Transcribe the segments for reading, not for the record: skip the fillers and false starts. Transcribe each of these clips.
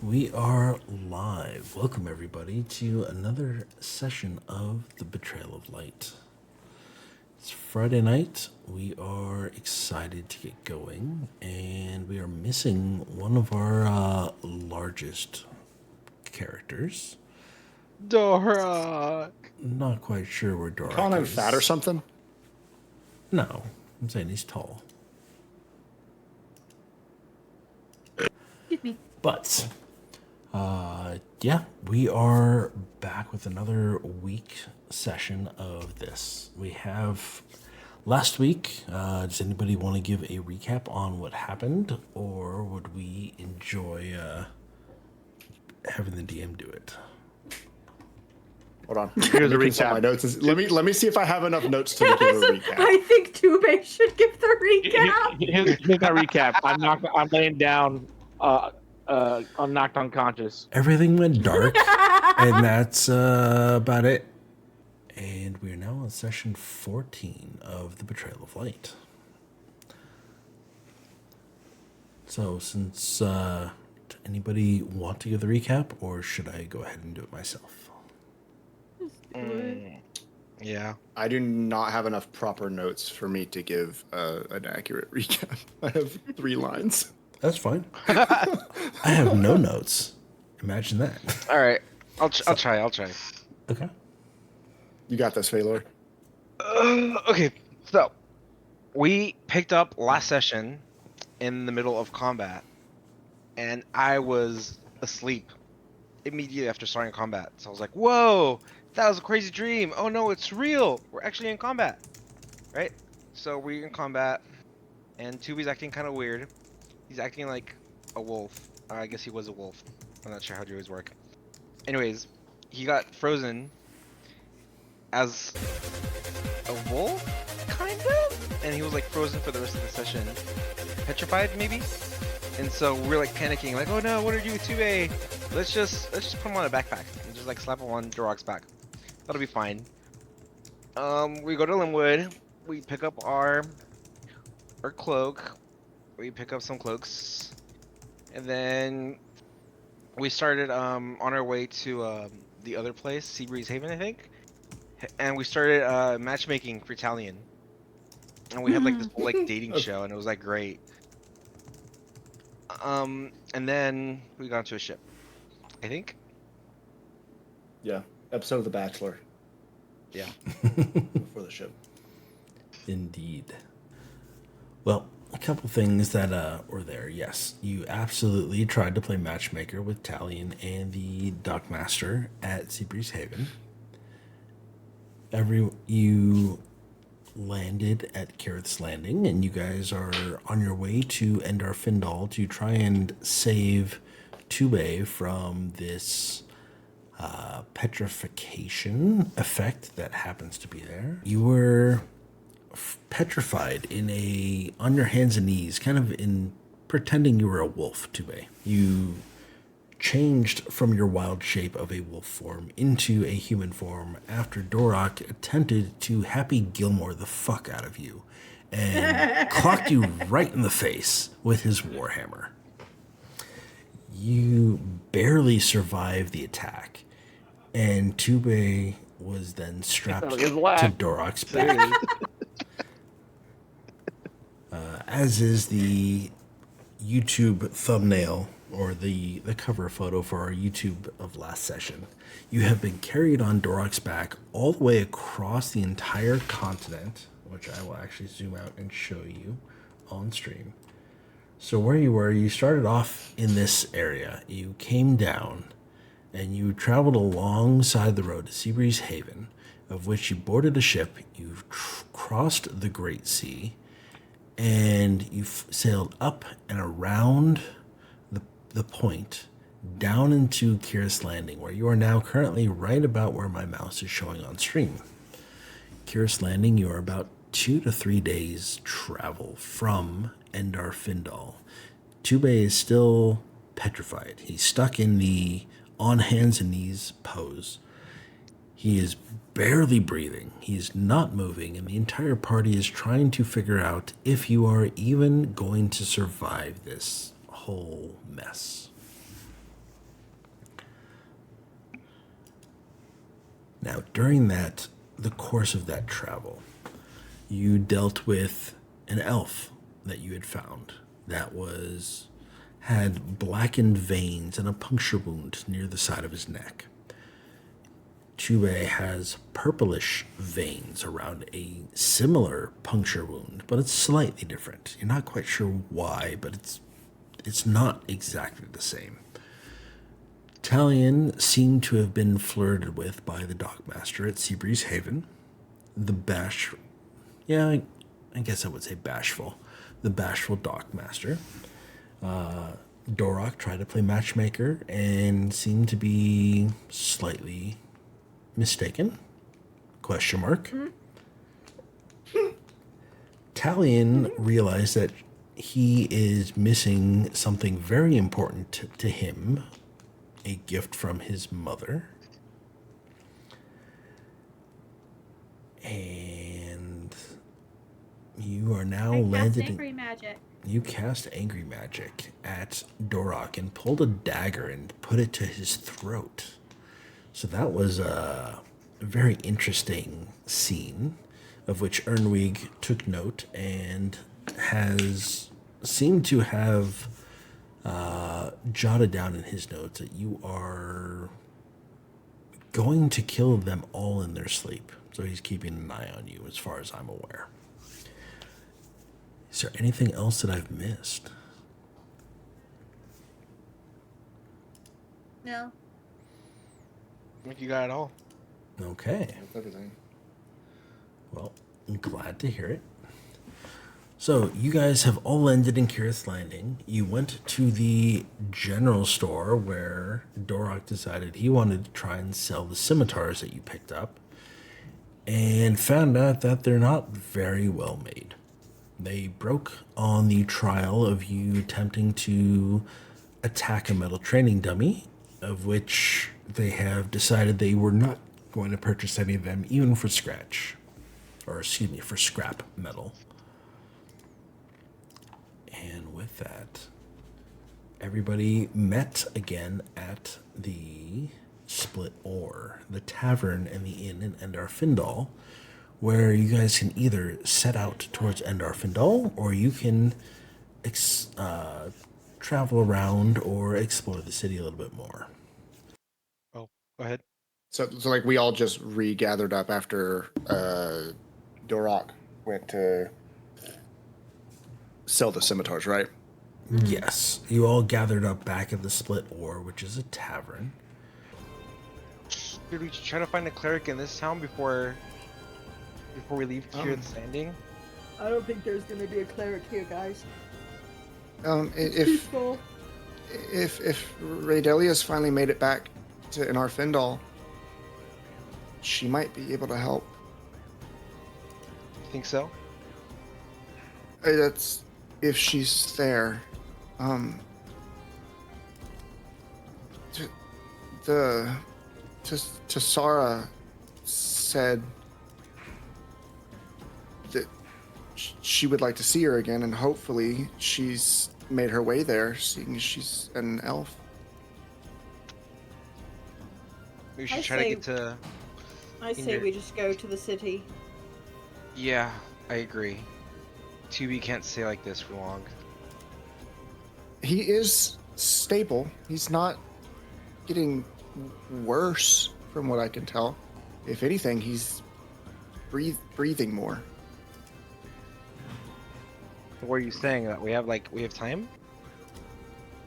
We are live. Welcome, everybody, to another session of the Betrayal of Light. It's Friday night. We are excited to get going, and we are missing one of our largest characters. Dora. Not quite sure where Dorak Calling him is. fat or something? No, I'm saying he's tall. Excuse me. But, yeah, we are back with another week session of this. We have last week. Does anybody want to give a recap on what happened, or would we enjoy having the DM do it? Hold on. Here's a recap. My recap. notes. Let me see if I have enough notes to give a recap. I think Tube should give the recap. Here's my recap. I'm laying down. I'm knocked unconscious. Everything went dark, and that's about it. And we are now on session 14 of the Betrayal of Light. So, since anybody want to give the recap, or should I go ahead and do it myself? Yeah. I do not have enough proper notes for me to give an accurate recap. I have 3 lines. That's fine. I have no notes. Imagine that. All right. I'll try. Okay. You got this, Phalor. Okay. So we picked up last session in the middle of combat, and I was asleep immediately after starting combat. So I was like, "Whoa, that was a crazy dream! Oh no, it's real! We're actually in combat, right?" So we're in combat, and Tubi's acting kind of weird. He's acting like a wolf. I guess he was a wolf. I'm not sure how druids work. Anyways, he got frozen as a wolf, kind of? And he was like frozen for the rest of the session. Petrified, maybe? And so we're like panicking, like, oh no, what are you, Tube? Let's just put him on a backpack and just like slap him on Durok's back. That'll be fine. We go to Limwood, we pick up our cloak. We pick up some cloaks, and then we started on our way to the other place, Seabreeze Haven, I think, and we started matchmaking for Talion, and we had like this whole like dating show, and it was like great. And then we got onto a ship, I think. Yeah. Episode of The Bachelor. Yeah. Before the ship. Indeed. Well, a couple things that were there. Yes, you absolutely tried to play matchmaker with Talion and the Dockmaster at Seabreeze Haven. You landed at Kareth's Landing, and you guys are on your way to Endar Findal to try and save Tube from this petrification effect that happens to be there. You were petrified on your hands and knees, kind of in pretending you were a wolf, Tube. You changed from your wild shape of a wolf form into a human form after Dorak attempted to Happy Gilmore the fuck out of you and clocked you right in the face with his warhammer. You barely survived the attack, and Tube was then strapped to Dorak's back. As is the YouTube thumbnail or the cover photo for our YouTube of last session. You have been carried on Dorak's back all the way across the entire continent, which I will actually zoom out and show you on stream. So where you were, you started off in this area. You came down and you traveled alongside the road to Seabreeze Haven, of which you boarded a ship, you crossed the Great Sea, and you sailed up and around the point down into Kareth's Landing, where you are now currently right about where my mouse is showing on stream. Kareth's Landing, you are about 2 to 3 days travel from Endar Findal. Tube is still petrified. He's stuck in the on hands and knees pose. He is barely breathing. He's not moving, and the entire party is trying to figure out if you are even going to survive this whole mess. Now, during the course of that travel, you dealt with an elf that you had found that had blackened veins and a puncture wound near the side of his neck. Tube has purplish veins around a similar puncture wound, but it's slightly different. You're not quite sure why, but it's not exactly the same. Talion seemed to have been flirted with by the dockmaster at Seabreeze Haven. I guess I would say bashful. The bashful dockmaster. Dorok tried to play matchmaker and seemed to be slightly mistaken? Question mark. Talion realized that he is missing something very important to him, a gift from his mother. And you are now landed in... Angry magic. You cast angry magic at Dorok and pulled a dagger and put it to his throat. So that was a very interesting scene, of which Earnwig took note and seemed to have jotted down in his notes that you are going to kill them all in their sleep. So he's keeping an eye on you as far as I'm aware. Is there anything else that I've missed? No. I think you got it all. Okay. That's everything. Well, I'm glad to hear it. So, you guys have all ended in Kirith Landing. You went to the general store where Dorok decided he wanted to try and sell the scimitars that you picked up, and found out that they're not very well made. They broke on the trial of you attempting to attack a metal training dummy, of which they have decided they were not going to purchase any of them, even for for scrap metal. And with that, everybody met again at the Split Oar, the tavern and the inn in Endar Findal, where you guys can either set out towards Endar Findal, or you can travel around or explore the city a little bit more. Oh, go ahead. So like we all just regathered up after Dorok went to sell the scimitars, right? Yes, you all gathered up back at the Split Oar, which is a tavern. Should we try to find a cleric in this town before we leave Kirith Landing? I don't think there's gonna be a cleric here, guys. If Raydelia's finally made it back to Endar Findal, she might be able to help. You think so? That's if she's there. Tassara said that she would like to see her again, and hopefully she's made her way there, seeing as she's an elf. We should try to get to... I say we just go to the city. Yeah, I agree. 2B can't stay like this for long. He is stable. He's not getting worse, from what I can tell. If anything, he's breathing more. What are you saying? That we have time?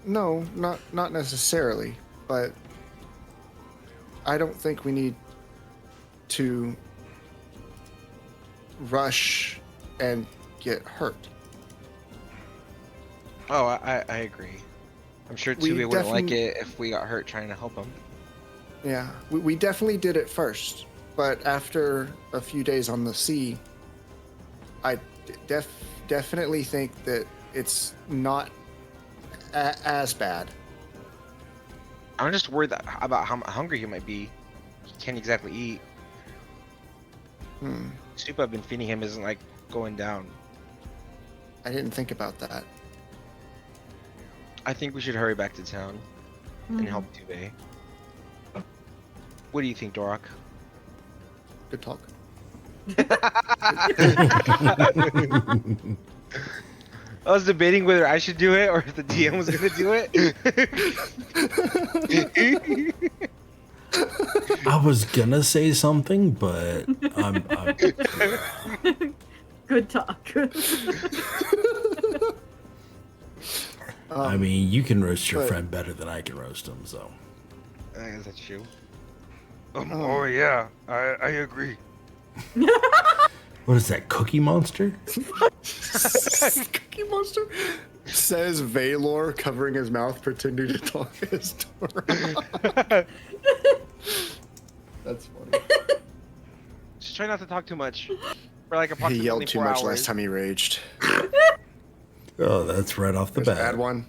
No, not necessarily, but I don't think we need to rush and get hurt. Oh, I agree. I'm sure 2B wouldn't like it if we got hurt trying to help him. Yeah, we definitely did it first, but after a few days on the sea, I definitely think that it's not as bad. I'm just worried about how hungry he might be. He can't exactly eat. Soup I've been feeding him isn't going down. I didn't think about that. I think we should hurry back to town and help 2A. What do you think, Dorok? Good talk. I was debating whether I should do it or if the DM was gonna do it. I was gonna say something, but I'm Good talk. I mean, you can roast your but- friend better than I can roast him, so. I guess that's true. Oh yeah, I agree. What is that, Cookie Monster? Cookie Monster says Valor, covering his mouth, pretending to talk at his door. That's funny. Just try not to talk too much. For like He approximately yelled too 4 much hours. last time he raged. Oh, that's right off the There's bat. add one.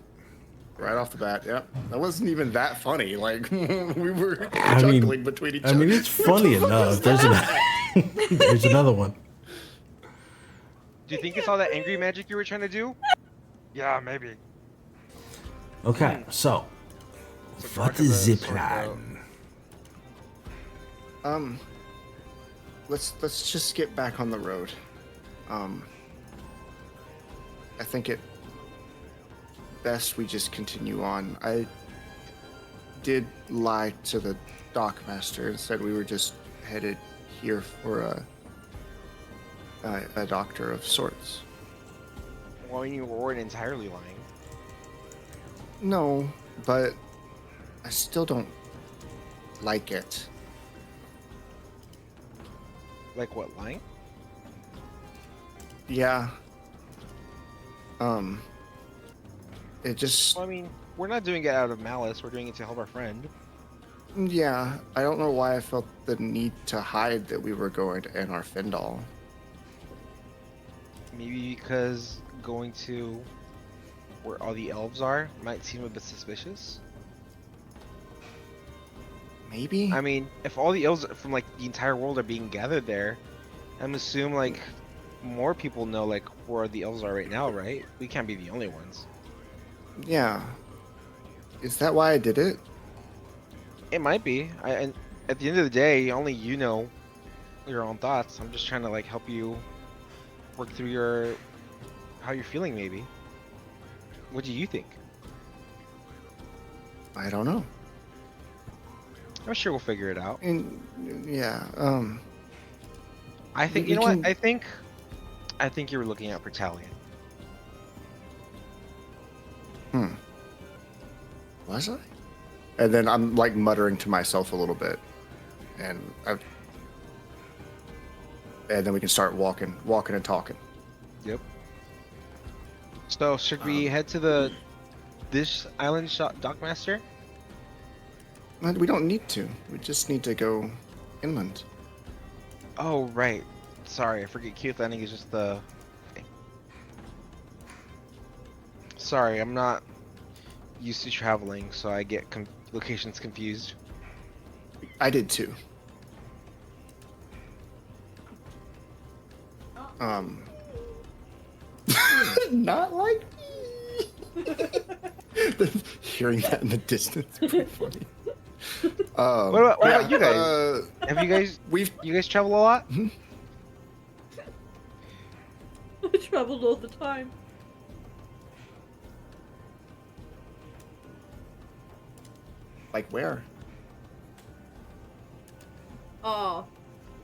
Right off the bat, yep. That wasn't even that funny. Like, we were chuckling between each other. I mean, it's funny enough. There's another one. Do you think it's all that angry magic you were trying to do? Yeah, maybe. Okay, so So what Dark is of the the Sword plan? Let's just get back on the road. I think it best we just continue on. I did lie to the dockmaster and said we were just headed here for a doctor of sorts. Well, you weren't entirely lying. No, but I still don't like it. Like what, lying? Yeah. It just, Well, I mean, we're not doing it out of malice. We're doing it to help our friend. yeah, I don't know why I felt the need to hide that we were going to Endar Findal. Maybe because going to where all the elves are might seem a bit suspicious. Maybe? I mean, if all the elves from like the entire world are being gathered there, I'm assuming like more people know like where the elves are right now, right? We can't be the only ones. Yeah. Is that why I did it? It might be. And at the end of the day, only you know your own thoughts. I'm just trying to like help you work through your how you're feeling. Maybe. What do you think? I don't know. I'm sure we'll figure it out. And yeah, I think we you know can- what? I think you were looking out for Talion. Was I? And then I'm like muttering to myself a little bit, and then we can start walking and talking. Yep. So should we head to this island shop dockmaster? And we don't need to. We just need to go inland. Oh right. Sorry, I forget Keith Landing is just the. Sorry, I'm not used to traveling, so I get locations confused. I did too. Not like me. Hearing that in the distance is pretty funny. What about you guys? Have you guys you guys travel a lot? I traveled all the time. Like where? Oh,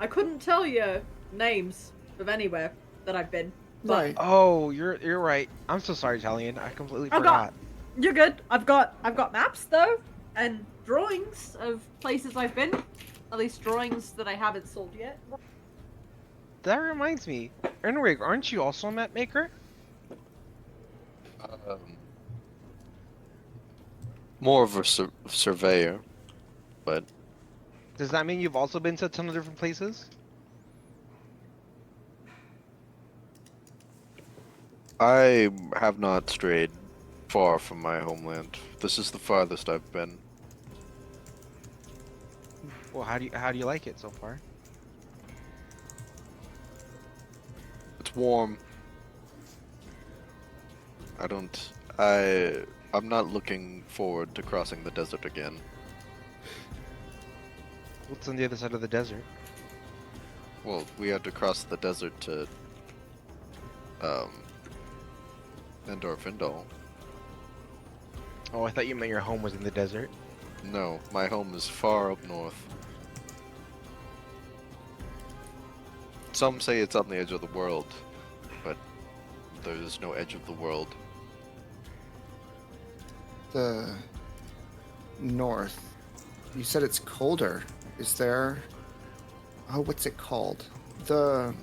I couldn't tell you names of anywhere that I've been. But Right. Oh, you're right. I'm so sorry, Talion. I completely I've forgot. You're good. I've got maps though, and drawings of places I've been. At least drawings that I haven't sold yet. That reminds me, Earnwig, aren't you also a map maker? More of a surveyor, but Does that mean you've also been to a ton of different places? I have not strayed far from my homeland. This is the farthest I've been. Well, how do you like it so far? It's warm. I'm not looking forward to crossing the desert again. What's on the other side of the desert? Well, we had to cross the desert to Endar Findal. Oh, I thought you meant your home was in the desert. No, my home is far up north. Some say it's on the edge of the world, but there's no edge of the world. The north. You said it's colder. Is there... Oh, what's it called? The...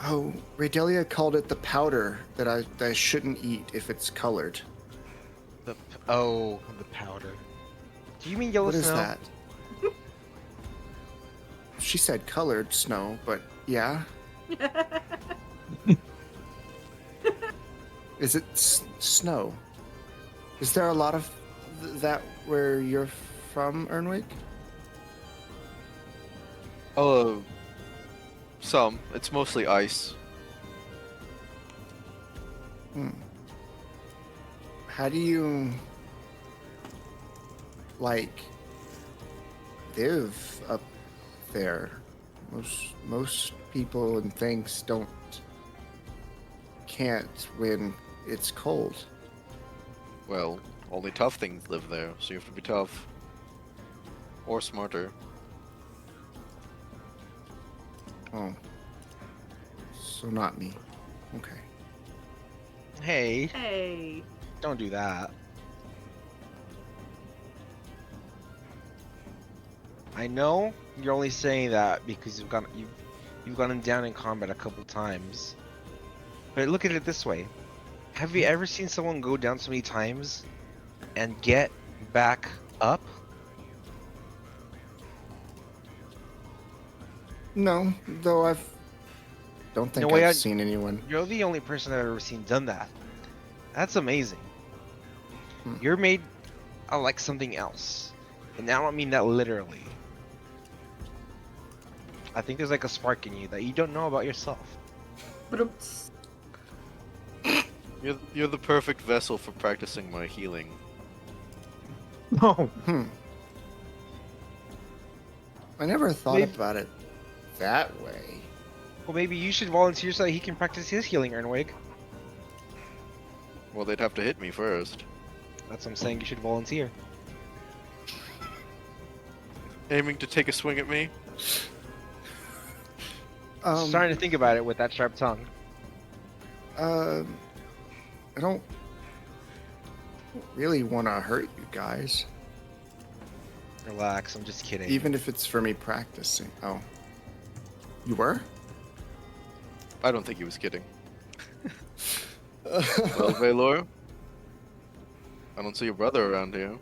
Oh, Redelia called it the powder that I shouldn't eat if it's colored. The powder. Do you mean yellow What is snow? that? She said colored snow, but yeah. Is it snow? Is there a lot of that where you're from, Earnwig? Some. It's mostly ice. How do you, like, live up there? Most people and things can't when it's cold. Well, only tough things live there, so you have to be tough. Or smarter. Oh. So not me. Okay. Hey, Hey. don't do that. I know you're only saying that because you've gone down in combat a couple times. But look at it this way. Have you ever seen someone go down so many times and get back up? No, though don't think No way I've seen anyone. You're the only person I've ever seen done that. That's amazing. Hmm. You're made like something else. And I don't mean that literally. I think there's like a spark in you that you don't know about yourself. But You're the perfect vessel for practicing my healing. No. I never thought Maybe- about it that way. Well, maybe you should volunteer so that he can practice his healing, Earnwig. Well, they'd have to hit me first. That's what I'm saying. You should volunteer. Aiming to take a swing at me? Starting to think about it with that sharp tongue. I don't really want to hurt you guys, Relax. I'm just kidding. even if it's for me practicing. Oh, you were? I don't think he was kidding. Well, Valor? I don't see your brother around here.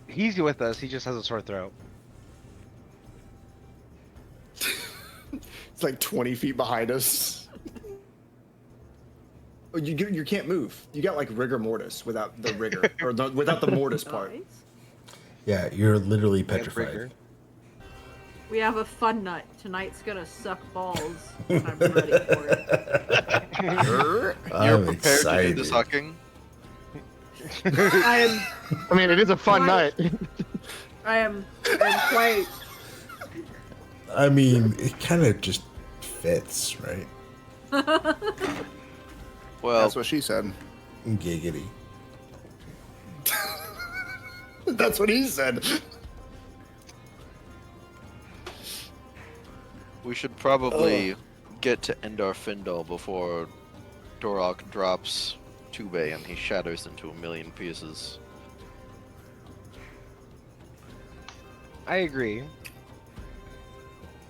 He's with us. He just has a sore throat. It's like 20 feet behind us. Oh, you can't move. You got like rigor mortis without the rigor, or without the mortis part. guys, Yeah, you're literally Rigor. petrified. we have a fun night. Tonight's gonna suck balls. I'm ready for it. You're I'm prepared to do excited. the sucking? I am. I mean, it is a fun Right. night. I am quite. I mean, it kind of just fits, right? Well, That's what she said. Giggity. That's what he said. we should probably get to Endar Findal before Dorok drops Tube and he shatters into a million pieces. I agree.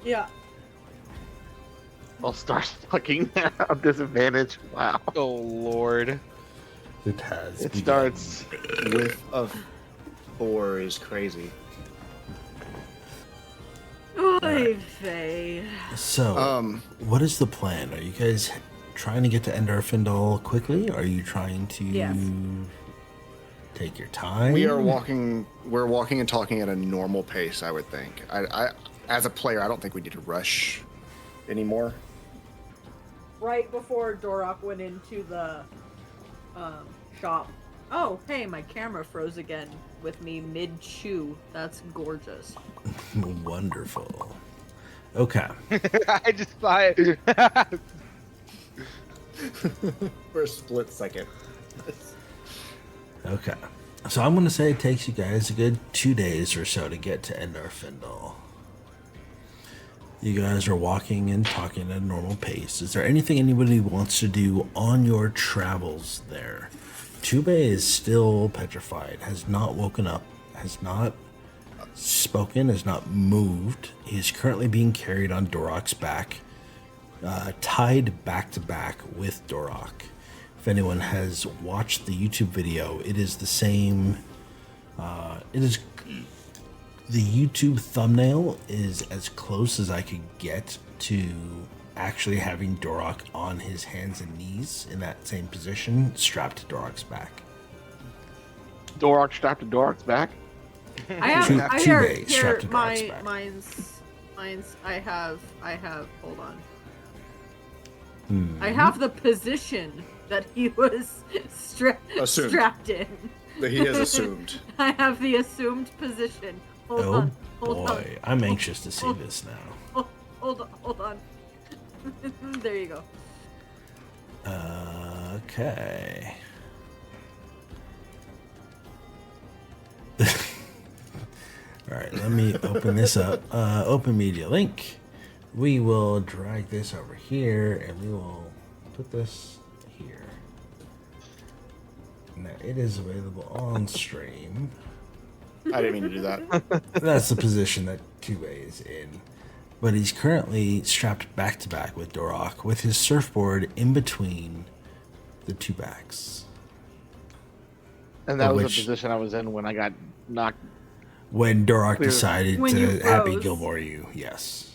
Yeah. I'll start fucking at disadvantage. Wow. Oh lord. It has. It begun. starts. With a 4 is crazy. Oy vey. So, what is the plan? Are you guys trying to get to Endar Findal quickly? Are you trying to Yes. take your time? We're walking and talking at a normal pace, I would think. I as a player, I don't think we need to rush anymore. Right before Dorok went into the shop, Oh, hey, my camera froze again with me mid-chew. That's gorgeous. Wonderful. Okay. I just saw it. For a split second. Okay. So I'm going to say it takes you guys a good 2 days or so to get to Endar Findal. You guys are walking and talking at a normal pace. Is there anything anybody wants to do on your travels there? Tube is still petrified, has not woken up, has not spoken, has not moved. He is currently being carried on Dorok's back, tied back to back with Dorok. If anyone has watched the YouTube video, it is the same. It is the YouTube thumbnail is as close as I could get to actually having Dorok on his hands and knees in that same position, strapped to Dorok's back. Dorok strapped to Dorok's back? I have, Two- I two here, days here, strapped to Dorok's back. mine's, I have, hold on. I have the position that he was Assumed. strapped in. That he has assumed. I have the assumed position. Hold Oh on, hold boy, I'm anxious to see this now. on, hold on. There you go. Okay. All right, let me open this up. Open media link. We will drag this over here and we will put this here. Now it is available on stream. I didn't mean to do that. That's the position that Tube is in. But he's currently strapped back to back with Dorok with his surfboard in between the two backs. And that was Which- the position I was in when I got knocked. When Dorok Clear. decided When you to Happy froze. Gilmore you, yes.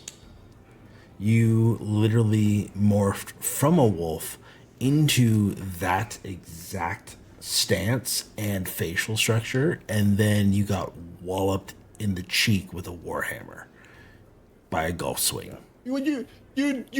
You literally morphed from a wolf into that exact stance and facial structure, and then you got walloped in the cheek with a warhammer by a golf swing. When you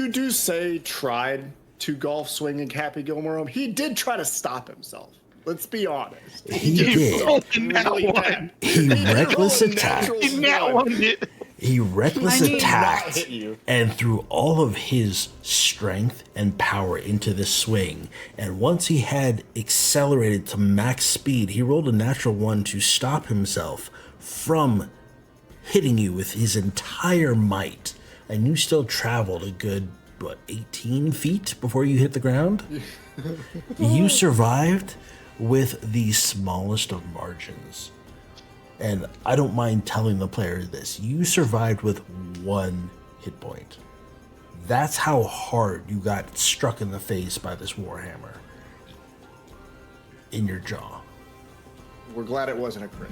do say tried to golf swing and Happy Gilmore, he did try to stop himself. Let's be honest. He did. Really bad. He reckless rolled a attacked. natural Now one. on it. He reckless I mean- attacked Not hit you. and threw all of his strength and power into this swing. And once he had accelerated to max speed, he rolled a natural one to stop himself from hitting you with his entire might. And you still traveled a good, 18 feet before you hit the ground? You survived with the smallest of margins. And I don't mind telling the player this. You survived with 1 hit point. That's how hard you got struck in the face by this warhammer. In your jaw. We're glad it wasn't a crit.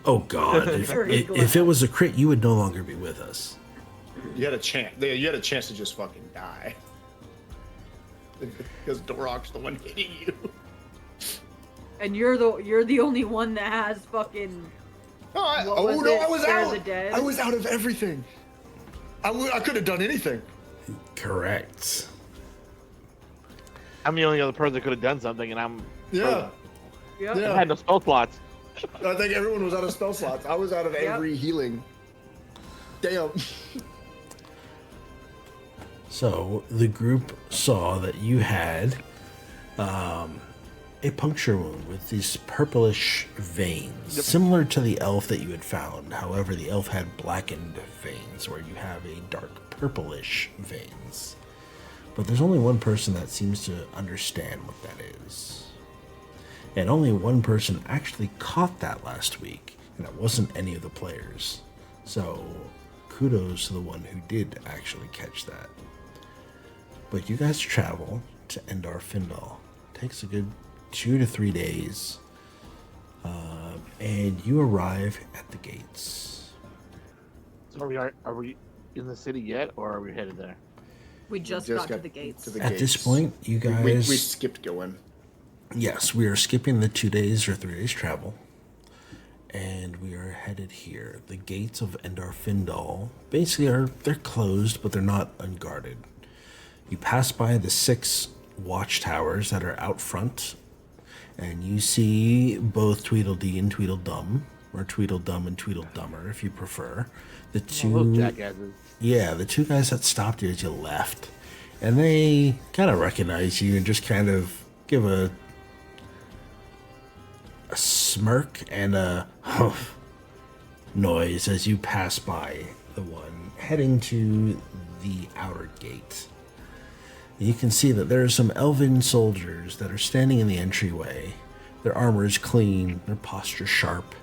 Oh god. If it was a crit, you would no longer be with us. You had a chance. You had a chance to just fucking die. Because Dorok's the one hitting you. And you're the only one that has fucking. I was Scare the Dead? I was out of everything. I could have done anything. Correct. I'm the only other person that could have done something, and I'm. Yeah. Yep. I Yeah. had no spell slots. I think everyone was out of spell slots. I was out of every healing. Damn. So the group saw that you had a puncture wound with these purplish veins, similar to the elf that you had found. However, the elf had blackened veins, where you have a dark purplish veins. But there's only one person that seems to understand what that is. And only one person actually caught that last week, and it wasn't any of the players. So kudos to the one who did actually catch that. But you guys travel to Endar Findal. Takes a good 2 to 3 days. And you arrive at the gates. So are we in the city yet, or are we headed there? We just got to the gates. At this point, you guys... We skipped going. Yes, we are skipping the 2 days or 3 days travel. And we are headed here. The gates of Endar Findal basically they're closed, but they're not unguarded. You pass by the 6 watchtowers that are out front, And you see both Tweedledee and Tweedledum, or Tweedledum and Tweedledummer, if you prefer. The Little two, jackasses. yeah, the two guys that stopped you as you left, and they kind of recognize you and just kind of give a smirk and a huff noise as you pass by the one heading to the outer gate. You can see that there are some elven soldiers that are standing in the entryway. Their armor is clean, their posture sharp.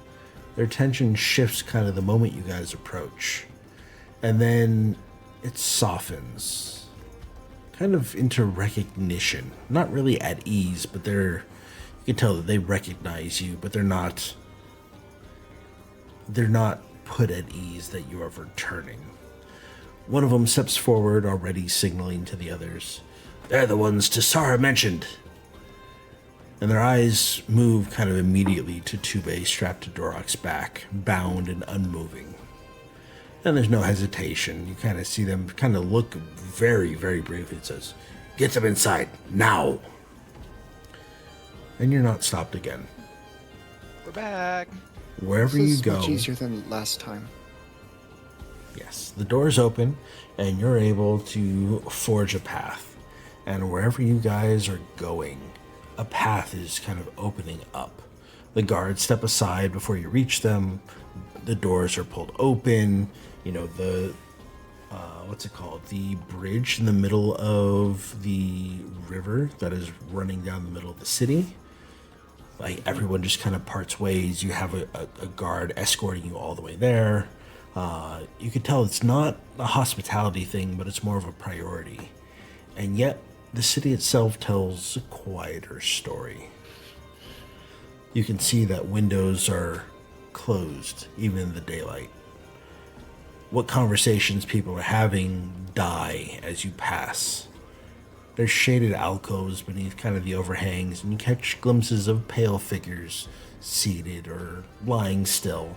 Their attention shifts kind of the moment you guys approach. And then it softens, kind of into recognition. Not really at ease, but you can tell that they recognize you, but they're not put at ease that you are returning. One of them steps forward, already signaling to the others. They're the ones Tassara mentioned. And their eyes move kind of immediately to Tube strapped to Dorok's back, bound and unmoving. And there's no hesitation. You kind of see them kind of look very, very briefly. It says, "Get them inside, now!" And you're not stopped again. We're back. Wherever This you is go... much easier than last time. Yes, the door's open, and you're able to forge a path. And wherever you guys are going, a path is kind of opening up. The guards step aside before you reach them. The doors are pulled open. You know, what's it called? The bridge in the middle of the river that is running down the middle of the city. Like, everyone just kind of parts ways. You have a guard escorting you all the way there. You could tell it's not a hospitality thing, but it's more of a priority. And yet, the city itself tells a quieter story. You can see that windows are closed, even in the daylight. What conversations people are having die as you pass. There's shaded alcoves beneath kind of the overhangs, and you catch glimpses of pale figures seated or lying still,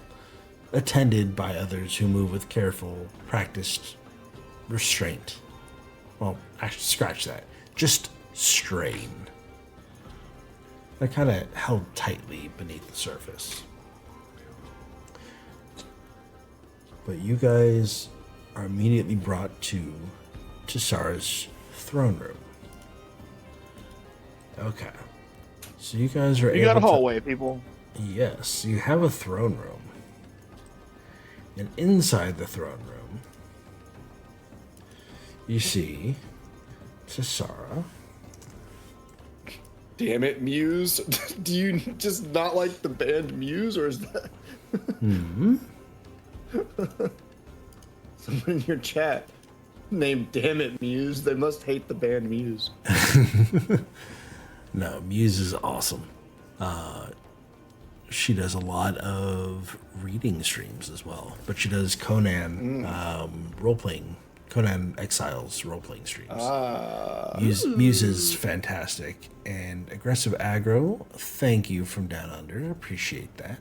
attended by others who move with careful, practiced restraint. Well, actually, scratch that. Just strain. They're kind of held tightly beneath the surface. But you guys are immediately brought to Tassara's throne room. Okay. So you guys are You able got a to... hallway, people. Yes, you have a throne room. And inside the throne room, you see Tassara. Damn it, Muse. Do you just not like the band Muse, or is that... Someone in your chat named Damn It Muse. They must hate the band Muse. No, Muse is awesome. She does a lot of reading streams as well, but she does Conan role-playing, Conan Exiles role-playing streams. Muse is fantastic. And Aggressive Aggro, thank you from Down Under. Appreciate that.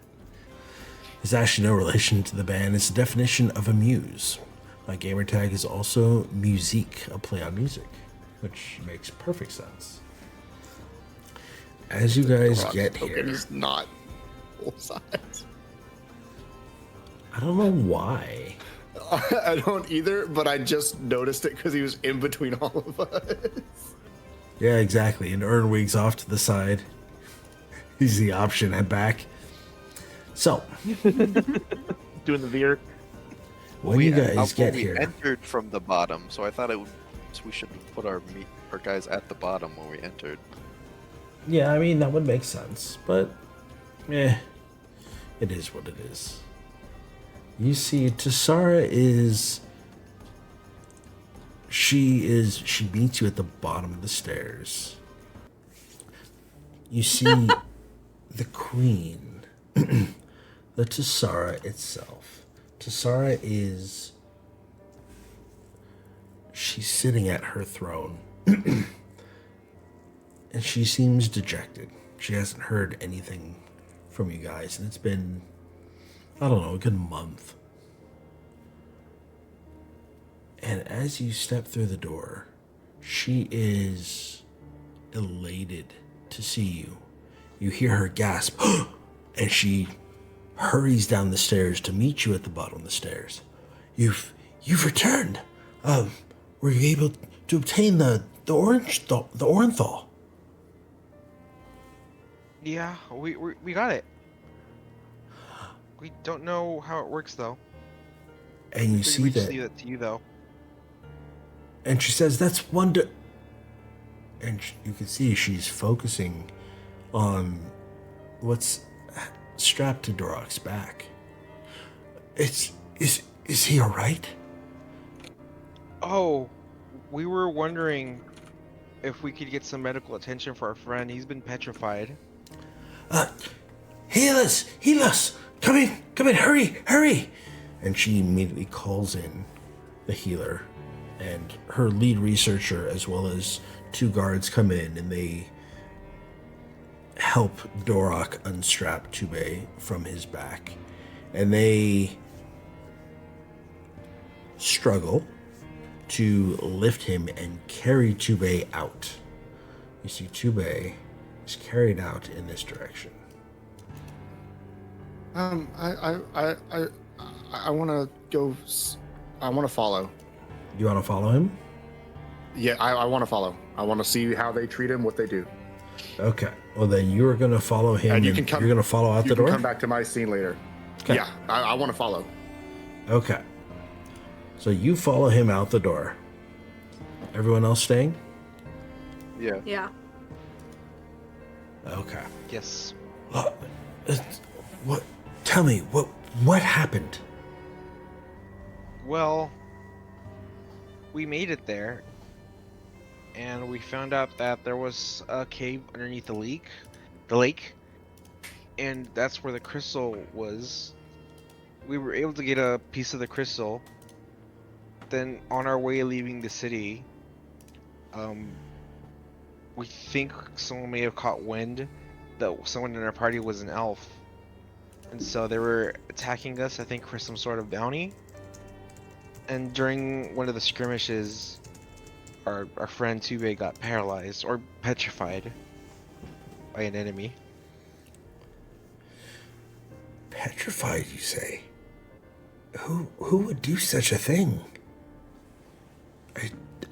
There's actually no relation to the band. It's the definition of a muse. My gamer tag is also musique, a play on music, which makes perfect sense. As you guys get here, He's not full size. I don't know why. I don't either, but I just noticed it because he was in between all of us. Yeah, exactly. And Earnwig's off to the side. He's the option at back. So, Doing the veer. when you guys get we here, entered from the bottom, so I thought we should put our guys at the bottom when we entered. yeah, I mean, that would make sense, but it is what it is. You see, Tassara she meets you at the bottom of the stairs. You see the queen, the Tassara itself. Tassara she's sitting at her throne. And she seems dejected. She hasn't heard anything from you guys, and it's been, I don't know, a good month. And as you step through the door, she is elated to see you You hear her gasp, and she hurries down the stairs to meet you at the bottom of the stairs. You've returned. Were you able to obtain the orinthal? Yeah, we got it. We don't know how it works though. And you see We just that, leave that to you though. and she says, "That's wonder." And you can see she's focusing on what's strapped to Dorok's back. Is he all right? Oh, we were wondering if we could get some medical attention for our friend. He's been petrified. Heal us! Come in, hurry! And she immediately calls in the healer, and her lead researcher, as well as 2 guards, come in, and they help Dorok unstrap Tube from his back. And they struggle to lift him and carry Tube out. You see Tube is carried out in this direction. I want to go. I want to follow. You want to follow him? Yeah, I want to follow. I want to see how they treat him, what they do. Okay. Well, then you are going to follow him. And you're going to follow out the door? You can come back to my scene later. Okay. Yeah, I want to follow. Okay. So you follow him out the door. Everyone else staying? Yeah. Yeah. Okay. Yes. What? Tell me, what happened? Well, we made it there, and we found out that there was a cave underneath the lake, and that's where the crystal was. We were able to get a piece of the crystal. Then, on our way leaving the city, we think someone may have caught wind that someone in our party was an elf, and so they were attacking us, I think, for some sort of bounty. And during one of the skirmishes, our friend Tube got paralyzed or petrified by an enemy. Petrified, you say? Who would do such a thing?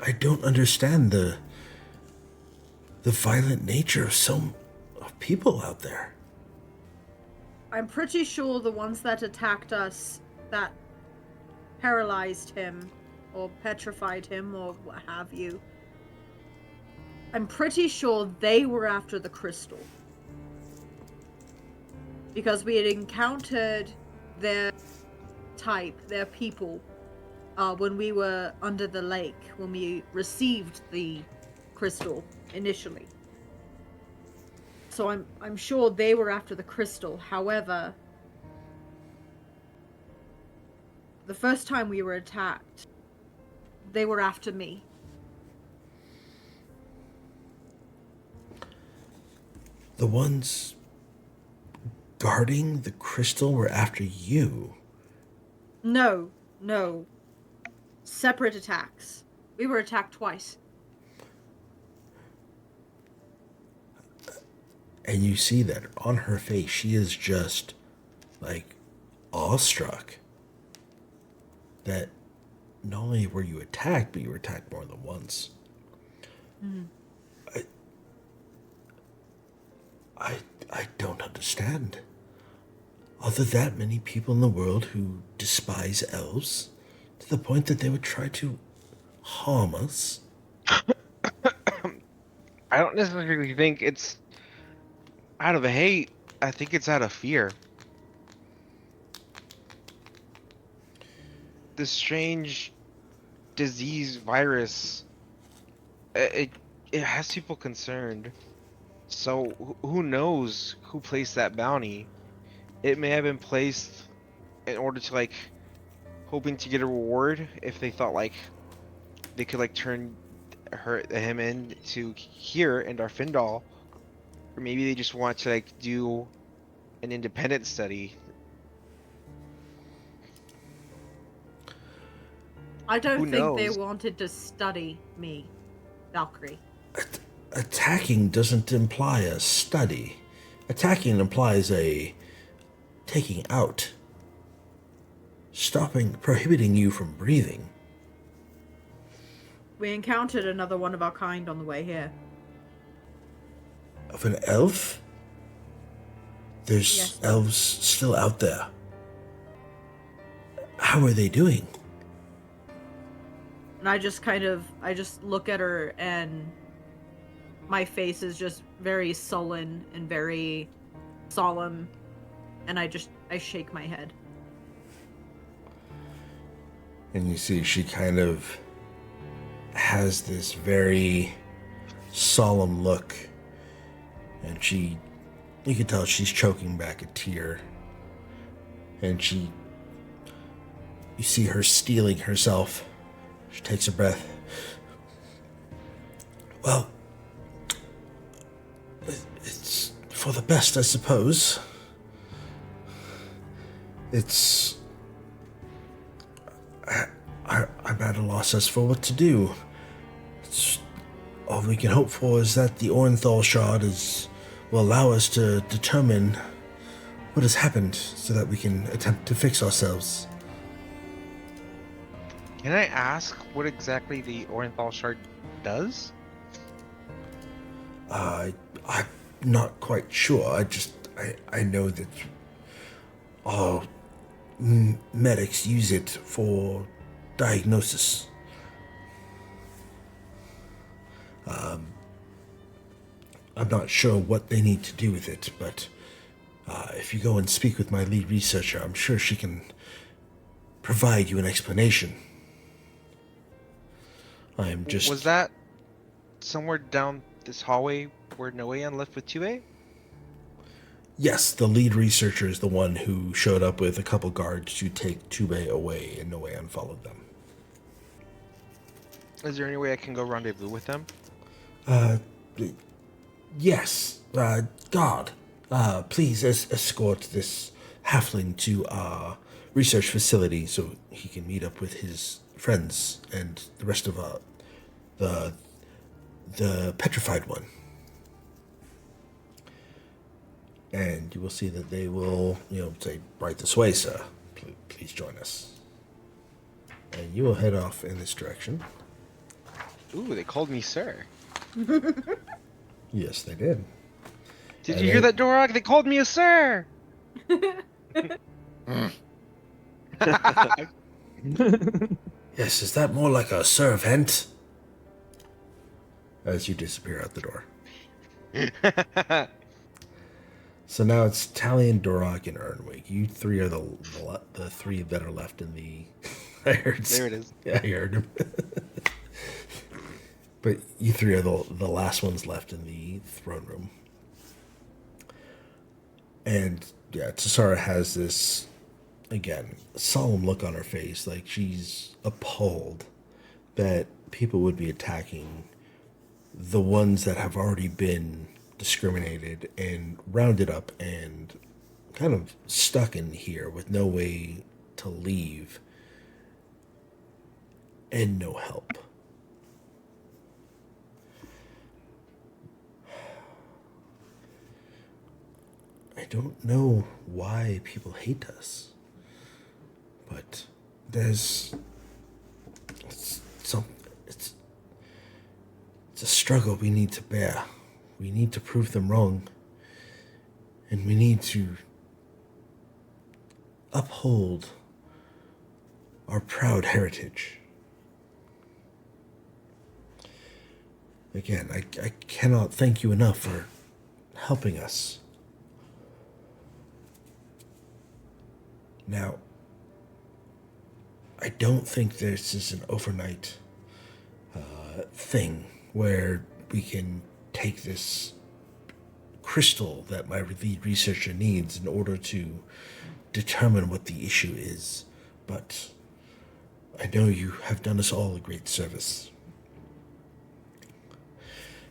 I don't understand the violent nature of some people out there. I'm pretty sure the ones that attacked us, that paralyzed him, or petrified him, or what have you, I'm pretty sure they were after the crystal. Because we had encountered their type, their people, when we were under the lake, when we received the crystal initially. So I'm sure they were after the crystal. However, the first time we were attacked, they were after me. The ones guarding the crystal were after you? No. Separate attacks. We were attacked twice. And you see that on her face, she is just, like, awestruck. That not only were you attacked, but you were attacked more than once. Mm. I don't understand. Are there that many people in the world who despise elves to the point that they would try to harm us? I don't necessarily think it's out of hate. I think it's out of fear. This strange disease virus, it has people concerned. So who knows who placed that bounty? It may have been placed in order to, like, hoping to get a reward if they thought, like, they could, like, turn him in to here, Endar Findal. Or maybe they just want to, like, do an independent study. I don't Who think they knows? wanted to study me, Valkyrie. Attacking doesn't imply a study. Attacking implies a taking out, stopping, prohibiting you from breathing. We encountered another one of our kind on the way here. Of an elf? There's Yes. elves still out there. How are they doing? And I just look at her, and my face is just very sullen and very solemn, and I shake my head. And you see she kind of has this very solemn look, and you can tell she's choking back a tear, and you see her steeling herself. She takes a breath. Well, it's for the best, I suppose. I'm at a loss as for what to do. All we can hope for is that the orinthal shard will allow us to determine what has happened so that we can attempt to fix ourselves. Can I ask what exactly the orinthal shard does? I'm not quite sure. I know that our medics use it for diagnosis. I'm not sure what they need to do with it, but if you go and speak with my lead researcher, I'm sure she can provide you an explanation. Was that somewhere down this hallway where Noean left with 2A? Yes, the lead researcher is the one who showed up with a couple guards to take Tube away, and Noean followed them. Is there any way I can go rendezvous with them? Yes. Guard, please escort this halfling to our research facility so he can meet up with his friends and the rest of the petrified one. And you will see that they will, say, right this way, sir. Please join us. And you will head off in this direction. Ooh, they called me sir. Yes, they did. Did you hear that, Dorog? They called me a sir! Yes, is that more like a servant? As you disappear out the door. So now it's Talion, Dorog, and Earnwig. You three are the three that are left in the... I heard... There it is. Yeah, I heard him. But you three are the last ones left in the throne room. And, yeah, Tessara has this, again, solemn look on her face. Like, she's appalled that people would be attacking the ones that have already been discriminated and rounded up and kind of stuck in here with no way to leave and no help. I don't know why people hate us, but it's a struggle we need to bear. We need to prove them wrong, and we need to uphold our proud heritage. Again, I cannot thank you enough for helping us. Now, I don't think this is an overnight thing where we can take this crystal that my lead researcher needs in order to determine what the issue is. But I know you have done us all a great service.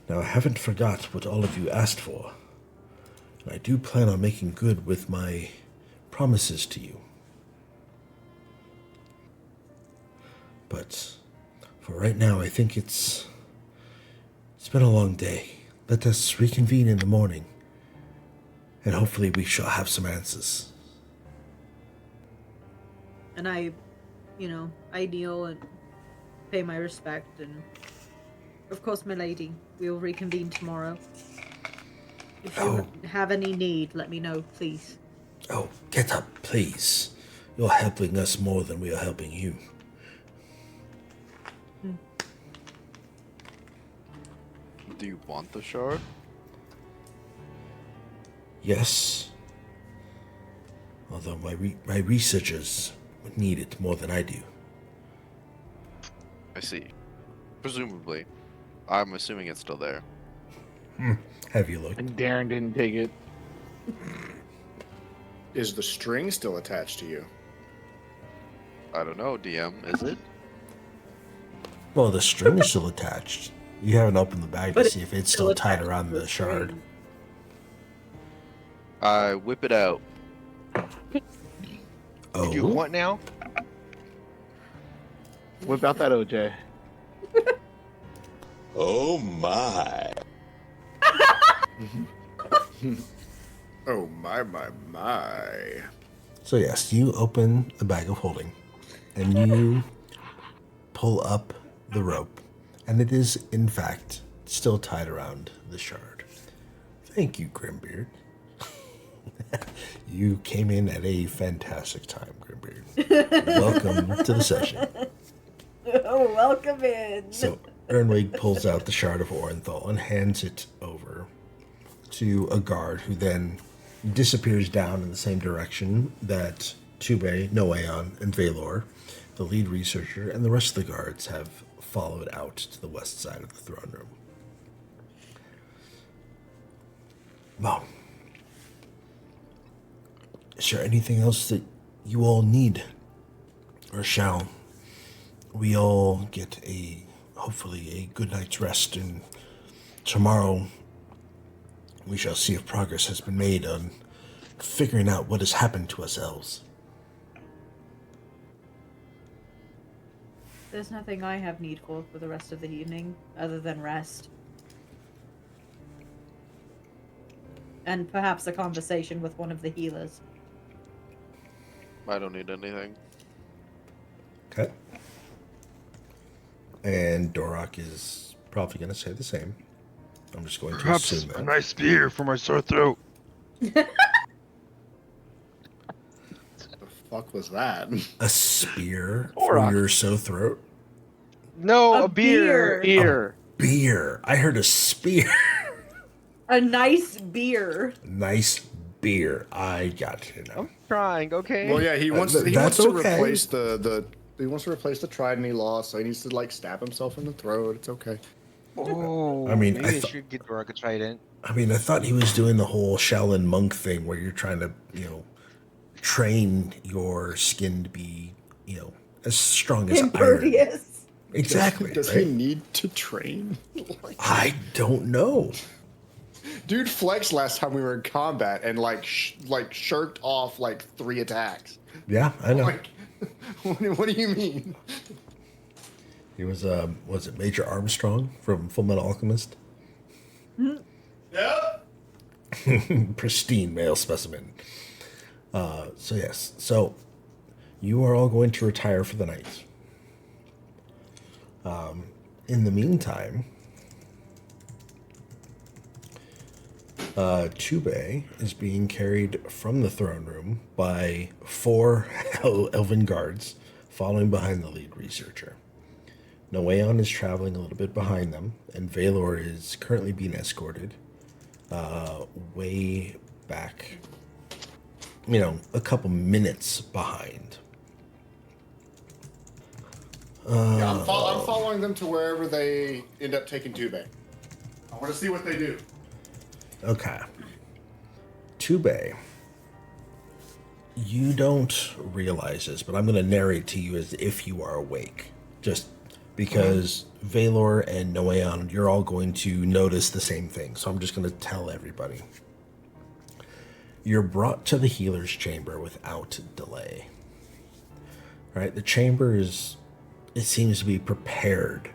Now, I haven't forgot what all of you asked for, and I do plan on making good with my promises to you. But for right now, I think it's been a long day. Let us reconvene in the morning, And hopefully we shall have some answers. And I kneel and pay my respect, and of course, my lady, we will reconvene tomorrow. If you have any need, let me know, please. Oh, get up, please. You're helping us more than we are helping you. Do you want the shard? Yes. Although my researchers would need it more than I do. I see. Presumably. I'm assuming it's still there. Have you looked? And Darren didn't take it. Is the string still attached to you? I don't know, DM, is it? Well, the string is still attached. You haven't opened the bag to see if it's still tied attached around to the shard. string. I whip it out. Oh, You what now? Whip out that OJ. Oh my. Oh my. So yes, you open the bag of holding, and you pull up the rope, and it is, in fact, still tied around the shard. Thank you, Grimbeard. You came in at a fantastic time, Grimbeard. Welcome to the session. Oh, welcome in. So Earnwig pulls out the shard of orinthal and hands it over to a guard, who then disappears down in the same direction that Tube, Noeon, and Valor, the lead researcher, and the rest of the guards have followed out to the west side of the throne room. Well, is there anything else that you all need? Or shall we all get hopefully a good night's rest, and tomorrow we shall see if progress has been made on figuring out what has happened to us elves. There's nothing I have need for the rest of the evening, other than rest. And perhaps a conversation with one of the healers. I don't need anything. Okay. And Dorok is probably going to say the same. I'm just going to Perhaps assume a that. nice spear for my sore throat. The fuck was that? A spear Dorok. for your sore throat? No, A a beer. Ear. Beer. I heard a spear. A nice beer. Nice beer. I got you now. I'm trying, okay? Well, yeah, he wants that's to okay. replace he wants to replace the trident he lost, so he needs to like stab himself in the throat. It's okay. Oh, I mean, maybe I I thought- should get Dork a trident. I mean, I thought he was doing the whole Shaolin monk thing where you're trying to, train your skin to be, as strong as iron. Impervious. Exactly. Does right? he need to train? I don't know. Dude flexed last time we were in combat and shirked off like 3 attacks. Yeah, I know. Like, what do you mean? He was it Major Armstrong from Full Metal Alchemist? Yep. Pristine male specimen. So yes, so you are all going to retire for the night. In the meantime, Tube is being carried from the throne room by 4 elven guards following behind the lead researcher. Noeon is traveling a little bit behind them, and Valor is currently being escorted way back, a couple minutes behind. Yeah, I'm following them to wherever they end up taking Tube. I want to see what they do. Okay. Tube, you don't realize this, but I'm going to narrate to you as if you are awake. Just because Valor and Noeon, you're all going to notice the same thing. So I'm just going to tell everybody. You're brought to the healer's chamber without delay. Right? The chamber it seems to be prepared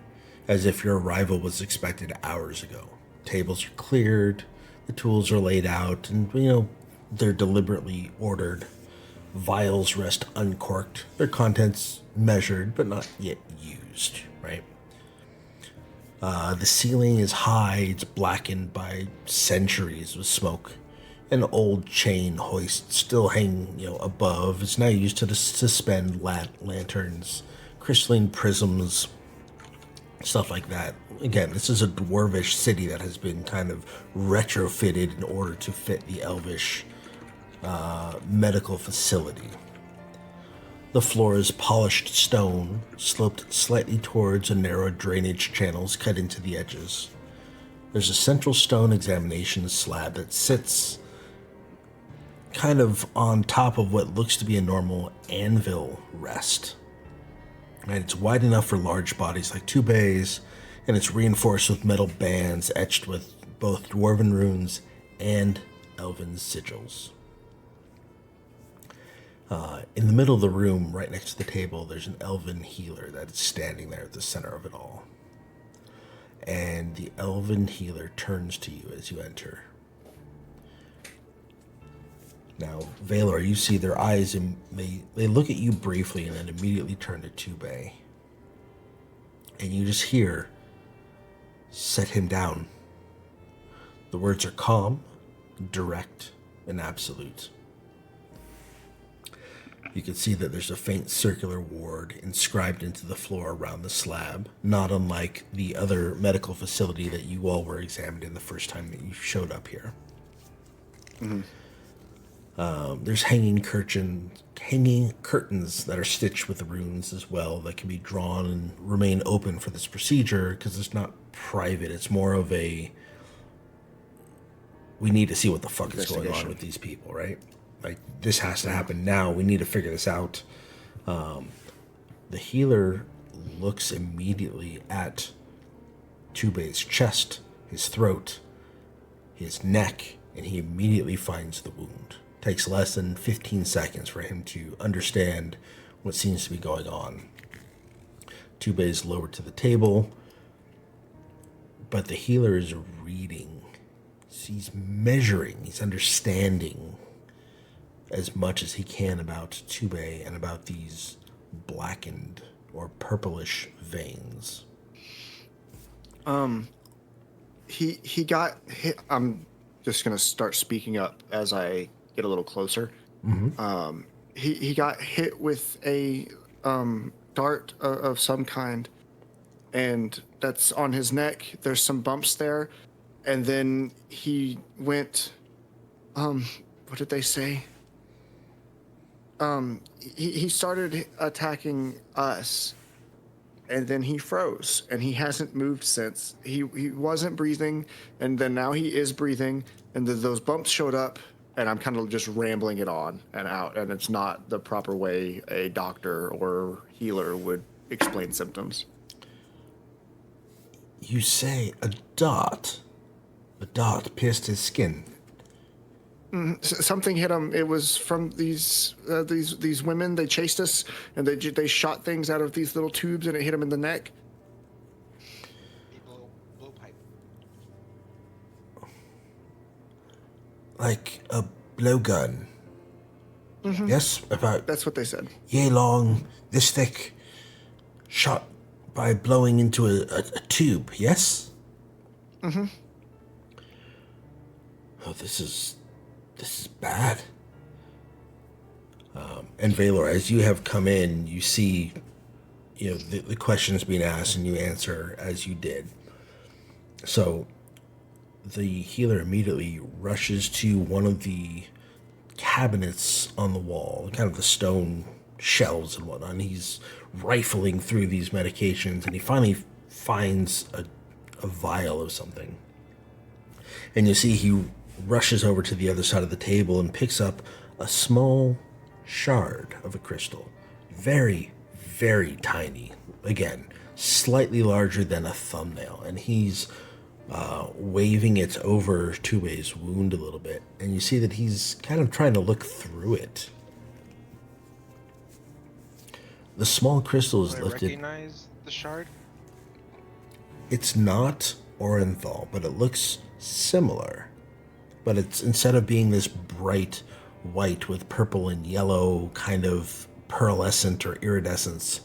as if your arrival was expected hours ago. Tables are cleared, the tools are laid out, and, They're deliberately ordered. Vials rest uncorked, their contents measured but not yet used, right? The ceiling is high, it's blackened by centuries of smoke. An old chain hoist still hanging, above. It's now used to suspend lanterns, crystalline prisms, stuff like that. Again, this is a dwarvish city that has been kind of retrofitted in order to fit the elvish medical facility. The floor is polished stone, sloped slightly towards a narrow drainage channels cut into the edges. There's a central stone examination slab that sits kind of on top of what looks to be a normal anvil rest. And it's wide enough for large bodies like 2 bays, and it's reinforced with metal bands etched with both dwarven runes and elven sigils. In the middle of the room, right next to the table, there's an elven healer that is standing there at the center of it all. And the elven healer turns to you as you enter. Now, Valor, you see their eyes, and they look at you briefly and then immediately turn to Tubei. And you just hear, "Set him down." The words are calm, direct, and absolute. You can see that there's a faint circular ward inscribed into the floor around the slab, not unlike the other medical facility that you all were examined in the first time that you showed up here. There's hanging curtains that are stitched with runes as well that can be drawn and remain open for this procedure because it's not private. It's more of a, we need to see what the fuck is going on with these people, right? Like, this has to happen now. We need to figure this out. The healer looks immediately at Tubei's chest, his throat, his neck, and he immediately finds the wound. Takes less than 15 seconds for him to understand what seems to be going on. Tubei is lowered to the table, but the healer is reading. He's measuring, he's understanding as much as he can about Tubei and about these blackened or purplish veins. He got hit. I'm just gonna start speaking up as I get a little closer. He got hit with a dart of some kind, and that's on his neck. There's some bumps there, and then he went. What did they say? He started attacking us, and then he froze, and he hasn't moved since. He wasn't breathing, and then now he is breathing, and then those bumps showed up, and I'm kind of just rambling it on and out, and it's not the proper way a doctor or healer would explain symptoms. You say a dart? A dart pierced his skin. Something hit him. It was from these women. They chased us, and they shot things out of these little tubes, and it hit him in the neck. Blowpipe. Like a blowgun. Yes, about That's what they said. yay long, this thick, shot by blowing into a tube, yes? Oh, this is bad. And Valor, as you have come in, you see, the questions being asked, and you answer as you did. So, the healer immediately rushes to one of the cabinets on the wall, kind of the stone shelves and whatnot, and he's rifling through these medications, and he finally finds a vial of something. And you see he rushes over to the other side of the table and picks up a small shard of a crystal. Very, very tiny. Again, slightly larger than a thumbnail. And he's waving it over Tubei's wound a little bit. And you see that he's kind of trying to look through it. The small crystal is Do I lifted. recognize the shard? It's not orinthal, but it looks similar. but it's instead of being this bright white with purple and yellow kind of pearlescent or iridescence,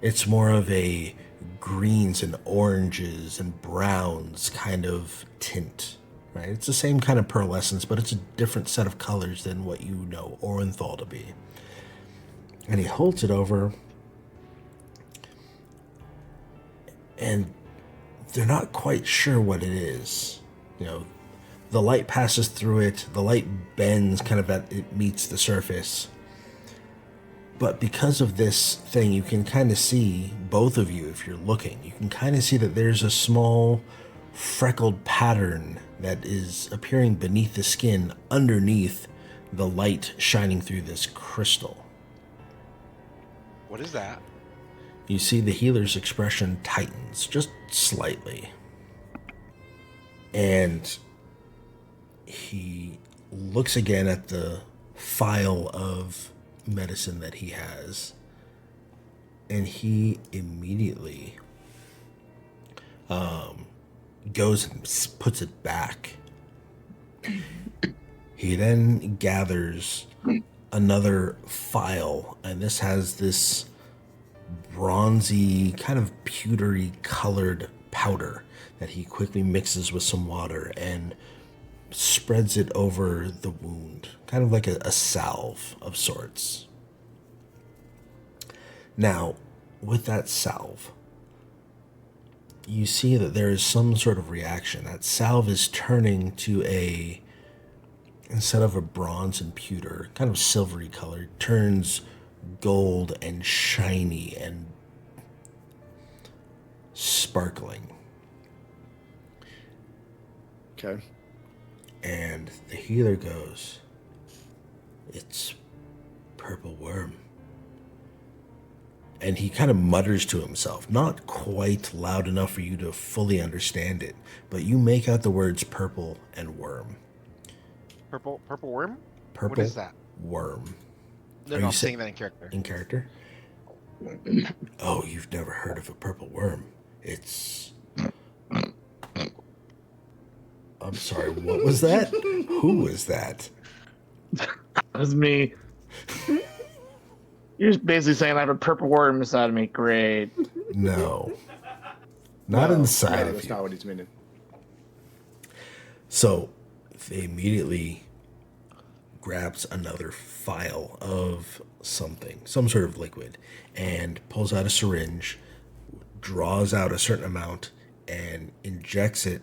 it's more of a greens and oranges and browns kind of tint, right? It's the same kind of pearlescence, but it's a different set of colors than what you know orinthal to be. And he holds it over, and they're not quite sure what it is. You know, the light passes through it, the light bends kind of at it meets the surface. But because of this thing, you can kind of see, both of you, if you're looking, you can kind of see that there's a small freckled pattern that is appearing beneath the skin underneath the light shining through this crystal. What is that? You see the healer's expression tightens just slightly. And he looks again at the phial of medicine that he has, and he immediately goes and puts it back. He then gathers another phial, and this has this bronzy, kind of pewtery colored powder that he quickly mixes with some water and spreads it over the wound, kind of like a salve of sorts. Now, with that salve, you see that there is some sort of reaction. That salve is turning to instead of a bronze and pewter, kind of silvery color, turns gold and shiny and sparkling. Okay. And the healer goes, "It's purple worm." And he kind of mutters to himself, not quite loud enough for you to fully understand it, but you make out the words purple and worm. Purple worm? Purple What is that? worm. No, Are no, you I'm saying that in character. In character? Oh, you've never heard of a purple worm. It's... I'm sorry, what was that? Who was that? That was me. You're just basically saying I have a purple worm inside of me. Great. No. Not inside of that's you. not what he's meaning. So they immediately grabs another phial of something, some sort of liquid, and pulls out a syringe, draws out a certain amount, and injects it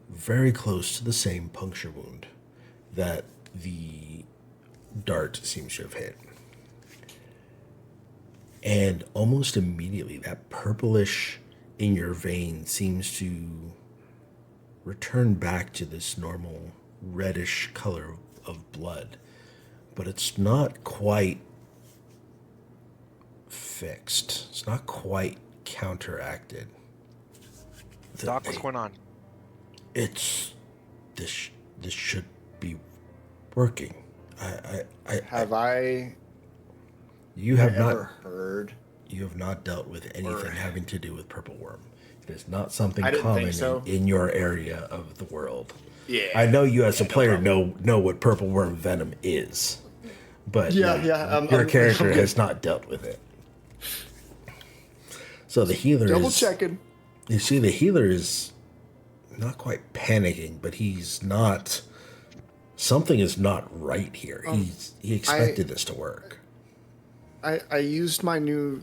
very close to the same puncture wound that the dart seems to have hit. And almost immediately, that purplish in your vein seems to return back to this normal reddish color of blood. But it's not quite fixed. It's not quite counteracted. Doc, what's going on? It's... This should be working. You have not heard. You have not dealt with anything having to do with purple worm. It is not something I didn't common think so. in your area of the world. Yeah. I know you as a player know what purple worm venom is, but your character has not dealt with it. So the healer Double checking. You see, the healer is not quite panicking, but he's not. Something is not right here. He expected this to work. I used my new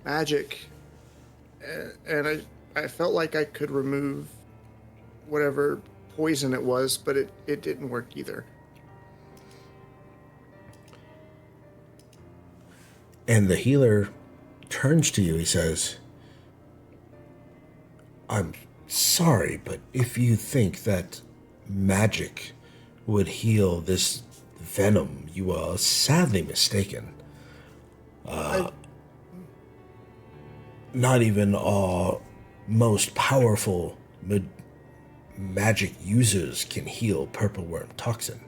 magic, and I felt like I could remove whatever poison it was, but it didn't work either. And the healer turns to you. He says, "I'm sorry, but if you think that magic would heal this venom, you are sadly mistaken. Not even our most powerful magic users can heal purple worm toxin.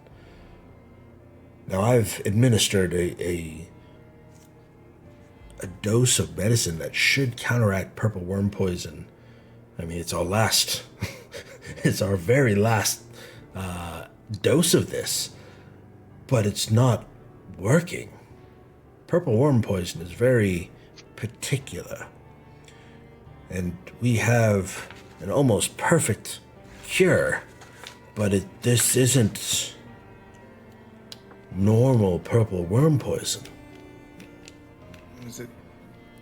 Now, I've administered a dose of medicine that should counteract purple worm poison. I mean, it's our last it's our very last dose of this, but it's not working. Purple worm poison is very particular, and we have an almost perfect cure, but this isn't normal purple worm poison.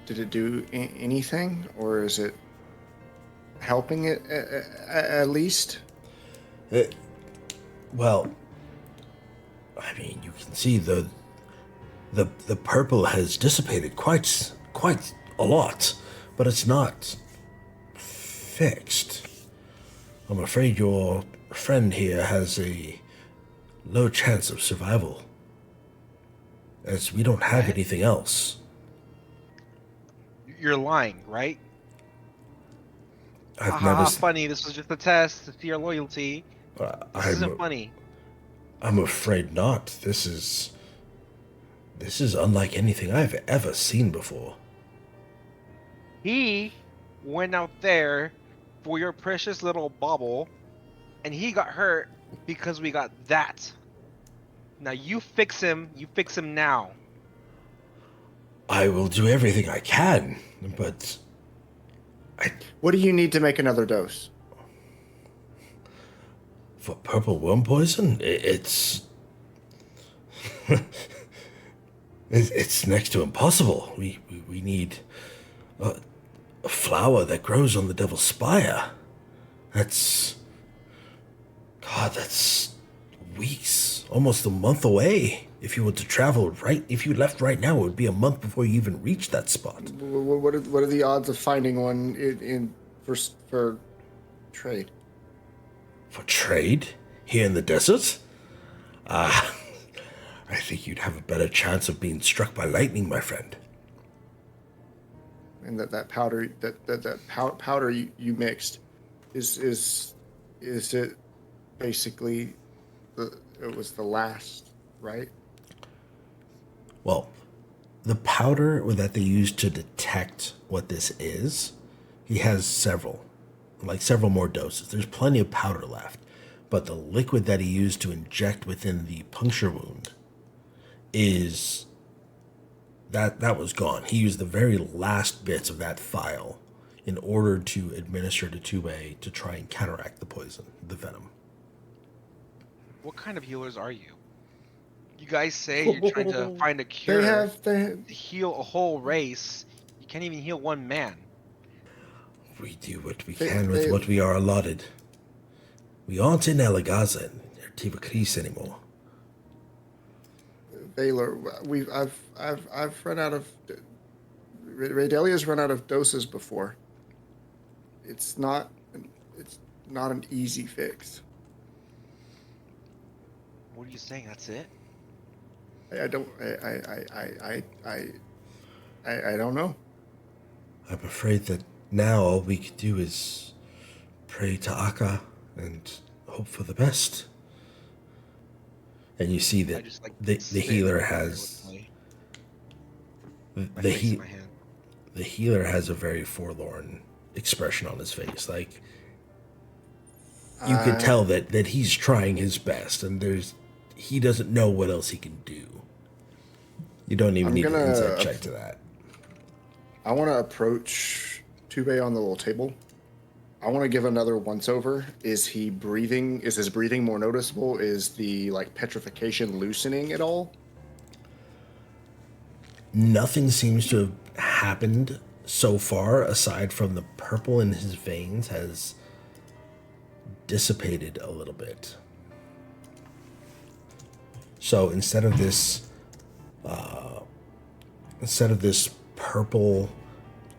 Did it do anything, or is it helping it at least? Well, I mean, you can see the purple has dissipated quite a lot, but it's not fixed. I'm afraid your friend here has a low chance of survival, as we don't have anything else. You're lying, right? I've never. Funny. This was just a test to see your loyalty. This isn't funny. I'm afraid not. This is unlike anything I've ever seen before. He went out there for your precious little bauble, and he got hurt because we got that. Now you fix him. You fix him now. I will do everything I can, but What do you need to make another dose? for purple worm poison, it's it's next to impossible. We need a flower that grows on the Devil's Spire. That's weeks, almost a month away. If you were to travel if you left right now, it would be a month before you even reached that spot. What are the odds of finding one for trade? For trade? Here in the desert? I think you'd have a better chance of being struck by lightning, my friend. And that powder powder you mixed is it basically it was the last, right? Well, the powder that they use to detect what this is, he has several more doses. There's plenty of powder left, but the liquid that he used to inject within the puncture wound is that was gone. He used the very last bits of that vial in order to administer to Tube to try and counteract the poison, the venom. What kind of healers are you? You guys say you're trying to find a cure They to heal a whole race. You can't even heal one man. We do what we can with what we are allotted. We aren't in Elagaza or Tivacris anymore. Baylor, I've run out of Radelia's run out of doses before. It's not an easy fix. What are you saying? That's it? I don't know. I'm afraid that now all we could do is pray to Akka and hope for the best. And you see that the healer has the healer has a very forlorn expression on his face. Like, you could tell that he's trying his best, and he doesn't know what else he can do. You don't even need an insight check to that. I want to approach Tube on the little table. I want to give another once over. Is he breathing? Is his breathing more noticeable? Is the petrification loosening at all? Nothing seems to have happened so far, aside from the purple in his veins has dissipated a little bit. So instead of this purple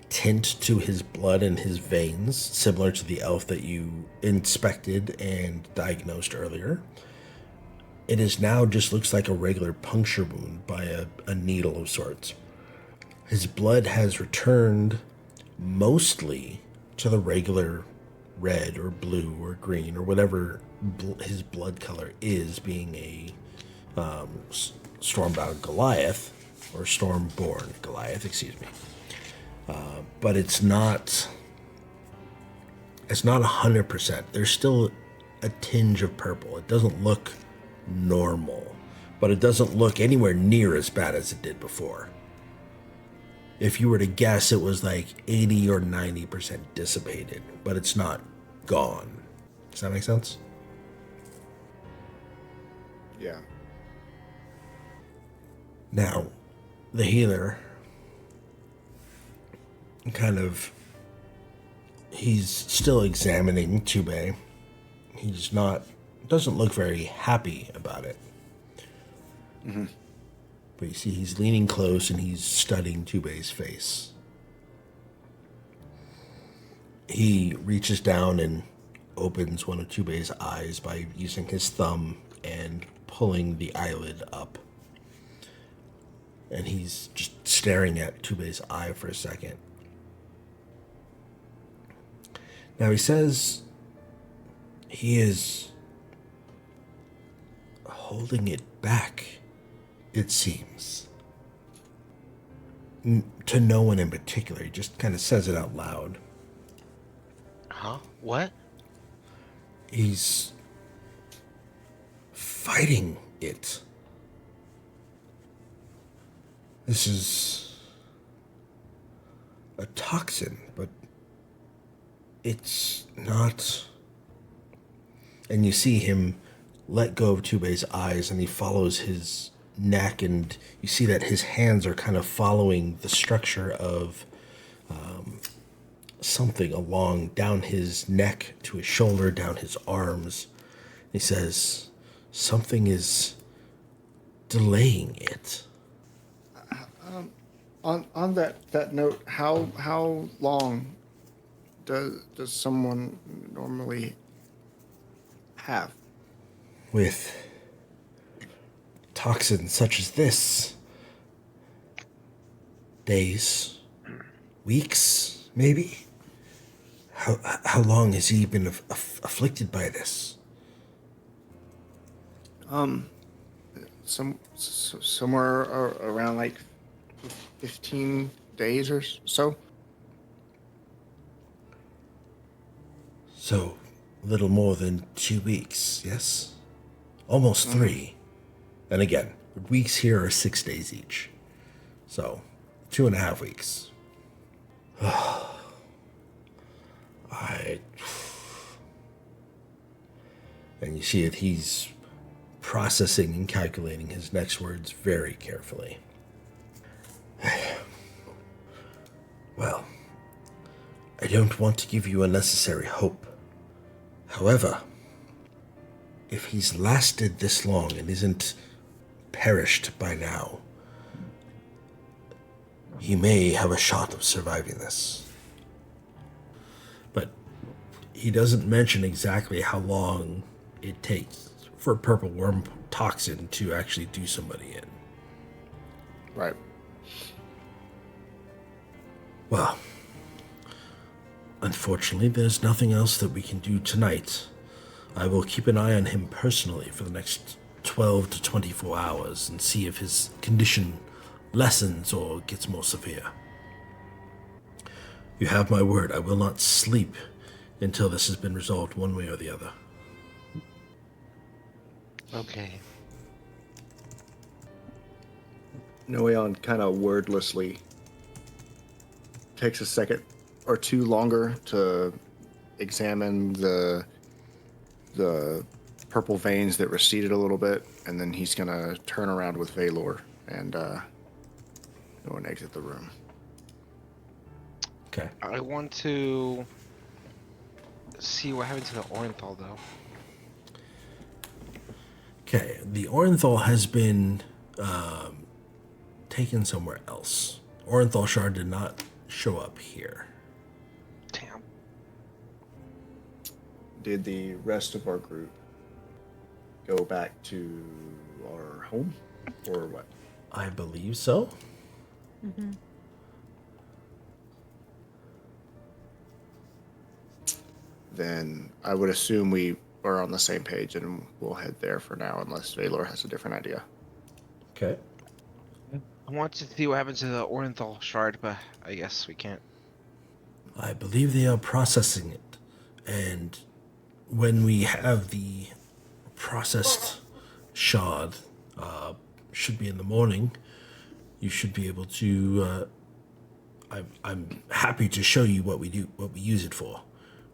tint to his blood and his veins, similar to the elf that you inspected and diagnosed earlier, it is now just looks like a regular puncture wound by a needle of sorts. His blood has returned mostly to the regular red or blue or green or whatever his blood color is, being a stormbound Goliath, or stormborn Goliath, excuse me. But it's not It's not 100%. There's still a tinge of purple. It doesn't look normal, but it doesn't look anywhere near as bad as it did before. If you were to guess, it was like 80 or 90% dissipated, but it's not gone. Does that make sense? Yeah. Now, the healer he's still examining Tube. Doesn't look very happy about it. Mm-hmm. But you see he's leaning close and he's studying Tube's face. He reaches down and opens one of Tube's eyes by using his thumb and pulling the eyelid up. And he's just staring at Tube's eye for a second. Now he says he is holding it back, it seems. To no one in particular. He just kind of says it out loud. Huh? What? He's fighting it. This is a toxin, but it's not. And you see him let go of Tube's eyes, and he follows his neck, and you see that his hands are kind of following the structure of something along down his neck to his shoulder, down his arms. He says, something is delaying it. On that note, how long does someone normally have? With toxins such as this, days, weeks, maybe? How long has he been afflicted by this? Somewhere around like 15 days or so. So, a little more than 2 weeks, yes? Almost 3. And again, weeks here are 6 days each. So, 2.5 weeks. And you see that he's processing and calculating his next words very carefully. Well, I don't want to give you unnecessary hope. However, if he's lasted this long and isn't perished by now, he may have a shot of surviving this. But he doesn't mention exactly how long it takes for a purple worm toxin to actually do somebody in. Right. Well, unfortunately, there's nothing else that we can do tonight. I will keep an eye on him personally for the next 12 to 24 hours and see if his condition lessens or gets more severe. You have my word, I will not sleep until this has been resolved one way or the other. Okay. Noeon kind of wordlessly takes a second or two longer to examine the purple veins that receded a little bit, and then he's gonna turn around with Valor and go and exit the room. Okay. I want to see what happened to the orinthal, though. Okay, the orinthal has been taken somewhere else. Orinthal shard did not show up here. Damn. Did the rest of our group go back to our home, or what? I believe so. Mm-hmm. Then I would assume we are on the same page, and we'll head there for now, unless Valor has a different idea. Okay. I want to see what happened to the orinthal shard, but I guess we can't. I believe they are processing it And when we have the processed shard, should be in the morning, you should be able to. I'm happy to show you what we do, what we use it for.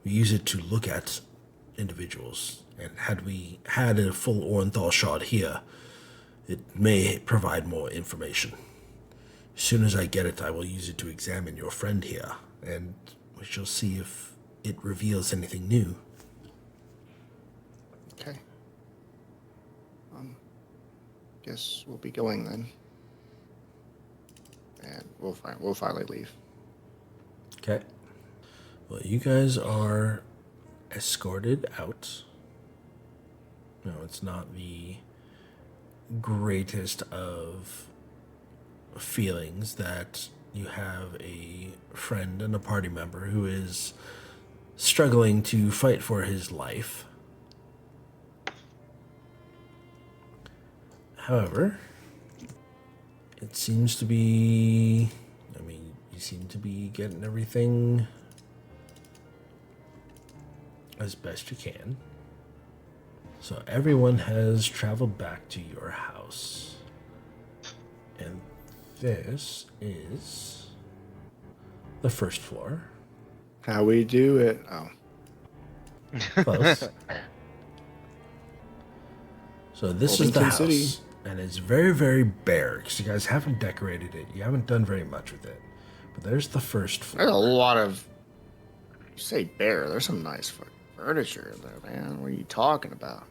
We use it to look at individuals, and had we had a full orinthal shard here, it may provide more information. As soon as I get it, I will use it to examine your friend here, and we shall see if it reveals anything new. Okay. Guess we'll be going then. And we'll finally leave. Okay. Well, you guys are escorted out. No, it's not the greatest of feelings that you have a friend and a party member who is struggling to fight for his life. However, it seems to be, I mean, you seem to be getting everything as best you can. So everyone has traveled back to your house. And this is the first floor. How we do it? Oh. Close. So this is the Orpington house. City. And it's very, very bare because you guys haven't decorated it. You haven't done very much with it. But there's the first floor. There's a lot of. You say bare. There's some nice furniture in there, man. What are you talking about?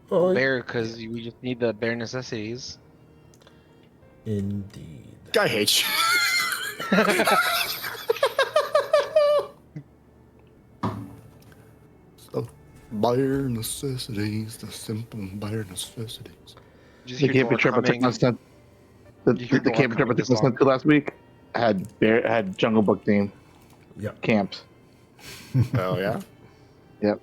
Well, Bare, because we just need the bare necessities. indeed. I hate you. So, bare necessities, the simple bare necessities. Just The hear camping Dora trip I took coming. my son. The You hear Dora camping trip I coming took my this son long. to last week had Jungle Book theme Yep. camps. Oh yeah. Yep.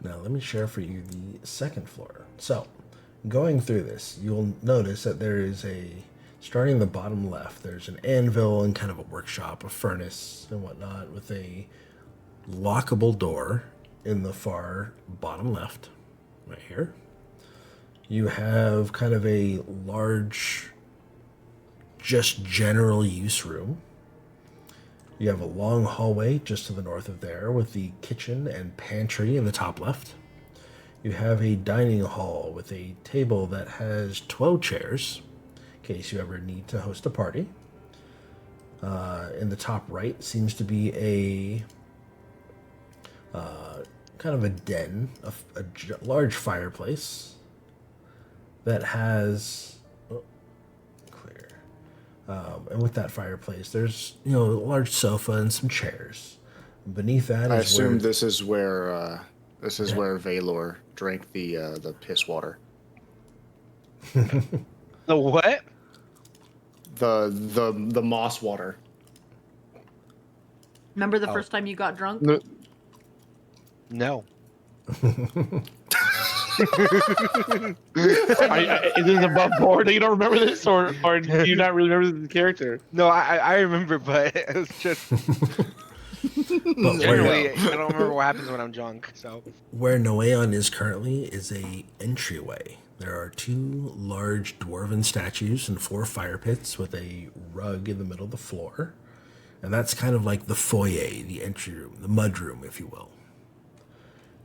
Now let me share for you the second floor. So, going through this, you'll notice that there is starting in the bottom left, there's an anvil and kind of a workshop, a furnace and whatnot, with a lockable door in the far bottom left, right here. You have kind of a large, just general use room. You have a long hallway just to the north of there with the kitchen and pantry in the top left. You have a dining hall with a table that has 12 chairs in case you ever need to host a party. In the top right seems to be a kind of a den, a large fireplace that has clear. And with that fireplace, there's a large sofa and some chairs. Beneath that I is assume where, this is where where Valor drank the piss water. The what? The moss water. Remember the first time you got drunk? No. Is this above board that you don't remember this, or do you not really remember the character? No, I remember, but it was just but generally I don't remember what happens when I'm drunk. So where Noeon is currently is a entryway. There are 2 large dwarven statues and 4 fire pits with a rug in the middle of the floor. And that's kind of like the foyer, the entry room, the mud room, if you will.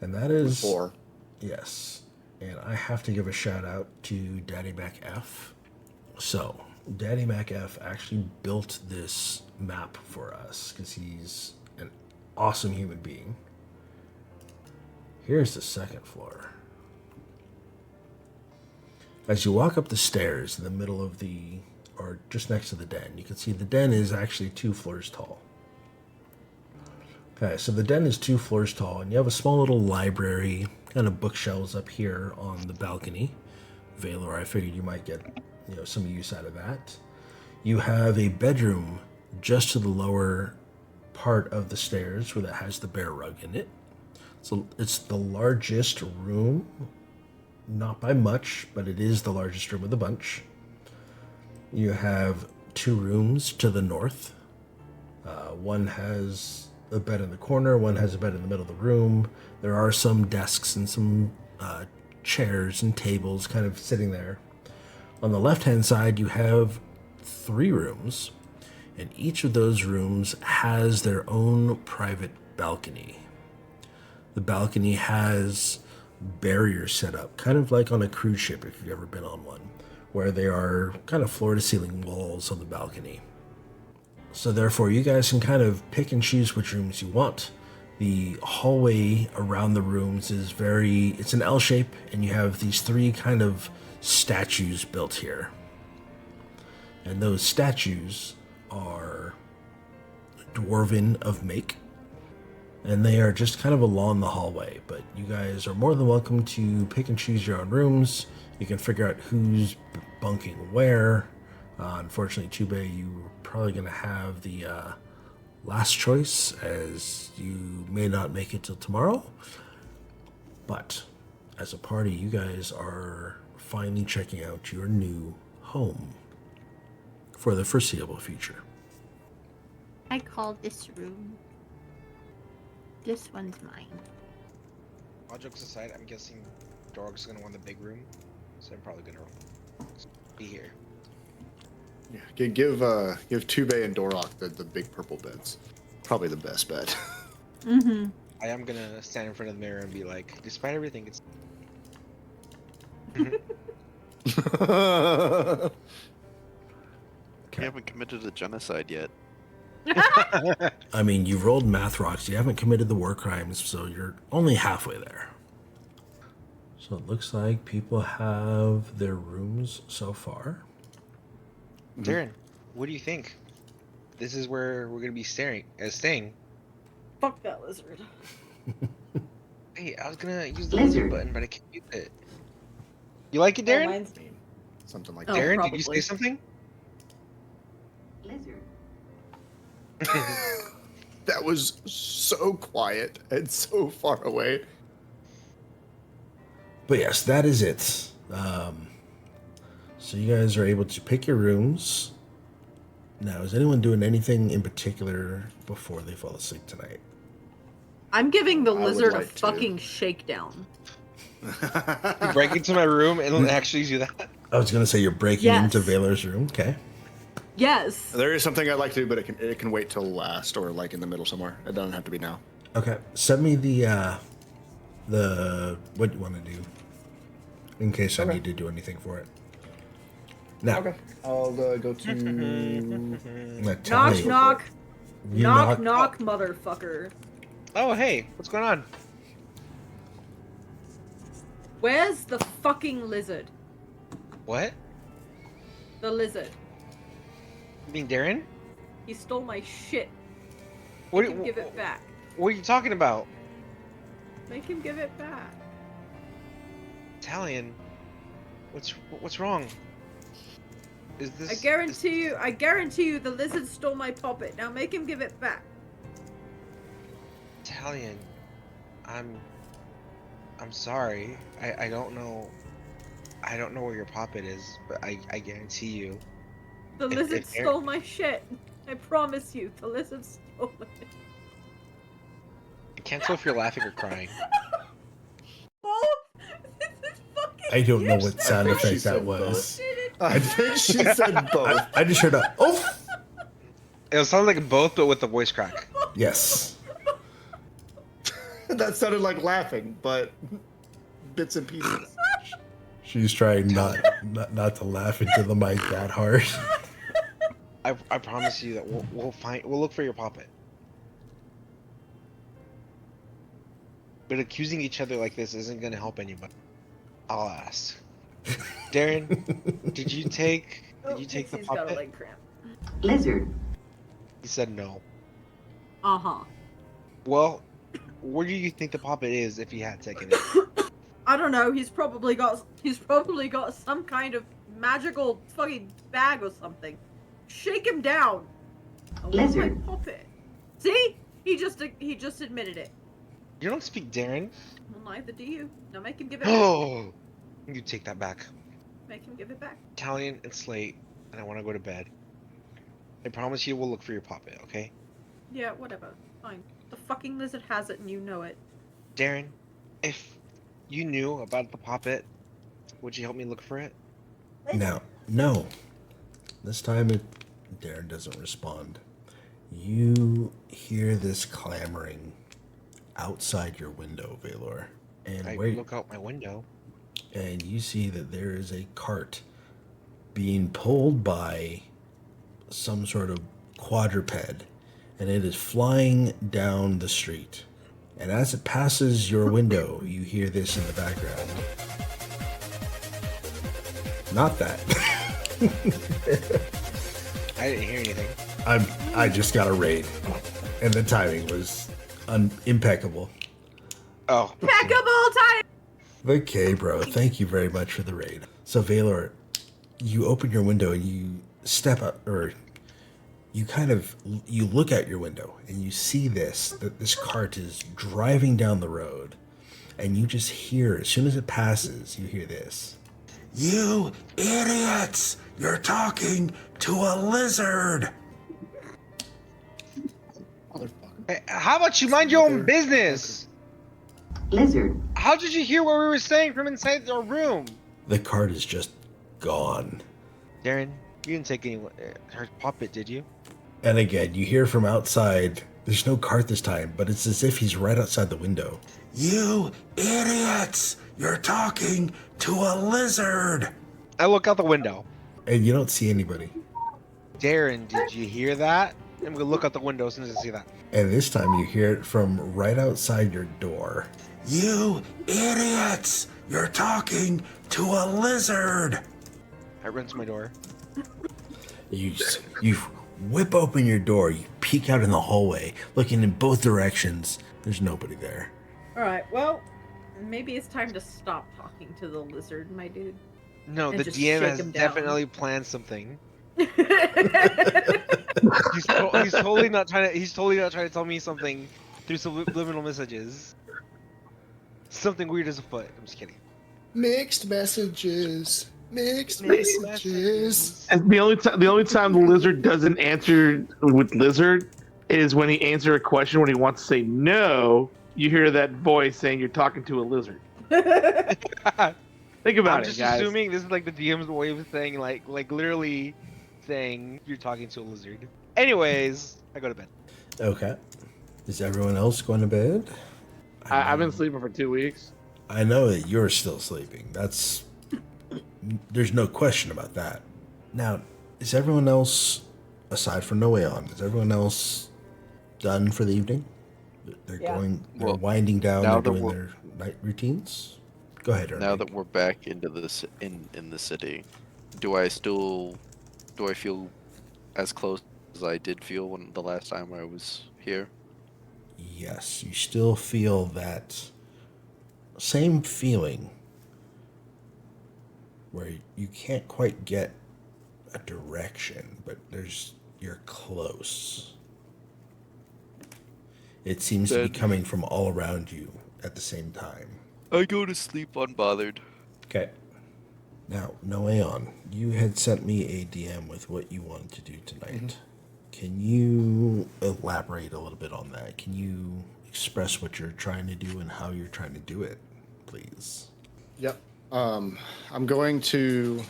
And that is... 4. Yes. And I have to give a shout out to Daddy Mac F. So, Daddy Mac F actually built this map for us because he's an awesome human being. Here's the second floor. As you walk up the stairs in the middle of or just next to the den, you can see the den is actually 2 floors tall. Okay, so the den is 2 floors tall, and you have a small little library, kind of bookshelves up here on the balcony. Valor, I figured you might get some use out of that. You have a bedroom just to the lower part of the stairs where that has the bear rug in it. So it's the largest room. Not by much, but it is the largest room of the bunch. You have 2 rooms to the north. One has a bed in the corner, one has a bed in the middle of the room. There are some desks and some chairs and tables kind of sitting there. On the left-hand side, you have 3 rooms, and each of those rooms has their own private balcony. The balcony has barriers set up, kind of like on a cruise ship if you've ever been on one, where they are kind of floor-to-ceiling walls on the balcony. So therefore, you guys can kind of pick and choose which rooms you want. The hallway around the rooms is it's an L shape, and you have these 3 kind of statues built here. And those statues are dwarven of make, and they are just kind of along the hallway. But you guys are more than welcome to pick and choose your own rooms. You can figure out who's bunking where. Unfortunately, Chube, you're probably going to have the last choice, as you may not make it till tomorrow. But as a party, you guys are finally checking out your new home for the foreseeable future. I call this room. This one's mine. All jokes aside, I'm guessing Dorog's gonna want the big room, so I'm probably gonna be here. Yeah, give Tube and Dorok the big purple beds. Probably the best bed. Mm-hmm. I am gonna stand in front of the mirror and be like, despite everything, it's. We haven't committed to genocide yet. I mean, you rolled math rocks, you haven't committed the war crimes, so you're only halfway there. So it looks like people have their rooms so far. Darren, what do you think? This is where we're gonna be staying. Fuck that lizard. Hey, I was gonna use the lizard button, but I can't use it. You like it, Darren? mine's Something like Oh, that. Darren, probably. did you say something? Lizard. That was so quiet and so far away. But yes, that is it. So you guys are able to pick your rooms. Now, is anyone doing anything in particular before they fall asleep tonight? I'm giving the I would lizard a like to. fucking shakedown. You break into my room and actually do that? I was going to say you're breaking Yes. into Valor's room. Okay. Yes. There is something I'd like to do, but it can wait till last or like in the middle somewhere. It doesn't have to be now. Okay. Send me the what you want to do, in case I need to do anything for it. Now, I'll go to. I'm gonna tell Knock, you. knock. You Knock, motherfucker. Oh, hey, what's going on? Where's the fucking lizard? What? The lizard. You mean Darren? He stole my shit. What? Make him give it back. What are you talking about? Make him give it back. Italian. What's wrong? Is this? I guarantee you the lizard stole my puppet. Now make him give it back. Italian. I'm sorry. I don't know. I don't know where your puppet is, but I guarantee you. The lizard stole my shit. I promise you, the lizard stole it. I can't tell if you're laughing or crying. Both? This is fucking I don't know what useless. sound I think effect she that said was. I think she said both. I just heard a oof. It sounded like both, but with the voice crack. Yes. That sounded like laughing, but bits and pieces. She's trying not to laugh into the mic that hard. I promise you that we'll look for your puppet. But accusing each other like this isn't gonna help anybody. I'll ask. Darren, did you take the Pixie's got a puppet? leg cramp. Lizard. He said no. Uh-huh. Well, where do you think the puppet is if he had taken it? I don't know. He's probably got some kind of magical fucking bag or something. Shake him down. I want my Lizard. puppet. See? He just admitted it. You don't speak Darren. Well, neither do you. Now make him give it back. Oh, you take that back. Make him give it back. Italian and Slate, and I want to go to bed. I promise you we'll look for your puppet, okay? Yeah, whatever. Fine. The fucking lizard has it and you know it. Darren, if you knew about the poppet, would you help me look for it? Now, no. This time Darren doesn't respond. You hear this clamoring outside your window, Valor. And I wait, look out my window. and you see that there is a cart being pulled by some sort of quadruped, and it is flying down the street. And as it passes your window, you hear this in the background. Not that. I didn't hear anything. I just got a raid, and the timing was impeccable. Oh. Impeccable time! Okay, bro. Thank you very much for the raid. So, Valor, you open your window and you step up, or you look out your window and you see that this cart is driving down the road, and you just hear, as soon as it passes, you hear this. You idiots! You're talking to a lizard! Hey, how about you mind your own business? Lizard. How did you hear what we were saying from inside our room? The cart is just gone. Darren, you didn't take her poppet, did you? And again, you hear from outside, there's no cart this time, but it's as if he's right outside the window. You idiots! You're talking to a lizard! I look out the window. And you don't see anybody. Darren, did you hear that? I'm gonna look out the window as soon as I see that. And this time you hear it from right outside your door. You idiots! You're talking to a lizard! I run to my door. You whip open your door, you peek out in the hallway, looking in both directions. There's nobody there. Alright, well, maybe it's time to stop talking to the lizard, my dude. No, And the just DM shake has him down. definitely planned something. He's totally not trying to tell me something through subliminal messages. Something weird is afoot. I'm just kidding. Mixed messages. Mixed messages. And the only time the lizard doesn't answer with lizard is when he answers a question when he wants to say no. You hear that voice saying you're talking to a lizard. Think about I'm it, just guys. assuming this is like the DM's way of saying like literally saying you're talking to a lizard. Anyways, I go to bed. Okay. Is everyone else going to bed? I've been sleeping for 2 weeks. I know that you're still sleeping. There's no question about that. Now, is everyone else, aside from Noeon, is everyone else done for the evening? They're Well, winding down, now they're that doing we're- their night routines? Go ahead, Earnwig. Now that we're back into this in the city, do I feel as close as I did feel when the last time I was here? Yes, you still feel that same feeling where you can't quite get a direction, but you're close. It seems to be Then- coming from all around you at the same time. I go to sleep unbothered. Okay. Now, Noeon, you had sent me a DM with what you wanted to do tonight. Can you elaborate a little bit on that? Can you express what you're trying to do and how you're trying to do it, please? Yep. I'm going to,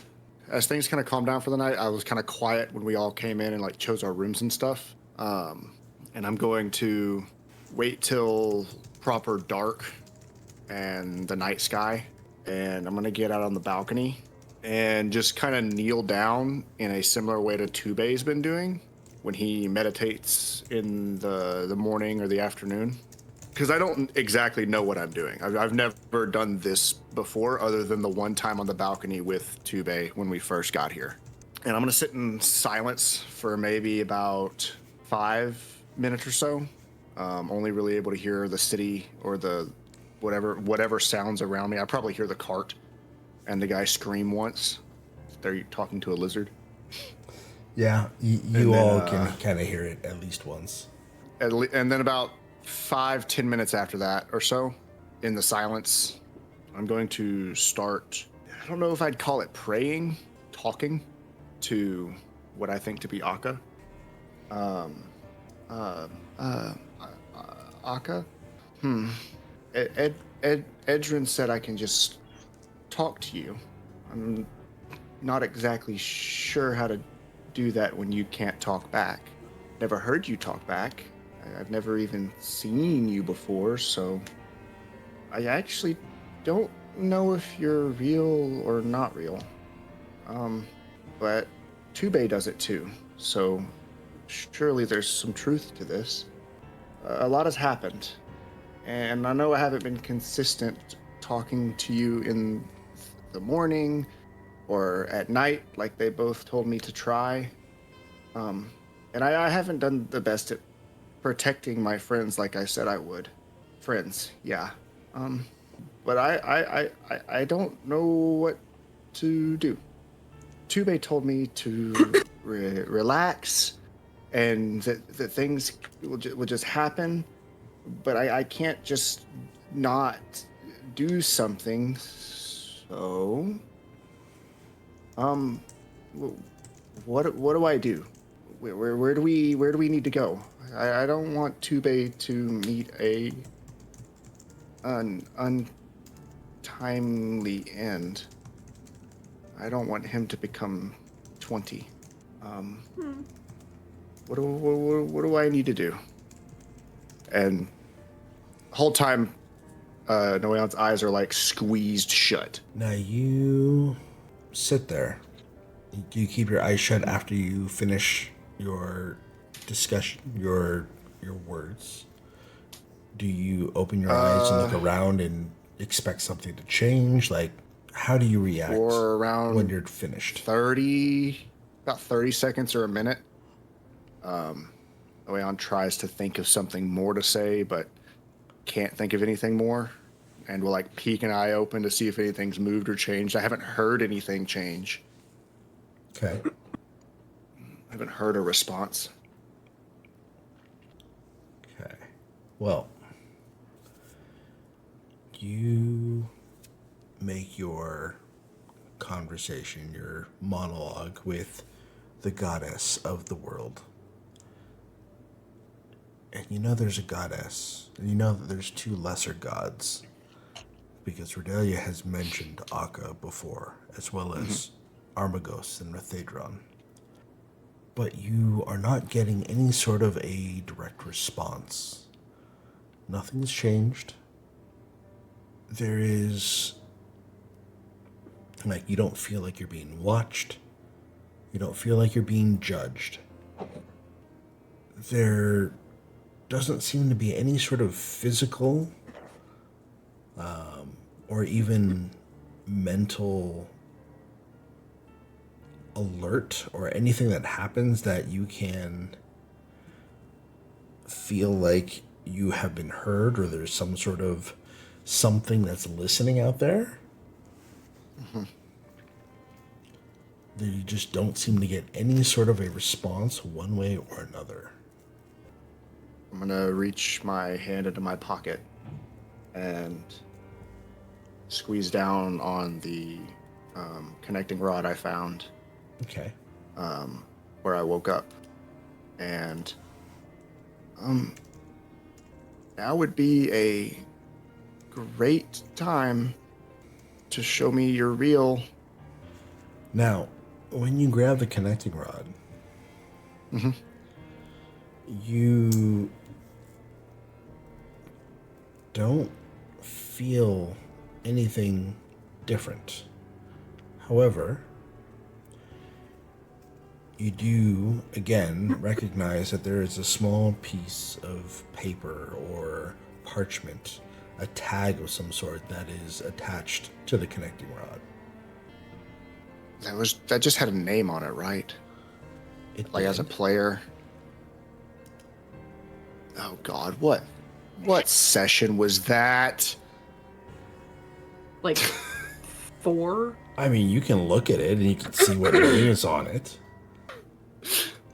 as things kind of calm down for the night, I was kind of quiet when we all came in and like chose our rooms and stuff. And I'm going to wait till proper dark and the night sky. And I'm going to get out on the balcony and just kind of kneel down in a similar way to Tube's been doing when he meditates in the morning or the afternoon. Because I don't exactly know what I'm doing. I've never done this before other than the one time on the balcony with Tube when we first got here. And I'm going to sit in silence for maybe about 5 minutes or so. Only really able to hear the city or the whatever sounds around me. I probably hear the cart and the guy scream once. They're talking to a lizard. Yeah, you all can kind of hear it at least once. And then about 5-10 minutes after that or so, in the silence, I'm going to start, I don't know if I'd call it praying, talking to what I think to be Akka. Aka? Edrin said I can just talk to you. I'm not exactly sure how to do that when you can't talk back. Never heard you talk back. I've never even seen you before, so I actually don't know if you're real or not real. But Tube does it too, so surely there's some truth to this. A lot has happened, and I know I haven't been consistent talking to you in the morning or at night like they both told me to try. And I haven't done the best at protecting my friends like I said I would. Friends, yeah. But I don't know what to do. Tube told me to relax and that things will just happen, but I can't just not do something. So, what do I do? Where do we need to go? I don't want Tube to meet an untimely end. I don't want him to become 20. What do I need to do? And the whole time, Noel's eyes are like squeezed shut. Now you sit there. Do you keep your eyes shut after you finish your discussion, your words? Do you open your eyes and look around and expect something to change? Like, how do you react for around when you're finished? About 30 seconds or a minute. Noel tries to think of something more to say, but can't think of anything more. And will like peek an eye open to see if anything's moved or changed. I haven't heard anything change. Okay. I haven't heard a response. Okay. Well, you make your conversation, your monologue with the goddess of the world. And you know there's a goddess, and you know that there's two lesser gods, because Redelia has mentioned Akka before, as well as Armagos and Rathedron. But you are not getting any sort of a direct response. Nothing's changed. There is, like, you don't feel like you're being watched. You don't feel like you're being judged. There doesn't seem to be any sort of physical or even mental alert or anything that happens that you can feel like you have been heard or there's some sort of something that's listening out there. You just don't seem to get any sort of a response one way or another. I'm gonna reach my hand into my pocket and squeeze down on the connecting rod I found. Okay. Where I woke up. And now would be a great time to show me you're real. Now, when you grab the connecting rod, you don't feel anything different. However, you do, again, recognize that there is a small piece of paper or parchment, a tag of some sort that is attached to the connecting rod. That just had a name on it, right? It Like did. as a player. Oh God, what session was that? Like 4? I mean, you can look at it and you can see what name is on it.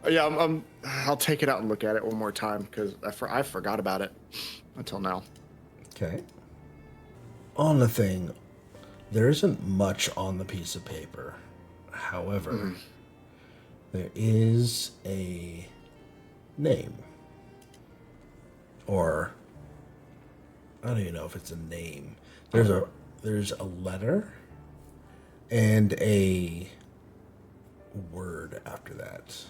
Yeah, I'll take it out and look at it one more time because I forgot about it until now. Okay. On the thing, there isn't much on the piece of paper. However, there is a name or I don't even know if it's a name. There's a letter and a word after that.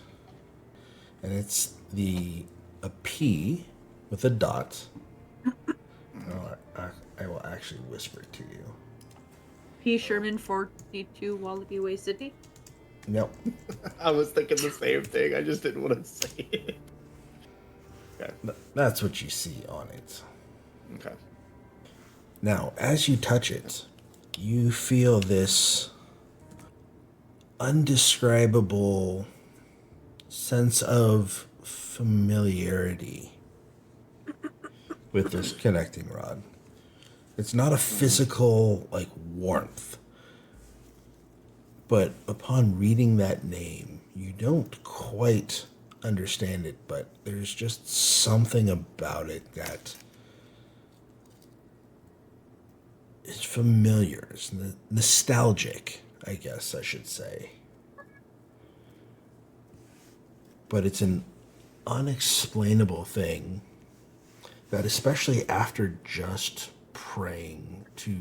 And it's a P with a dot. I will actually whisper it to you. P. Sherman 42 Wallaby Way City. Nope. I was thinking the same thing. I just didn't want to say it. Okay. That's what you see on it. Okay. Now, as you touch it, you feel this undescribable sense of familiarity with this connecting rod. It's not a physical, like, warmth. But upon reading that name, you don't quite understand it, but there's just something about it that is familiar. It's nostalgic, I guess I should say. But it's an unexplainable thing that, especially after just praying to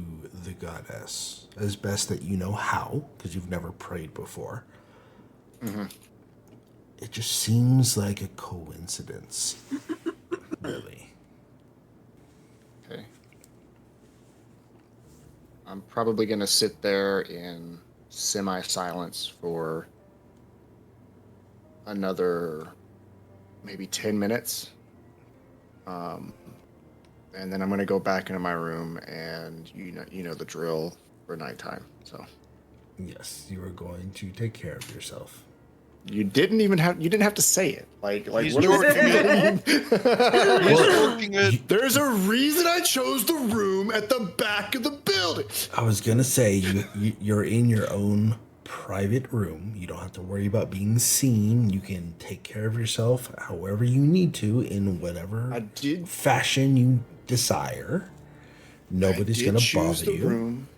the goddess as best that you know how, because you've never prayed before, it just seems like a coincidence. Really. Okay. I'm probably going to sit there in semi-silence for another maybe 10 minutes. And then I'm going to go back into my room, and you know the drill for nighttime. So Yes, you are going to take care of yourself. you didn't have to say it. Like He's what working He's working it. There's a reason I chose the room at the back of the building. I was going to say, you're in your own private room. You don't have to worry about being seen. You can take care of yourself however you need to in whatever fashion you desire. Nobody's going to bother the you. Room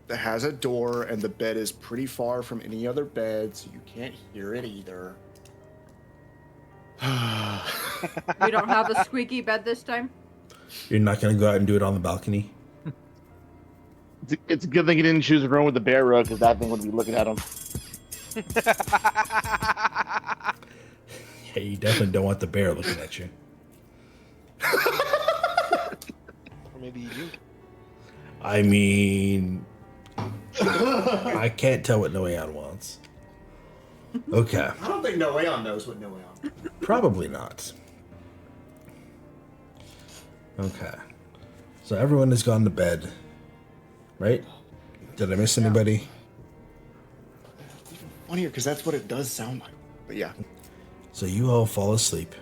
that has a door, and the bed is pretty far from any other bed, so you can't hear it either. We don't have a squeaky bed this time. You're not going to go out and do it on the balcony? It's a good thing you didn't choose a room with the bear rug, because that thing would be looking at him. Yeah, you definitely don't want the bear looking at you. Or maybe you do. I mean, I can't tell what Noeon wants. Okay. I don't think Noeon knows what Noeon. Probably not. Okay. So everyone has gone to bed, right? Did I miss anybody? It's even funnier because that's what it does sound like. But yeah. So you all fall asleep.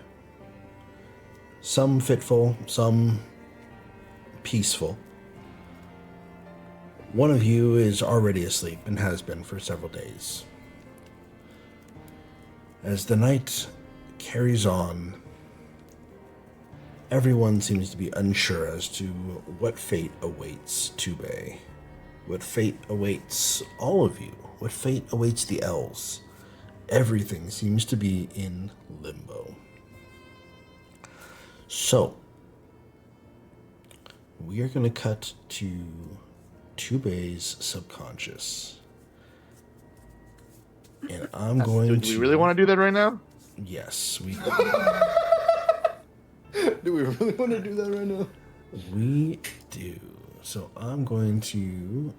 Some fitful, some peaceful. One of you is already asleep and has been for several days. As the night carries on, everyone seems to be unsure as to what fate awaits Tube, what fate awaits all of you, what fate awaits the elves. Everything seems to be in limbo. So, we are going to cut to Tube's subconscious. And I'm going to... Do we really want to do that right now? Yes, we... Do we really want to do that right now? We do. So I'm going to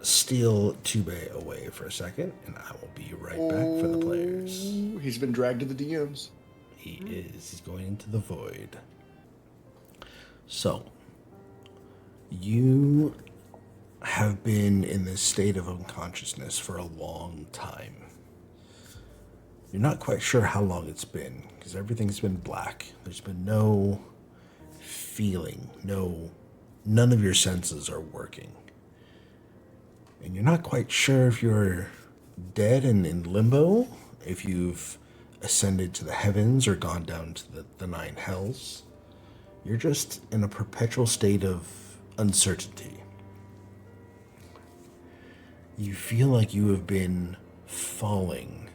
steal Tube away for a second, and I will be right back for the players. He's been dragged to the DMs. He is. He's going into the void. So, you have been in this state of unconsciousness for a long time. You're not quite sure how long it's been, because everything's been black. There's been no feeling, none of your senses are working. And you're not quite sure if you're dead and in limbo, if you've ascended to the heavens or gone down to the nine hells. You're just in a perpetual state of uncertainty. You feel like you have been falling,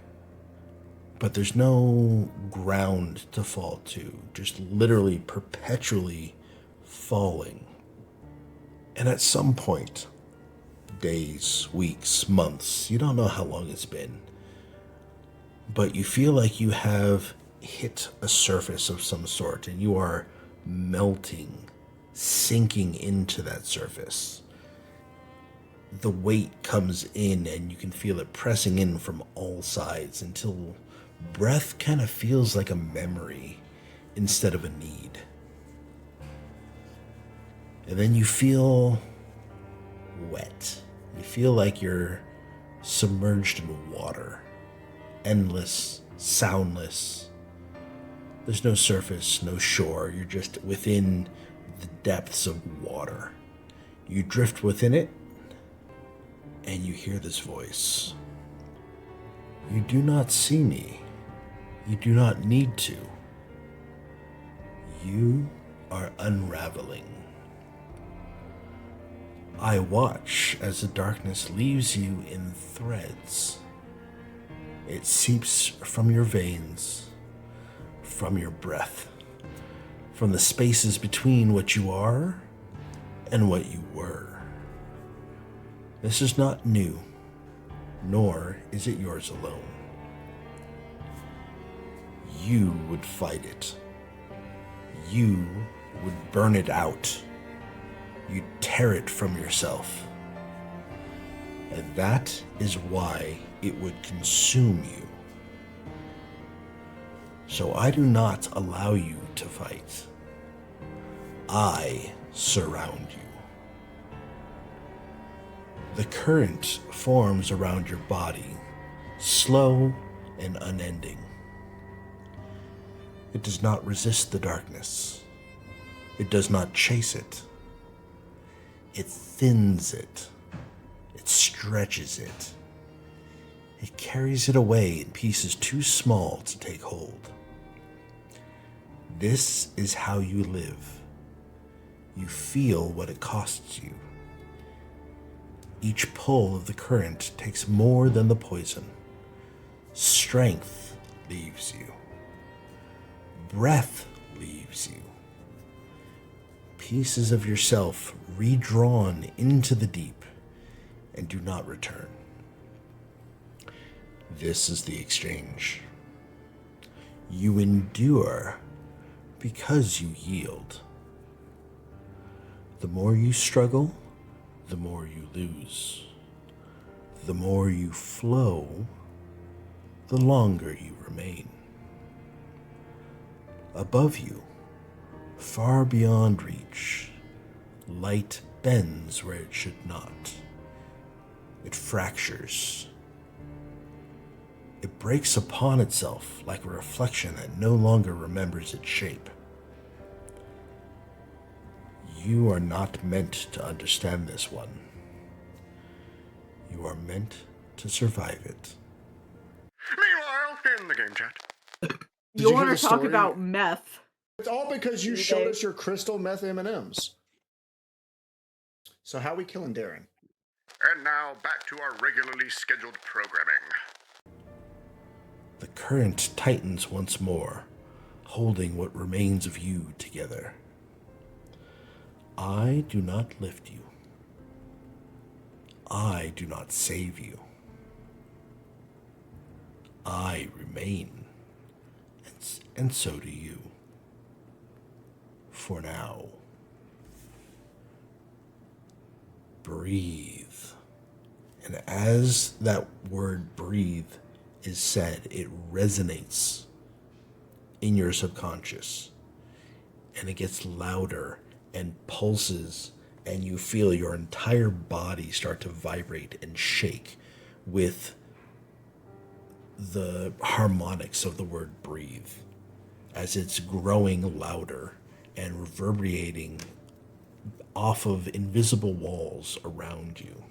but there's no ground to fall to, just literally perpetually falling. And at some point, days, weeks, months, you don't know how long it's been, but you feel like you have hit a surface of some sort and you are melting, sinking into that surface. The weight comes in and you can feel it pressing in from all sides until breath kind of feels like a memory instead of a need. And then you feel wet. You feel like you're submerged in water. Endless, soundless. There's no surface, no shore. You're just within the depths of water. You drift within it, and you hear this voice. You do not see me. You do not need to. You are unraveling. I watch as the darkness leaves you in threads. It seeps from your veins, from your breath, from the spaces between what you are and what you were. This is not new, nor is it yours alone. You would fight it. You would burn it out. You'd tear it from yourself. And that is why it would consume you. So I do not allow you to fight. I surround you. The current forms around your body, slow and unending. It does not resist the darkness. It does not chase it. It thins it. It stretches it. It carries it away in pieces too small to take hold. This is how you live. You feel what it costs you. Each pull of the current takes more than the poison. Strength leaves you. Breath leaves you. Pieces of yourself redrawn into the deep and do not return. This is the exchange. You endure because you yield. The more you struggle, the more you lose. The more you flow, the longer you remain. Above you, far beyond reach, light bends where it should not. It fractures. It breaks upon itself like a reflection that no longer remembers its shape. You are not meant to understand this one. You are meant to survive it. Meanwhile, in the game chat. You want to talk about meth? It's all because you showed us your crystal meth M&Ms. So how are we killing Darren? And now back to our regularly scheduled programming. The current tightens once more, holding what remains of you together. I do not lift you. I do not save you. I remain, and so do you. For now. Breathe. And as that word breathe is said, it resonates in your subconscious. And it gets louder and pulses, and you feel your entire body start to vibrate and shake with the harmonics of the word breathe as it's growing louder and reverberating off of invisible walls around you.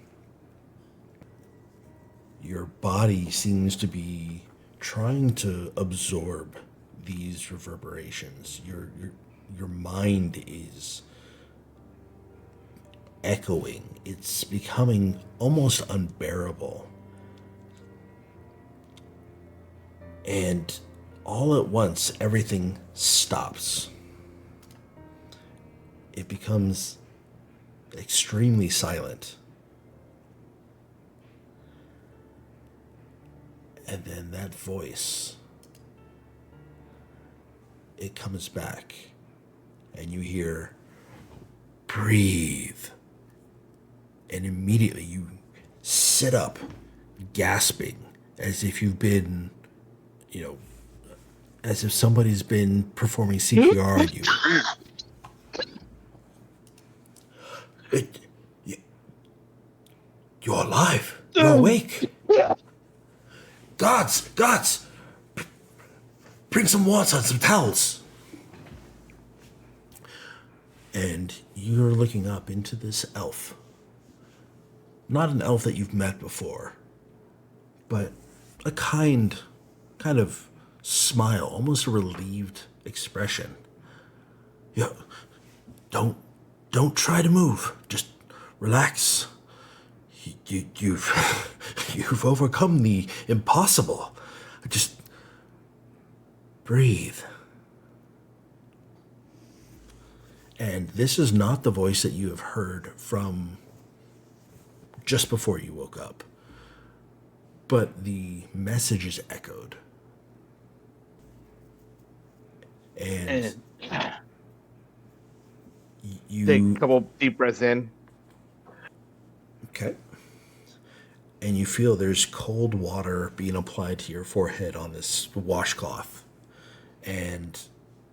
Your body seems to be trying to absorb these reverberations. Your mind is echoing. It's becoming almost unbearable. And all at once, everything stops. it becomes extremely silent. And then that voice, it comes back, and you hear, breathe. And immediately you sit up, gasping, as if you've been, as if somebody's been performing CPR on you. You're alive. You're awake. Gods, bring some water and some towels. And you're looking up into this elf. Not an elf that you've met before, but a kind of smile, almost a relieved expression. Yeah, don't try to move. Just relax. You've overcome the impossible. Just breathe. And this is not the voice that you have heard from just before you woke up, but the message is echoed. And you take a couple deep breaths in. Okay. And you feel there's cold water being applied to your forehead on this washcloth. And,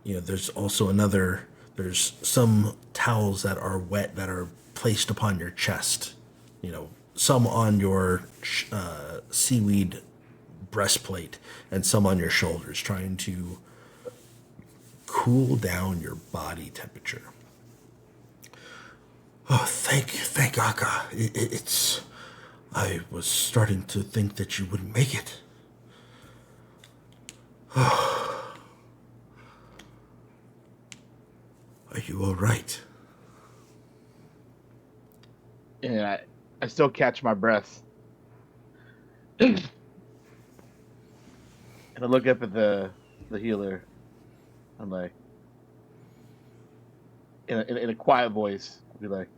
there's also there's some towels that are wet that are placed upon your chest. Some on your seaweed breastplate and some on your shoulders, trying to cool down your body temperature. Oh, thank Akka. I was starting to think that you wouldn't make it. Are you all right? And I still catch my breath. And I look up at the healer. I'm like, in a quiet voice, I'll be like,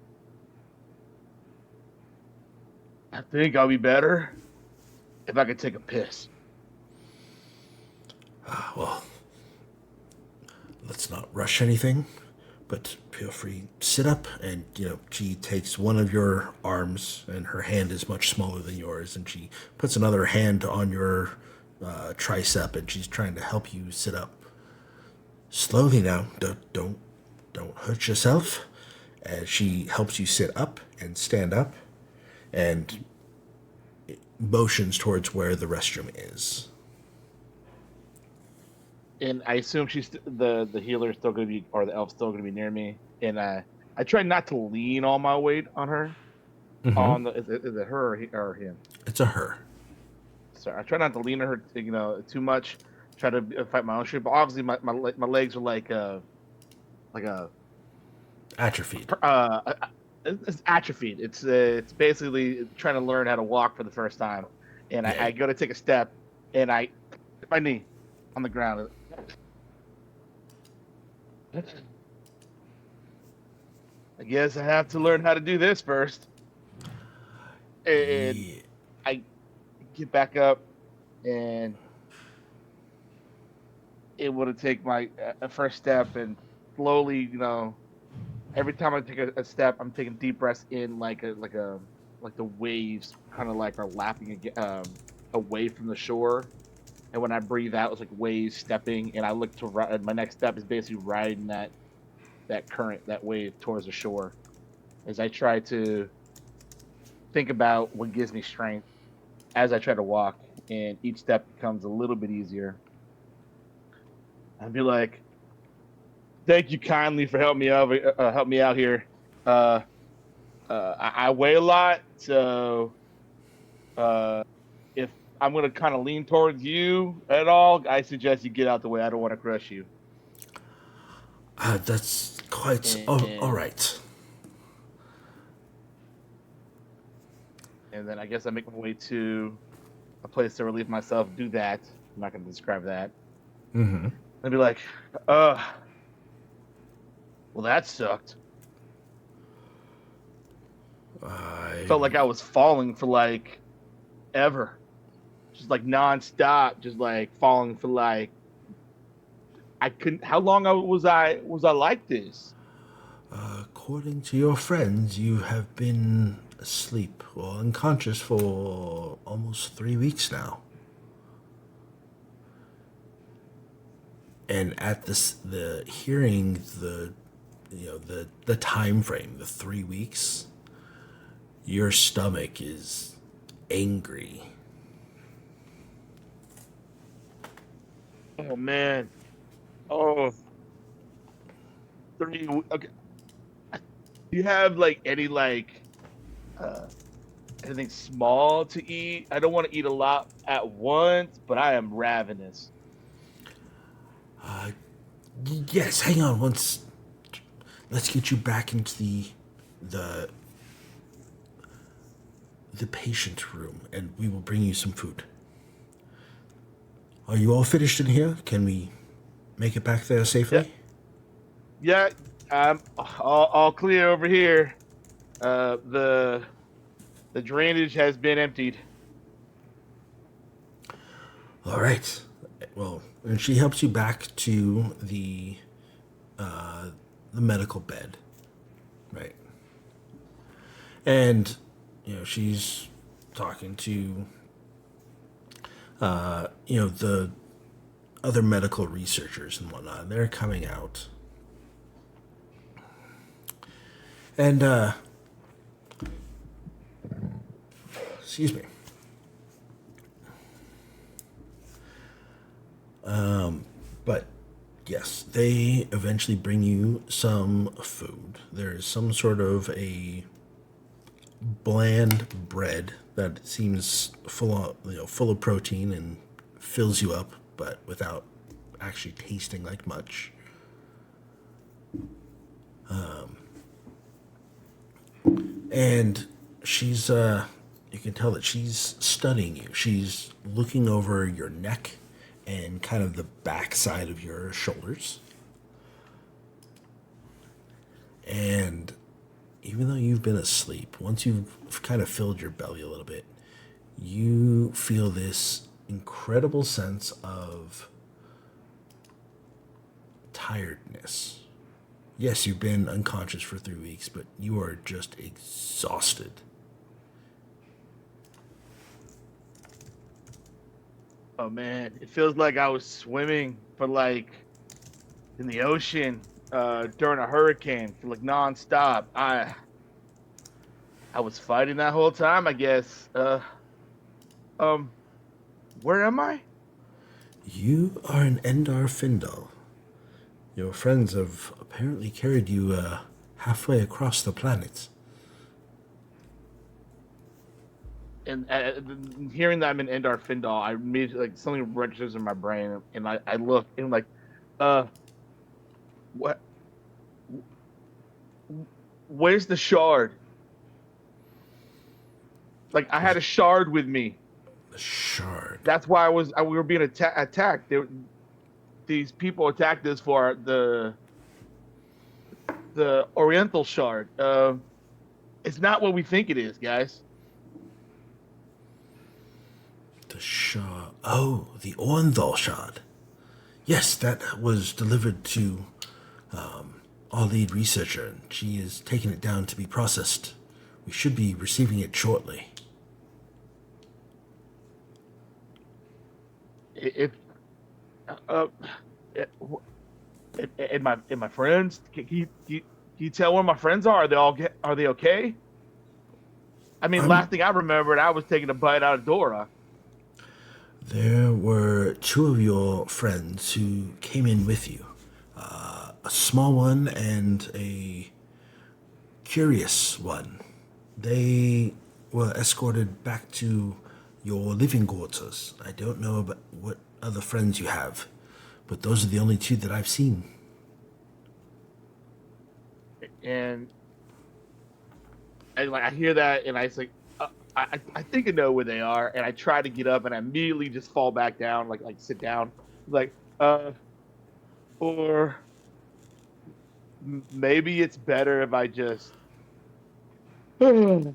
I think I'll be better if I could take a piss. Well, let's not rush anything, but feel free, sit up. And, she takes one of your arms, and her hand is much smaller than yours, and she puts another hand on your tricep, and she's trying to help you sit up. Slowly now, don't hurt yourself. As she helps you sit up and stand up, and motions towards where the restroom is. And I assume the healer is still going to be, or the elf's still going to be near me. And I try not to lean all my weight on her. Mm-hmm. Is it her or him? It's a her. So I try not to lean on her, too much. Try to fight my own shit. But obviously, my legs are like a atrophied. It's atrophied. It's basically trying to learn how to walk for the first time. And I go to take a step, and I hit my knee on the ground. I guess I have to learn how to do this first. And I get back up and able to take my first step, and slowly, every time I take a step, I'm taking deep breaths in, like the waves kind of like are lapping away from the shore. And when I breathe out, it's like waves stepping, and I look to right. My next step is basically riding that current, that wave towards the shore, as I try to think about what gives me strength as I try to walk, and each step becomes a little bit easier. I'd be like, "Thank you kindly for helping me out here. I weigh a lot, so if I'm gonna kind of lean towards you at all, I suggest you get out the way. I don't want to crush you." That's quite all right. And then I guess I make my way to a place to relieve myself. Do that. I'm not gonna describe that. Mm-hmm. I'd be like, well, that sucked. Felt like I was falling for like ever, just like nonstop, just like falling for like I couldn't. How long was I like this? According to your friends, you have been asleep or unconscious for almost 3 weeks now. And at the hearing the time frame, the 3 weeks, your stomach is angry. Oh man. Oh, okay. Do you have like any like anything small to eat? I don't want to eat a lot at once, but I am ravenous. Yes, hang on once. Let's get you back into the the patient room, and we will bring you some food. Are you all finished in here? Can we make it back there safely? Yeah, I'm all clear over here. The drainage has been emptied. All right. Well, and she helps you back to the medical bed, right? And she's talking to the other medical researchers and whatnot. And they're coming out, and excuse me. But yes, they eventually bring you some food. There is some sort of a bland bread that seems full of protein and fills you up, but without actually tasting like much. And she's you can tell that she's studying you. She's looking over your neck and kind of the back side of your shoulders. And even though you've been asleep, once you've kind of filled your belly a little bit, you feel this incredible sense of tiredness. Yes, you've been unconscious for 3 weeks, but you are just exhausted. Oh man, it feels like I was swimming for like in the ocean during a hurricane for like nonstop. I was fighting that whole time, I guess. Where am I? You are an Endar Findal. Your friends have apparently carried you halfway across the planet. And hearing that I'm in Endar Findal, I immediately like something registers in my brain, and I look and I'm like, what? Where's the shard? Like I had a shard with me. The shard. That's why we were being attacked. These people attacked us for the orinthal shard. It's not what we think it is, guys. The shard. Oh, the orinthal shard. Yes, that was delivered to our lead researcher, and she is taking it down to be processed. We should be receiving it shortly. And my friends, can you tell where my friends are? Are they okay? I mean, last thing I remembered, I was taking a bite out of Dora. There were 2 of your friends who came in with you. A small one and a curious one. They were escorted back to your living quarters. I don't know about what other friends you have, but those are the only 2 that I've seen. And like I hear that, and I say, I think I know where they are, and I try to get up, and I immediately just fall back down, like sit down, like or maybe it's better if I just And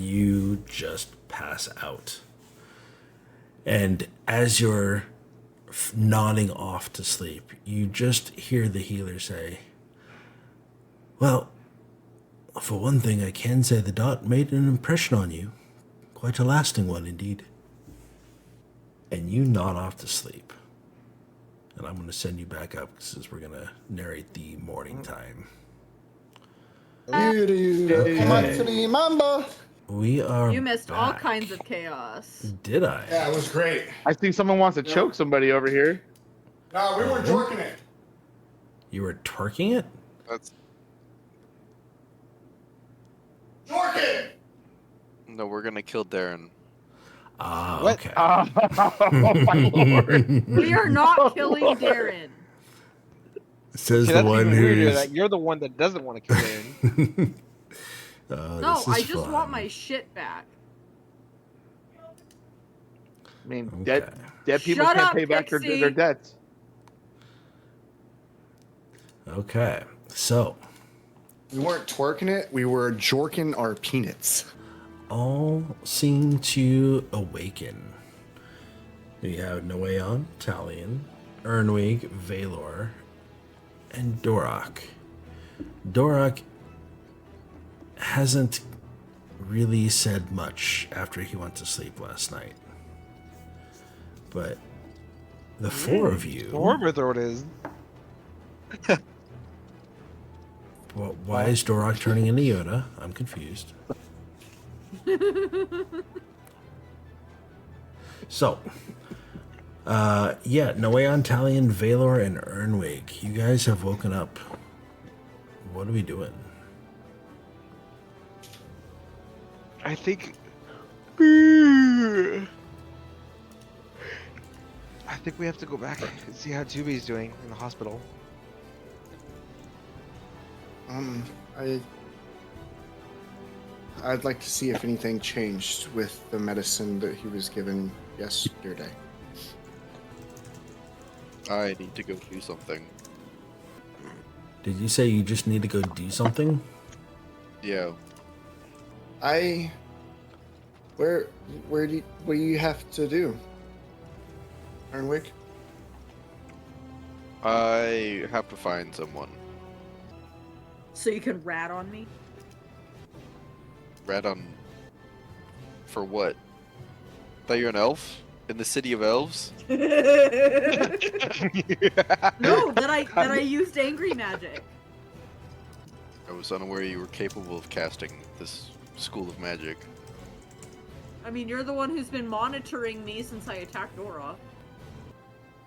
you just pass out. And as you're nodding off to sleep, you just hear the healer say, "Well, for one thing, I can say the dot made an impression on you. Quite a lasting one indeed." And you nod off to sleep. And I'm going to send you back up since we're going to narrate the morning time. Okay. Mamba. We are You missed all back. kinds of chaos. Did I? Yeah, it was great. I think someone wants to choke somebody over here. No, we weren't jorking it. You were twerking it? That's Jorking! no. We're gonna kill Darren. What? Okay. Oh my lord! We are not killing Darren. Says See, the that's one even weirder. who's... That you're the one that doesn't want to kill Darren. No, this is I just fun. want my shit back. I mean, Okay. dead people Shut can't up, pay back Pixie. their debts. Okay. So, We weren't twerking it, we were jorking our peanuts. all seem to awaken. We have Noeon, Talion, Earnwig, Valor, and Dorak. Dorak hasn't really said much after he went to sleep last night. But the four of you... Orbiter it is. Well, why is Dorak turning into Yoda? I'm confused. So, Noeon, Talion, Valor, and Earnwig, you guys have woken up. What are we doing? I think. I think we have to go back and see how Tubi's doing in the hospital. I'd like to see if anything changed with the medicine that he was given yesterday. I need to go do something. Did you say you just need to go do something? Yeah. What do you have to do? Earnwig? I have to find someone. So you can rat on me? Rat on... For what? Thought you're an elf? In the city of elves? No, that I used angry magic. I was unaware you were capable of casting this school of magic. I mean, you're the one who's been monitoring me since I attacked Dora.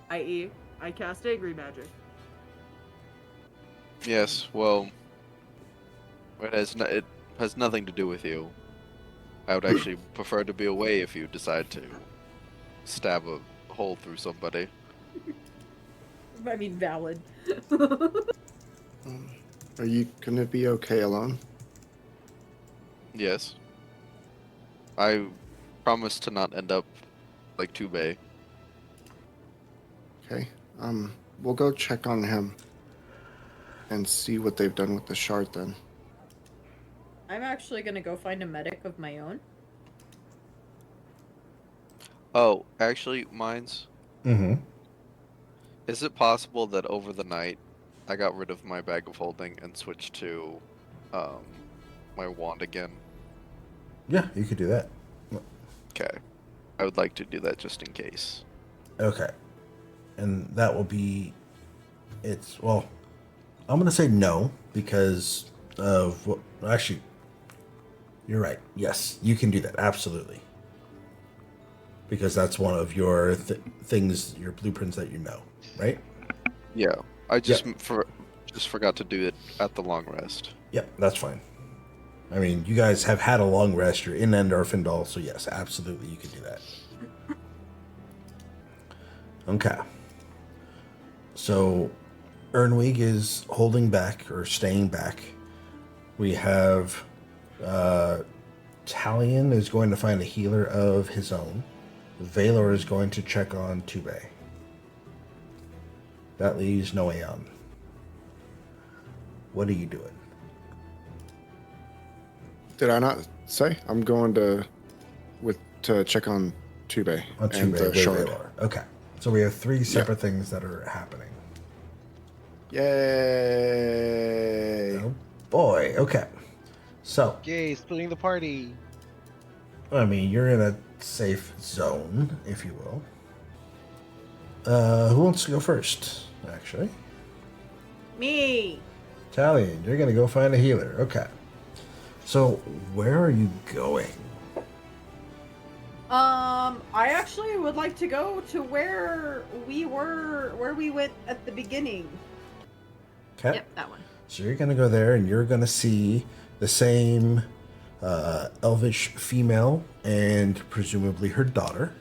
I.e., I cast angry magic. Yes, well... It has nothing to do with you. I would actually prefer to be away if you decide to stab a hole through somebody. I mean, valid. Are you gonna be okay alone? Yes. I promise to not end up like Tubei. Okay. We'll go check on him and see what they've done with the shard then. I'm actually gonna go find a medic of my own. Oh, actually, Mindz, Mm-hmm. is it possible that over the night I got rid of my bag of holding and switched to my wand again? Yeah, you could do that. Okay. I would like to do that just in case. Okay. And that will be... Well, I'm going to say no because of what... Actually, you're right. Yes, you can do that. Absolutely. Because that's one of your things, your blueprints that you know, right? Yeah. I just Yep. just forgot to do it at the long rest. Yep, that's fine. I mean, you guys have had a long rest. You're in Endar Findal, so yes, absolutely, you can do that. Okay. So, Earnwig is holding back or staying back. We have Talion is going to find a healer of his own. Valor is going to check on Tubei. That leaves Noeon. What are you doing? Did I not say I'm going to check on Tube On and Tube, the where shard? they are. Okay. So we have three separate things that are happening. Yay! Oh boy. Okay. So, Yay, splitting the party. I mean, you're in a safe zone, if you will. Who wants to go first, actually? Me. Italian, you're gonna go find a healer. Okay. So, where are you going? I actually would like to go to where we went at the beginning. Okay. Yep, that one. So you're gonna go there, and you're gonna see the same elvish female and presumably her daughter,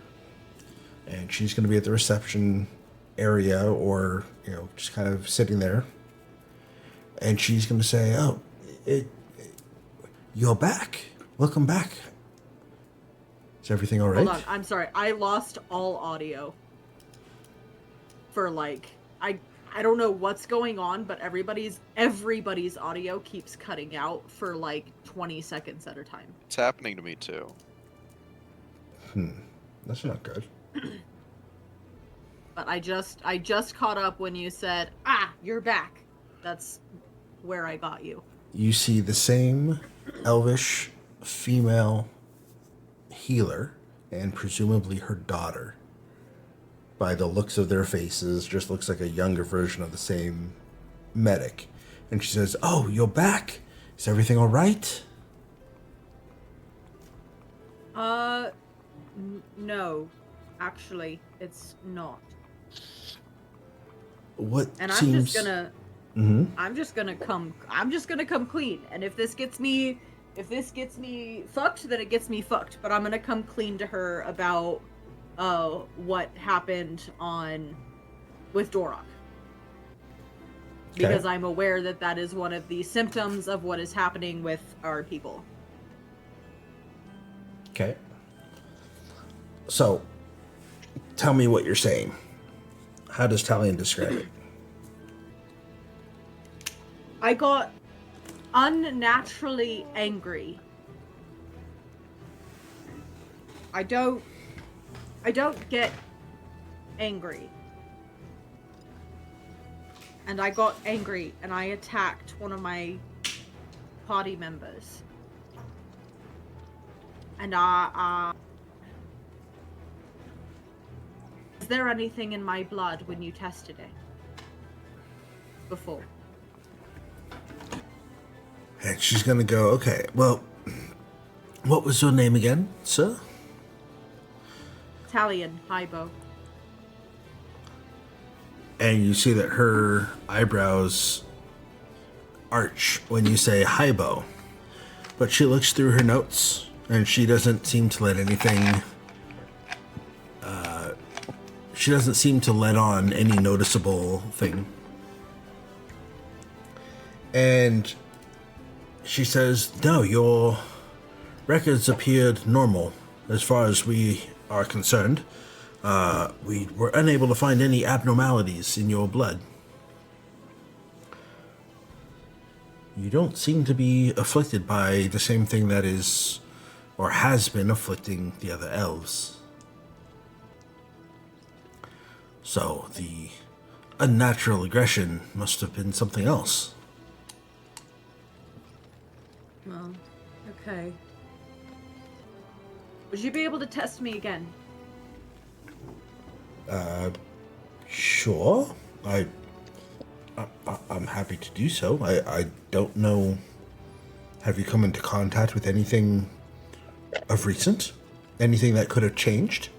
and she's gonna be at the reception area, or just kind of sitting there, and she's gonna say, "Oh, you're back. Welcome back. Is everything all right?" Hold on, I'm sorry. I lost all audio. For I don't know what's going on, but everybody's audio keeps cutting out for 20 seconds at a time. It's happening to me too. That's not good. But I just caught up when you said, you're back. That's where I got you. You see the same elvish female healer and presumably her daughter. By the looks of their faces, just looks like a younger version of the same medic. And she says, "Oh, you're back. Is everything all right?" No. Actually, it's not. What And seems... I'm just gonna come clean. And if this gets me fucked, then it gets me fucked. But I'm gonna come clean to her about what happened with Dorok. Because I'm aware that is one of the symptoms of what is happening with our people. Okay. So, tell me what you're saying. How does Talion describe it? I got unnaturally angry. I don't get angry. And I got angry and I attacked one of my party members. And is there anything in my blood when you tested it? Before. And she's gonna go, "Okay, well, what was your name again, sir?" Italian, Hybo. And you see that her eyebrows arch when you say Hybo. But she looks through her notes, and she doesn't seem to let anything... she doesn't seem to let on any noticeable thing. And she says, "No, your records appeared normal as far as we are concerned. We were unable to find any abnormalities in your blood. You don't seem to be afflicted by the same thing that is, or has been afflicting the other elves. So the unnatural aggression must have been something else." Well, okay. Would you be able to test me again? Sure. I'm happy to do so. I don't know. Have you come into contact with anything of recent? Anything that could have changed?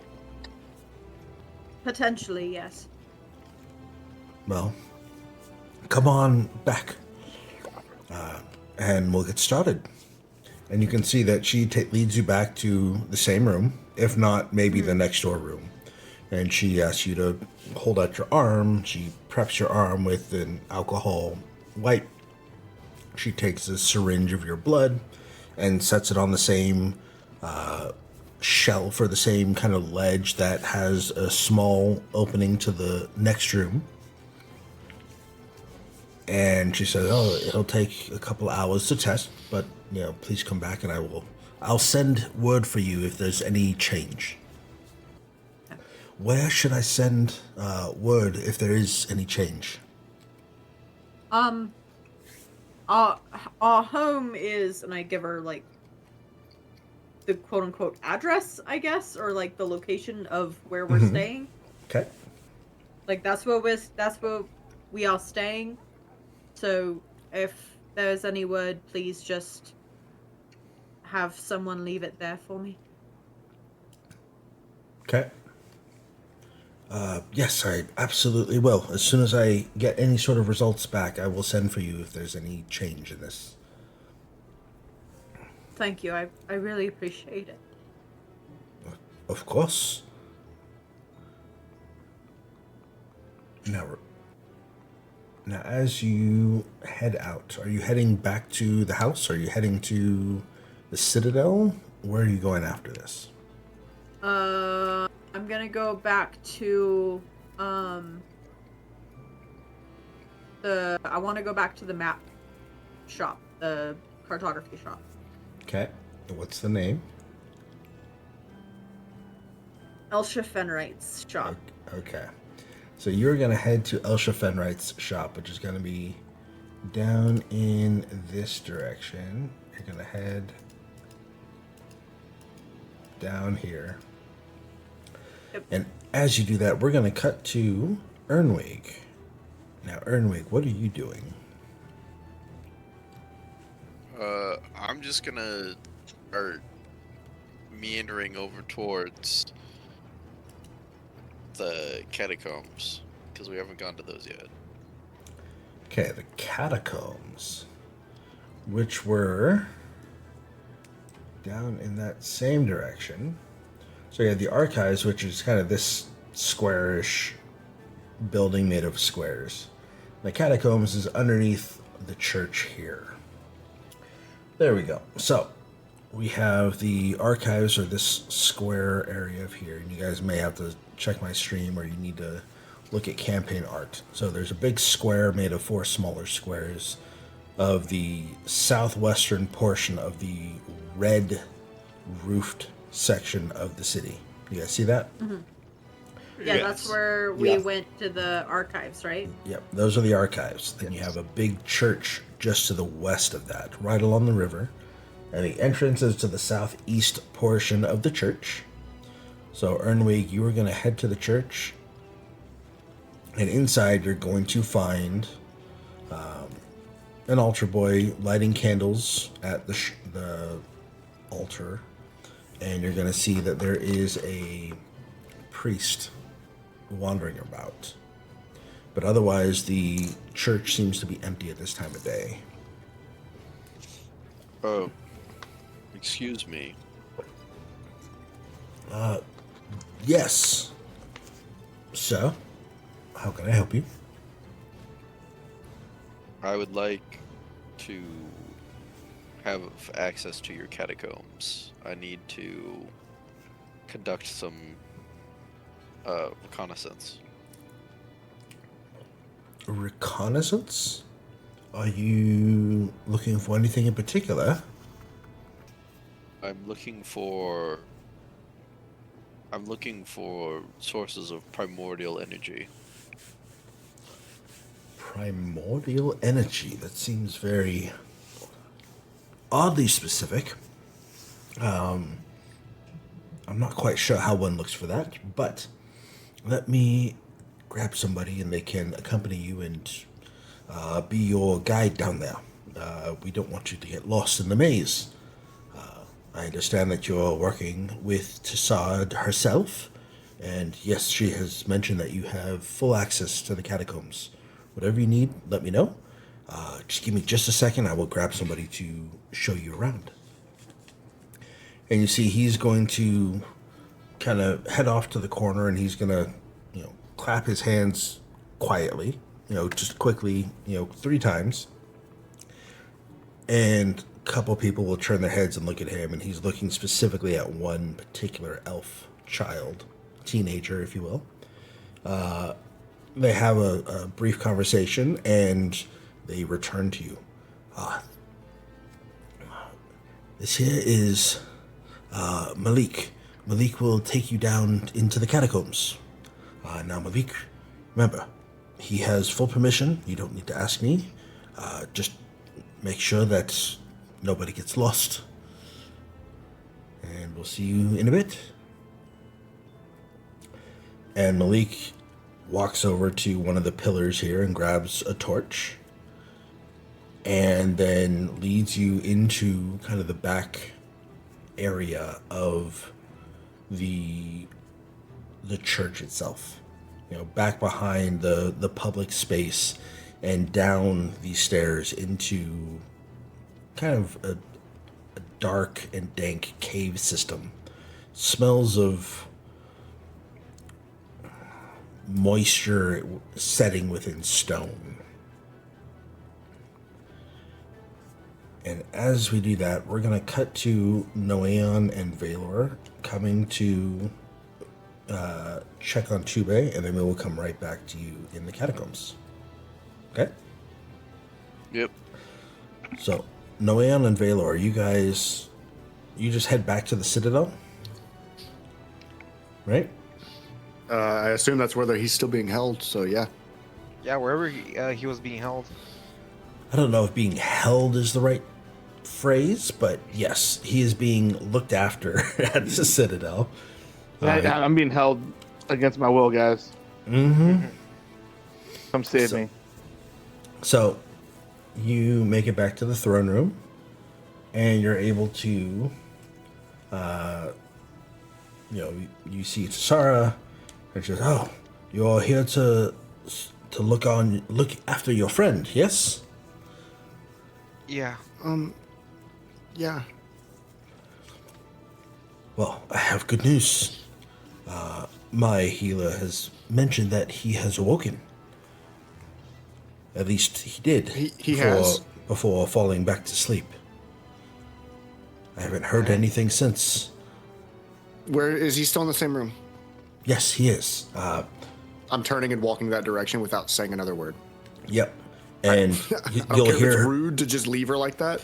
Potentially, yes. Well, come on back. And we'll get started. And you can see that she leads you back to the same room, if not maybe the next door room. And she asks you to hold out your arm. She preps your arm with an alcohol wipe. She takes a syringe of your blood and sets it on the same shelf or the same kind of ledge that has a small opening to the next room. And she says, "Oh, it'll take a couple hours to test, but please come back, and I'll send word for you if there's any change." Where should I send word if there is any change? Our home is, and I give her like the quote unquote address, I guess, or like the location of where we're staying. Okay. Like that's where we are staying. So if there's any word, please just have someone leave it there for me. Okay. Yes, I absolutely will. As soon as I get any sort of results back, I will send for you if there's any change in this. Thank you. I really appreciate it. Of course. Now, as you head out, are you heading back to the house? Are you heading to the Citadel? Where are you going after this? I'm gonna go back to I want to go back to the map shop, the cartography shop. Okay. What's the name? Elsha Fenright's shop. Okay. So you're going to head to Elsha Fenright's shop, which is going to be down in this direction. You're going to head down here. Yep. And as you do that, we're going to cut to Earnwig. Now, Earnwig, what are you doing? I'm just gonna start meandering over towards the catacombs, because we haven't gone to those yet. Okay, the catacombs, which were down in that same direction. So you have the archives, which is kind of this squarish building made of squares. The catacombs is underneath the church here. There we go. So we have the archives, or this square area of here, and you guys may have to check my stream, or you need to look at campaign art. So there's a big square made of 4 smaller squares of the southwestern portion of the red roofed section of the city. You guys see that? Mm-hmm. Yeah, yes. That's where we went to the archives, right? Yep, those are the archives. Then you have a big church just to the west of that, right along the river. And the entrance is to the southeast portion of the church. So, Earnwig, you are going to head to the church. And inside, you're going to find an altar boy lighting candles at the altar. And you're going to see that there is a priest wandering about. But otherwise, the church seems to be empty at this time of day. Oh, excuse me. Yes. So, how can I help you? I would like to have access to your catacombs. I need to conduct some reconnaissance. Reconnaissance? Are you looking for anything in particular? I'm looking for sources of primordial energy. Primordial energy? That seems very oddly specific. I'm not quite sure how one looks for that, but let me grab somebody and they can accompany you and be your guide down there. We don't want you to get lost in the maze. I understand that you're working with Tassad herself, and yes, she has mentioned that you have full access to the catacombs. Whatever you need, let me know. Just give me just a second. I will grab somebody to show you around. And you see he's going to kind of head off to the corner, and he's going to, clap his hands quietly, just quickly, 3 times. And a couple people will turn their heads and look at him, and he's looking specifically at one particular elf child, teenager, if you will. They have a brief conversation, and they return to you. This here is Malik. Malik will take you down into the catacombs. Now, Malik, remember, he has full permission. You don't need to ask me. Just make sure that nobody gets lost. And we'll see you in a bit. And Malik walks over to one of the pillars here and grabs a torch. And then leads you into kind of the back area of the church itself. You know, back behind the public space and down these stairs into kind of a dark and dank cave system. Smells of moisture setting within stone. And as we do that, we're going to cut to Noeon and Valor coming to check on Tube, and then we will come right back to you in the catacombs. Okay? Yep. So, Noeon and Valor, you guys, you just head back to the Citadel? Right? I assume that's where he's still being held, so yeah. Yeah, wherever he was being held. I don't know if being held is the right phrase, but yes, he is being looked after at the Citadel. I'm being held against my will, guys. Mm-hmm. Come save me. So, you make it back to the throne room, and you're able to, you see Sarah, and she says, "Oh, you're here to look after your friend, yes?" Yeah. Yeah. Well, I have good news. My healer has mentioned that he has awoken. At least he did. He has? Before falling back to sleep. I haven't heard anything since. Where is he? Still in the same room? Yes, he is. I'm turning and walking that direction without saying another word. Yep. And You'll hear it's her. rude to just leave her like that.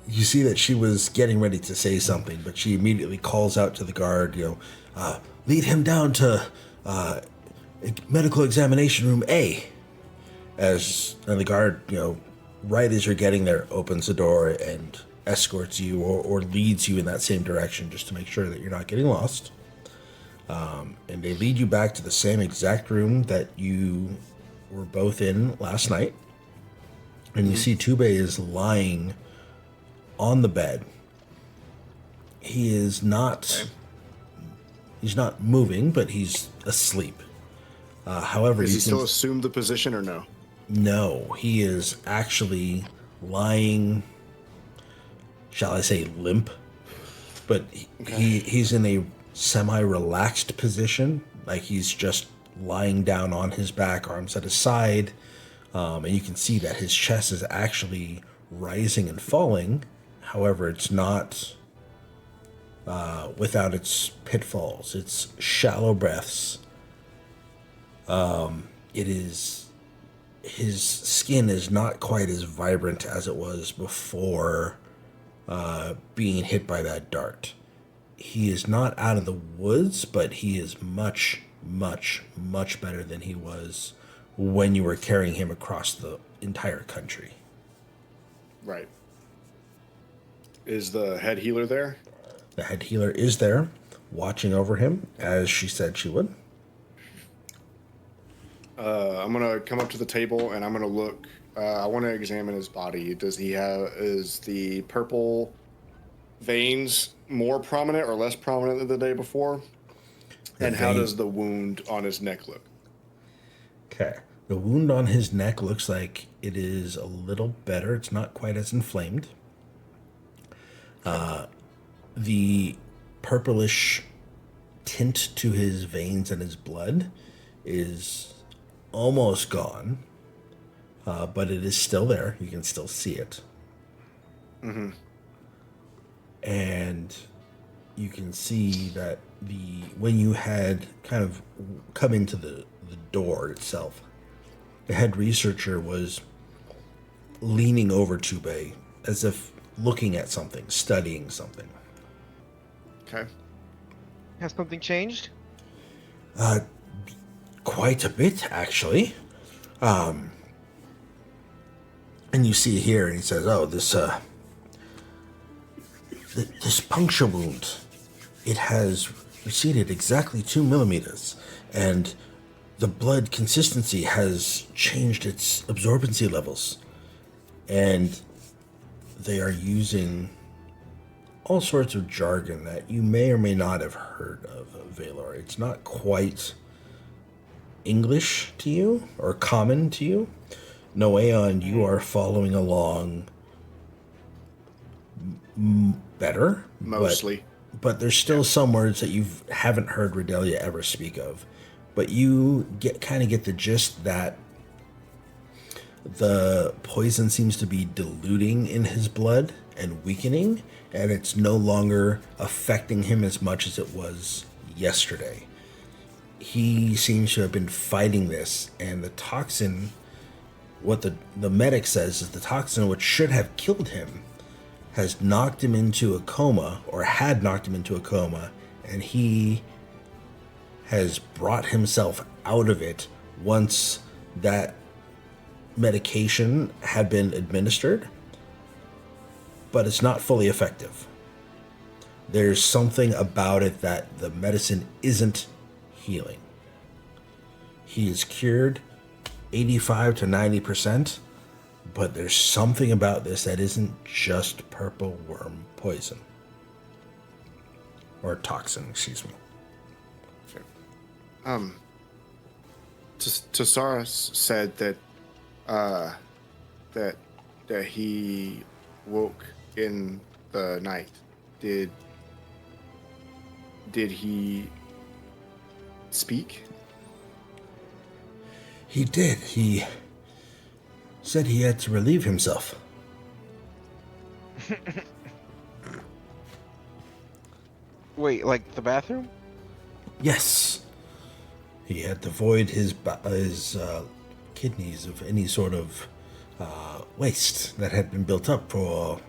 You see that she was getting ready to say something, but she immediately calls out to the guard, lead him down to medical examination room A. And the guard, right as you're getting there, opens the door and escorts you or leads you in that same direction just to make sure that you're not getting lost. And they lead you back to the same exact room that you were both in last night. And you see Tube is lying on the bed. He is not. He's not moving, but he's asleep. However, does he still assume the position or no? No, he is actually lying. Shall I say limp? But he's in a semi-relaxed position, like he's just lying down on his back, arms at his side, and you can see that his chest is actually rising and falling. However, it's not without its pitfalls. It's shallow breaths. It is, his skin is not quite as vibrant as it was before being hit by that dart. He is not out of the woods, but he is much, much, much better than he was when you were carrying him across the entire country. Right. Is the head healer there? The head healer is there, watching over him, as she said she would. I'm going to come up to the table, and I'm going to look. I want to examine his body. Is the purple veins more prominent or less prominent than the day before? And how does the wound on his neck look? Okay. The wound on his neck looks like it is a little better. It's not quite as inflamed. The purplish tint to his veins and his blood is almost gone, but it is still there. You can still see it. Mm-hmm. And you can see that when you had kind of come into the door itself, the head researcher was leaning over Tube as if looking at something, studying something. Okay. Has something changed? Quite a bit, actually. And you see here, and he says, "Oh, this puncture wound, it has receded exactly 2 millimeters, and the blood consistency has changed its absorbency levels, and they are using all sorts of jargon that you may or may not have heard of, Valor. It's not quite English to you or common to you. No, Aeon, you are following along better. Mostly. But there's still some words that you haven't heard Redelia ever speak of. But you kind of get the gist that the poison seems to be diluting in his blood and weakening, and it's no longer affecting him as much as it was yesterday. He seems to have been fighting this, and the toxin, what the medic says is the toxin which should have killed him has knocked him into a coma, or had knocked him into a coma, and he has brought himself out of it once that medication had been administered, but it's not fully effective. There's something about it that the medicine isn't healing. He is cured 85 to 90%, but there's something about this that isn't just purple worm poison. Or toxin, excuse me. Tasaurus said that that he woke in the night. Did he speak? He did. He said he had to relieve himself. Wait, like the bathroom? Yes. He had to void his kidneys of any sort of waste that had been built up for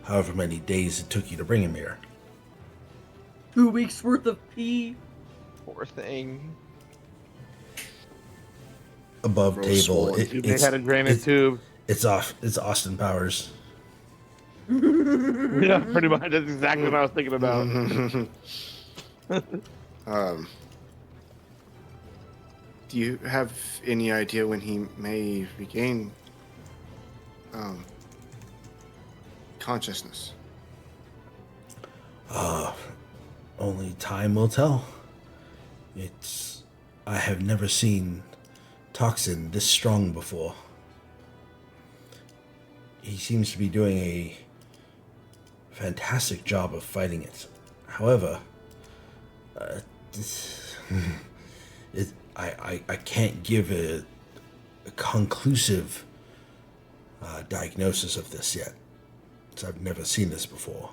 however many days it took you to bring him here. 2 weeks worth of pee. Poor thing. Above table, They had a drainage tube. It's Austin Powers. Yeah, pretty much. That's exactly what I was thinking about. Do you have any idea when he may regain consciousness? Only time will tell. I have never seen toxin this strong before. He seems to be doing a fantastic job of fighting it. However, I can't give a conclusive diagnosis of this yet, because I've never seen this before.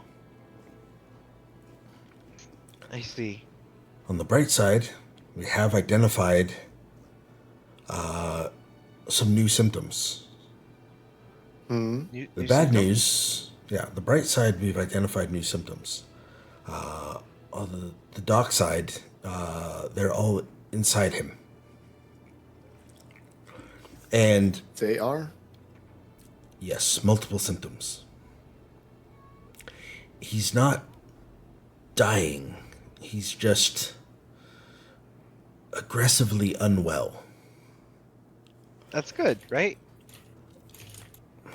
I see. On the bright side, we have identified some new symptoms. The bad news, the bright side, we've identified new symptoms. On the dark side, they're all inside him. And they are? Yes, multiple symptoms. He's not dying. He's just aggressively unwell. That's good, right?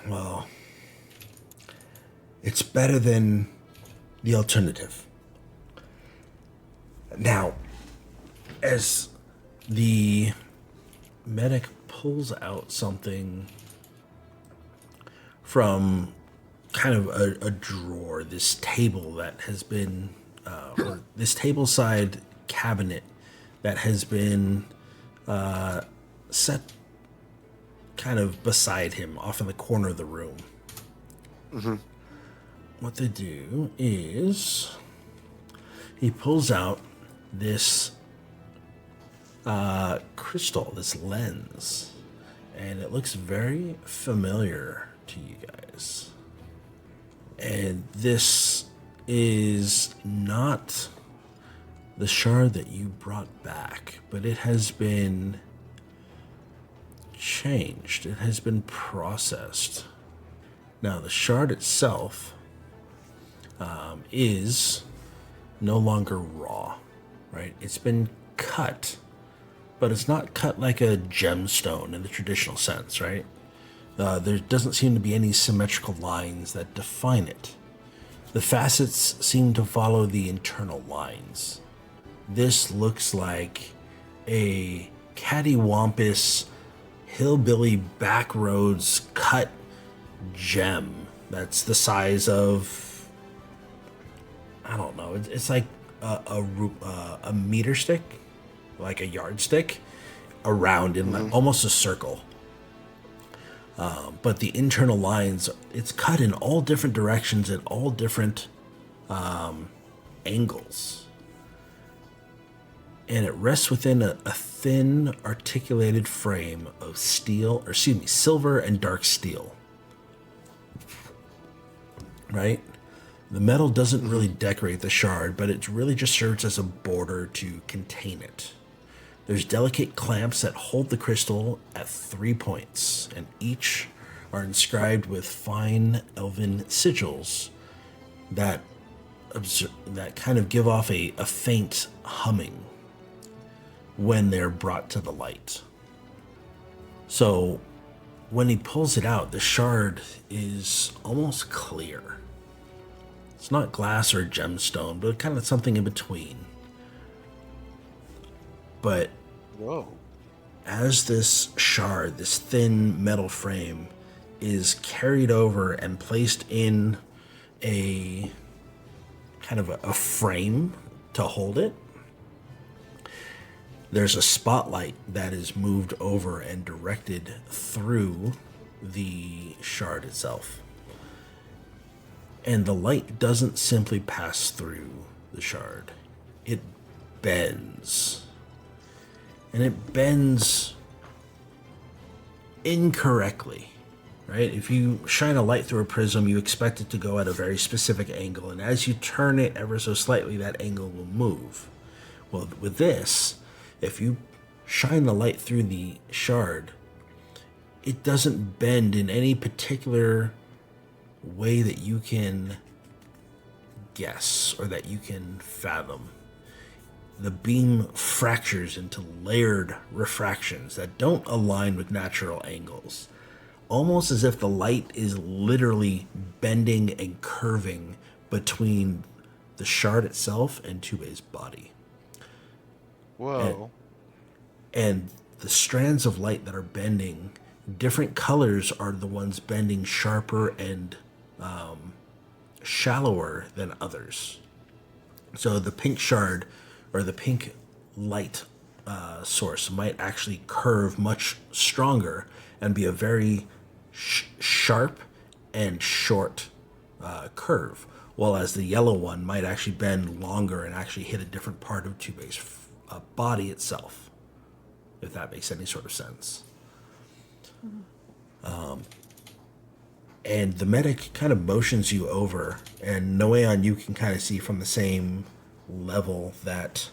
Well, it's better than the alternative. Now, as the medic pulls out something from kind of a drawer, this table that has been, or this table side cabinet that has been set kind of beside him, off in the corner of the room. Mm-hmm. What they do is he pulls out this crystal, this lens, and it looks very familiar to you guys. And this is not the shard that you brought back, but it has been changed. It has been processed. Now, the shard itself is no longer raw, right? It's been cut, but it's not cut like a gemstone in the traditional sense, right? There doesn't seem to be any symmetrical lines that define it. The facets seem to follow the internal lines. This looks like a cattywampus, hillbilly backroads cut gem that's the size of, I don't know, it's like a meter stick, like a yardstick, around in like almost a circle. But the internal lines, it's cut in all different directions at all different angles. And it rests within a thin, articulated frame of silver and dark steel. Right? The metal doesn't really decorate the shard, but it really just serves as a border to contain it. There's delicate clamps that hold the crystal at 3 points, and each are inscribed with fine elven sigils that kind of give off a faint humming when they're brought to the light. So when he pulls it out, the shard is almost clear. It's not glass or gemstone, but kind of something in between. But Whoa. as this shard, this thin metal frame, is carried over and placed in a kind of a frame to hold it, there's a spotlight that is moved over and directed through the shard itself. And the light doesn't simply pass through the shard. It bends. And it bends incorrectly, right? If you shine a light through a prism, you expect it to go at a very specific angle. And as you turn it ever so slightly, that angle will move. Well, with this, if you shine the light through the shard, it doesn't bend in any particular way that you can guess or that you can fathom. The beam fractures into layered refractions that don't align with natural angles, almost as if the light is literally bending and curving between the shard itself and Tubei's body. Whoa. And the strands of light that are bending, different colors are the ones bending sharper and shallower than others. So the pink shard or the pink light source might actually curve much stronger and be a very sharp and short curve, while as the yellow one might actually bend longer and actually hit a different part of Tubei's body itself, if that makes any sort of sense. And the medic kind of motions you over, and Noeon, you can kind of see from the same level that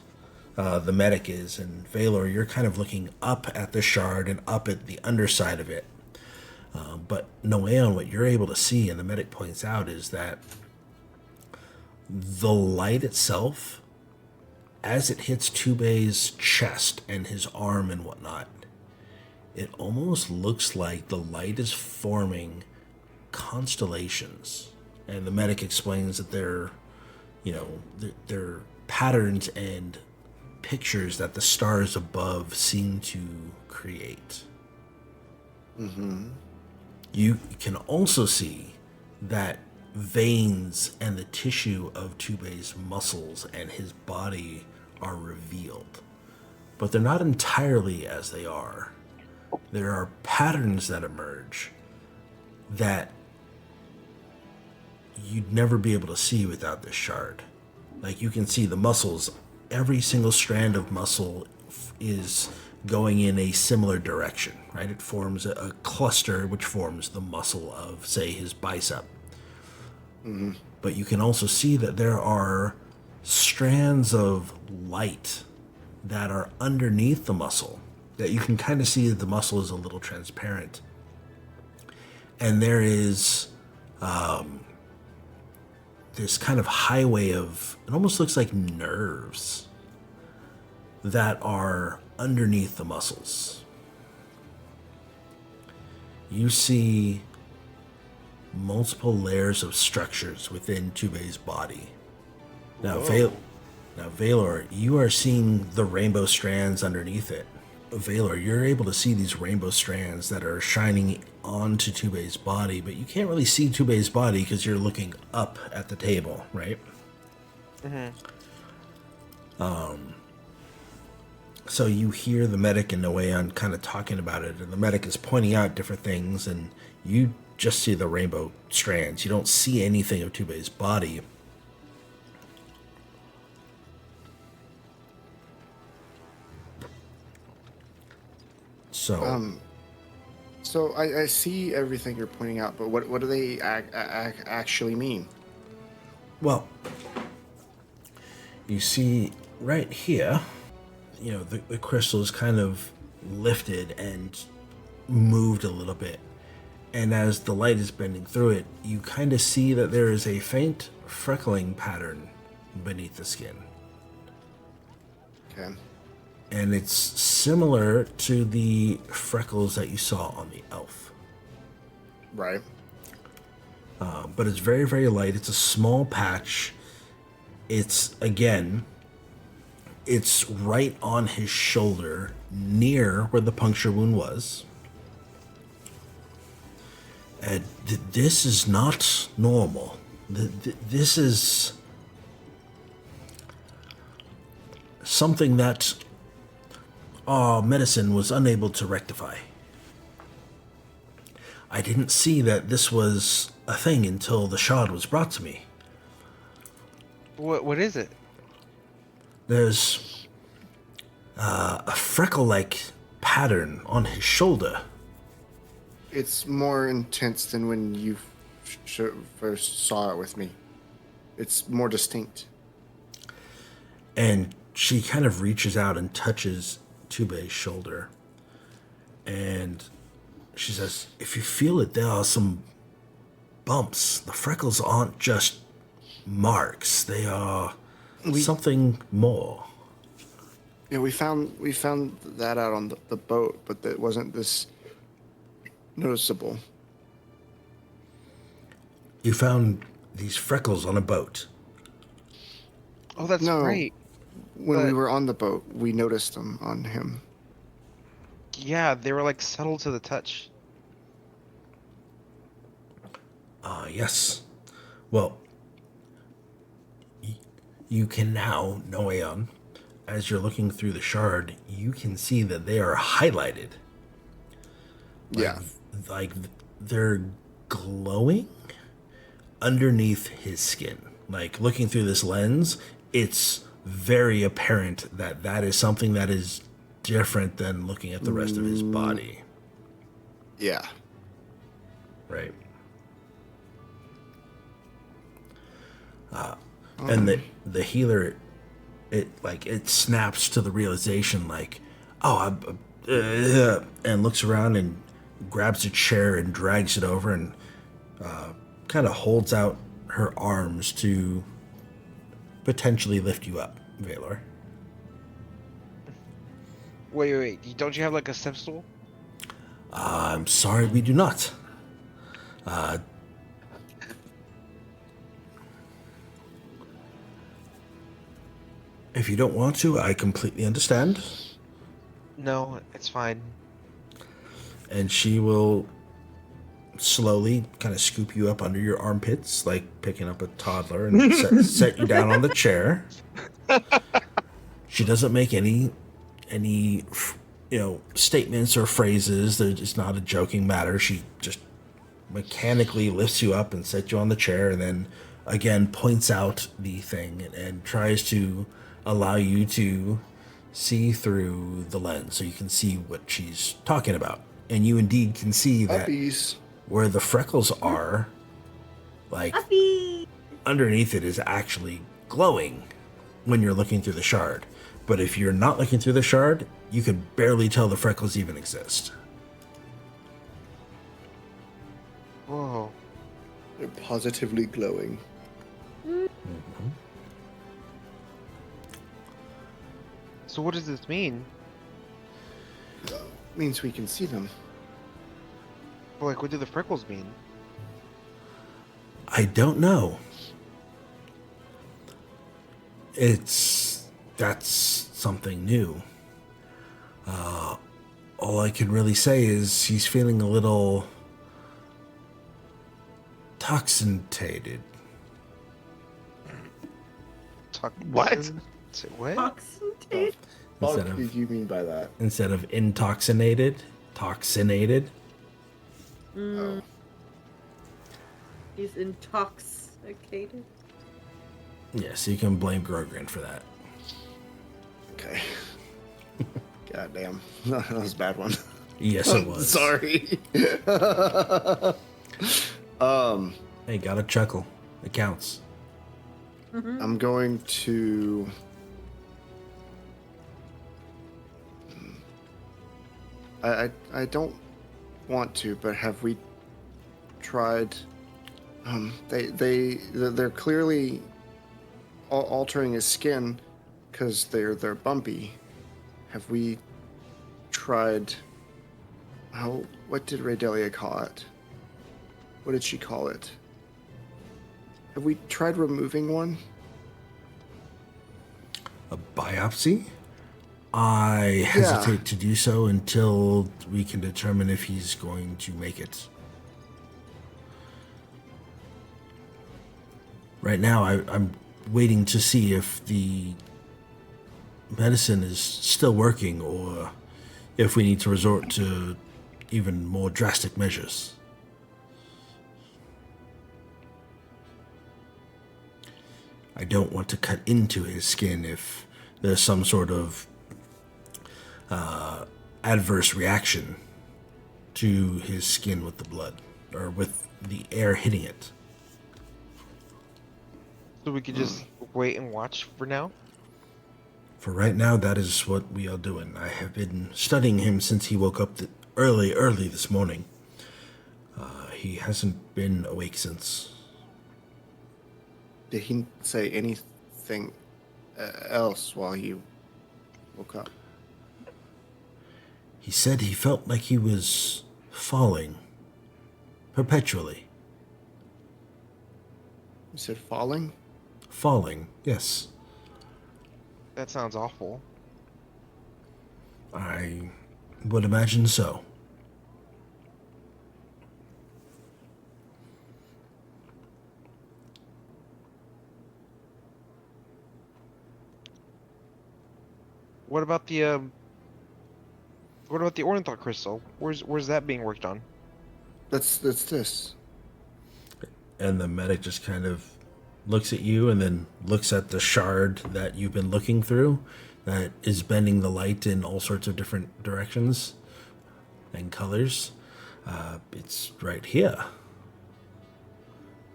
the medic is, and Valor, you're kind of looking up at the shard and up at the underside of it. But Noeon, what you're able to see, and the medic points out, is that the light itself, as it hits Tubei's chest and his arm and whatnot, it almost looks like the light is forming constellations. And the medic explains that they're patterns and pictures that the stars above seem to create. Mm-hmm. You can also see that veins and the tissue of Tubei's muscles and his body are revealed, but they're not entirely as they are. There are patterns that emerge that you'd never be able to see without this shard. Like, you can see the muscles, every single strand of muscle is going in a similar direction, right? It forms a cluster which forms the muscle of, say, his bicep. Mm-hmm. But you can also see that there are strands of light that are underneath the muscle, that you can kind of see that the muscle is a little transparent. And there is this kind of highway of, it almost looks like nerves that are underneath the muscles. You see multiple layers of structures within Tubei's body. Now, Valor, you are seeing the rainbow strands underneath it. Valor, you're able to see these rainbow strands that are shining onto Tubei's body, but you can't really see Tubei's body because you're looking up at the table, right? Mm-hmm. So you hear the medic and Noeon kind of talking about it, and the medic is pointing out different things, and you just see the rainbow strands. You don't see anything of Tubei's body. So, So I see everything you're pointing out, but what do they actually mean? well, you see right here, you know, the crystal is kind of lifted and moved a little bit. And as the light is bending through it, you kind of see that there is a faint freckling pattern beneath the skin. Okay. And it's similar to the freckles that you saw on the elf. Right. But it's very, very light. It's a small patch. It's, again, it's right on his shoulder, near where the puncture wound was. And this is not normal. This is something that our medicine was unable to rectify. I didn't see that this was a thing until the shard was brought to me. What is it? There's a freckle-like pattern on his shoulder. It's more intense than when you first saw it with me. It's more distinct. And she kind of reaches out and touches Tubei's shoulder. And she says, if you feel it, there are some bumps. The freckles aren't just marks. They are something more. Yeah, we found that out on the boat, but it wasn't this noticeable. You found these freckles on a boat. Oh, that's No. great. When we But- were on the boat, we noticed them on him. Yeah, they were like subtle to the touch. Yes. Well, you can now, Noeon, as you're looking through the shard, you can see that they are highlighted. Like they're glowing underneath his skin. Like looking through this lens, it's very apparent that that is something that is different than looking at the rest of his body. Yeah. Right. And the healer, it snaps to the realization, like, and looks around and grabs a chair and drags it over and kind of holds out her arms to potentially lift you up, Valor. Wait. Don't you have like a step stool? I'm sorry, we do not. If you don't want to, I completely understand. No, it's fine. And she will slowly kind of scoop you up under your armpits, like picking up a toddler, and set you down on the chair. She doesn't make any statements or phrases. It's not a joking matter. She just mechanically lifts you up and sets you on the chair, and then again points out the thing and tries to allow you to see through the lens, so you can see what she's talking about. And you indeed can see that Puppies. where the freckles are, like Puppy. underneath it is actually glowing when you're looking through the shard. But if you're not looking through the shard, you could barely tell the freckles even exist. Whoa. They're positively glowing. Mm-hmm. So what does this mean? Means we can see them. Well, like, what do the freckles mean? I don't know. That's something new. All I can really say is he's feeling a little toxinated. What? What? Oxentate? What Instead of- did you mean by that? Instead of intoxinated, toxinated. Oh. He's intoxicated. Yes, you can blame Grogran for that. Okay. God damn. That was a bad one. Yes, it was. Sorry. Hey, got a chuckle. It counts. I'm going to... I don't want to, but have we tried... They're clearly altering his skin because they're bumpy. Have we tried... What did Raydelia call it? What did she call it? Have we tried removing one? A biopsy? I hesitate to do so until we can determine if he's going to make it. Right now, I'm waiting to see if the medicine is still working or if we need to resort to even more drastic measures. I don't want to cut into his skin if there's some sort of adverse reaction to his skin with the blood or with the air hitting it. So we could just wait and watch for now? For right now, that is what we are doing. I have been studying him since he woke up early this morning. He hasn't been awake since. Did he say anything else while he woke up? He said he felt like he was falling perpetually. You said falling? Falling, yes. That sounds awful. I would imagine so. What about the orinthal crystal? Where's that being worked on? That's this. And the medic just kind of looks at you and then looks at the shard that you've been looking through that is bending the light in all sorts of different directions and colors. It's right here.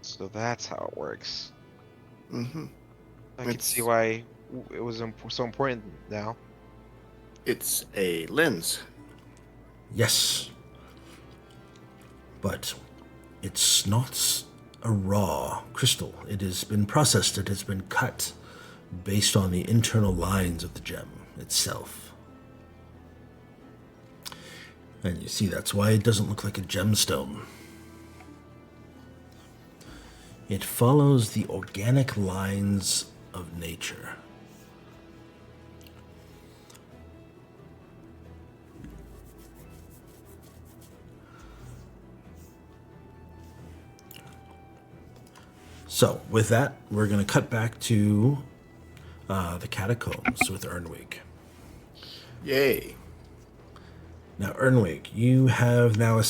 So that's how it works. Mm-hmm. I can see why it was so important now. It's a lens. Yes. But it's not a raw crystal. It has been processed. It has been cut based on the internal lines of the gem itself. And you see, that's why it doesn't look like a gemstone. It follows the organic lines of nature. So, with that, we're going to cut back to the catacombs with Earnwig. Yay. Now, Earnwig, you have now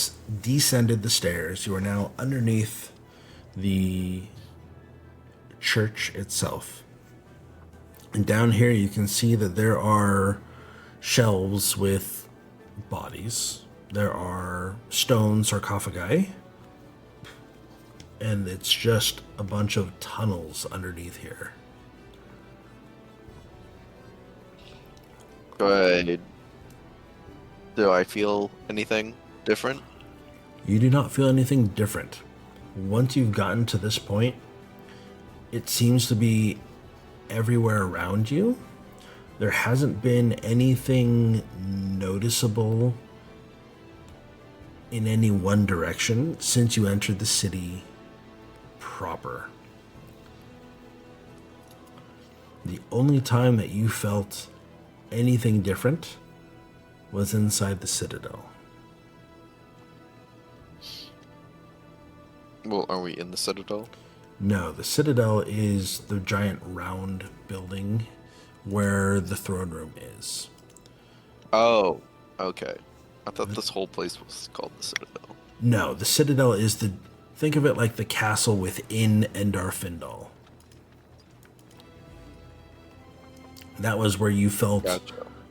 descended the stairs. You are now underneath the church itself. And down here you can see that there are shelves with bodies. There are stone sarcophagi. And it's just a bunch of tunnels underneath here. Do I feel anything different? You do not feel anything different. Once you've gotten to this point, it seems to be everywhere around you. There hasn't been anything noticeable in any one direction since you entered the city proper. The only time that you felt anything different was inside the Citadel. Well, are we in the Citadel? No, the Citadel is the giant round building where the throne room is. Oh, okay. I thought this whole place was called the Citadel. No, the Citadel is the... Think of it like the castle within Endar Findal. That was where you felt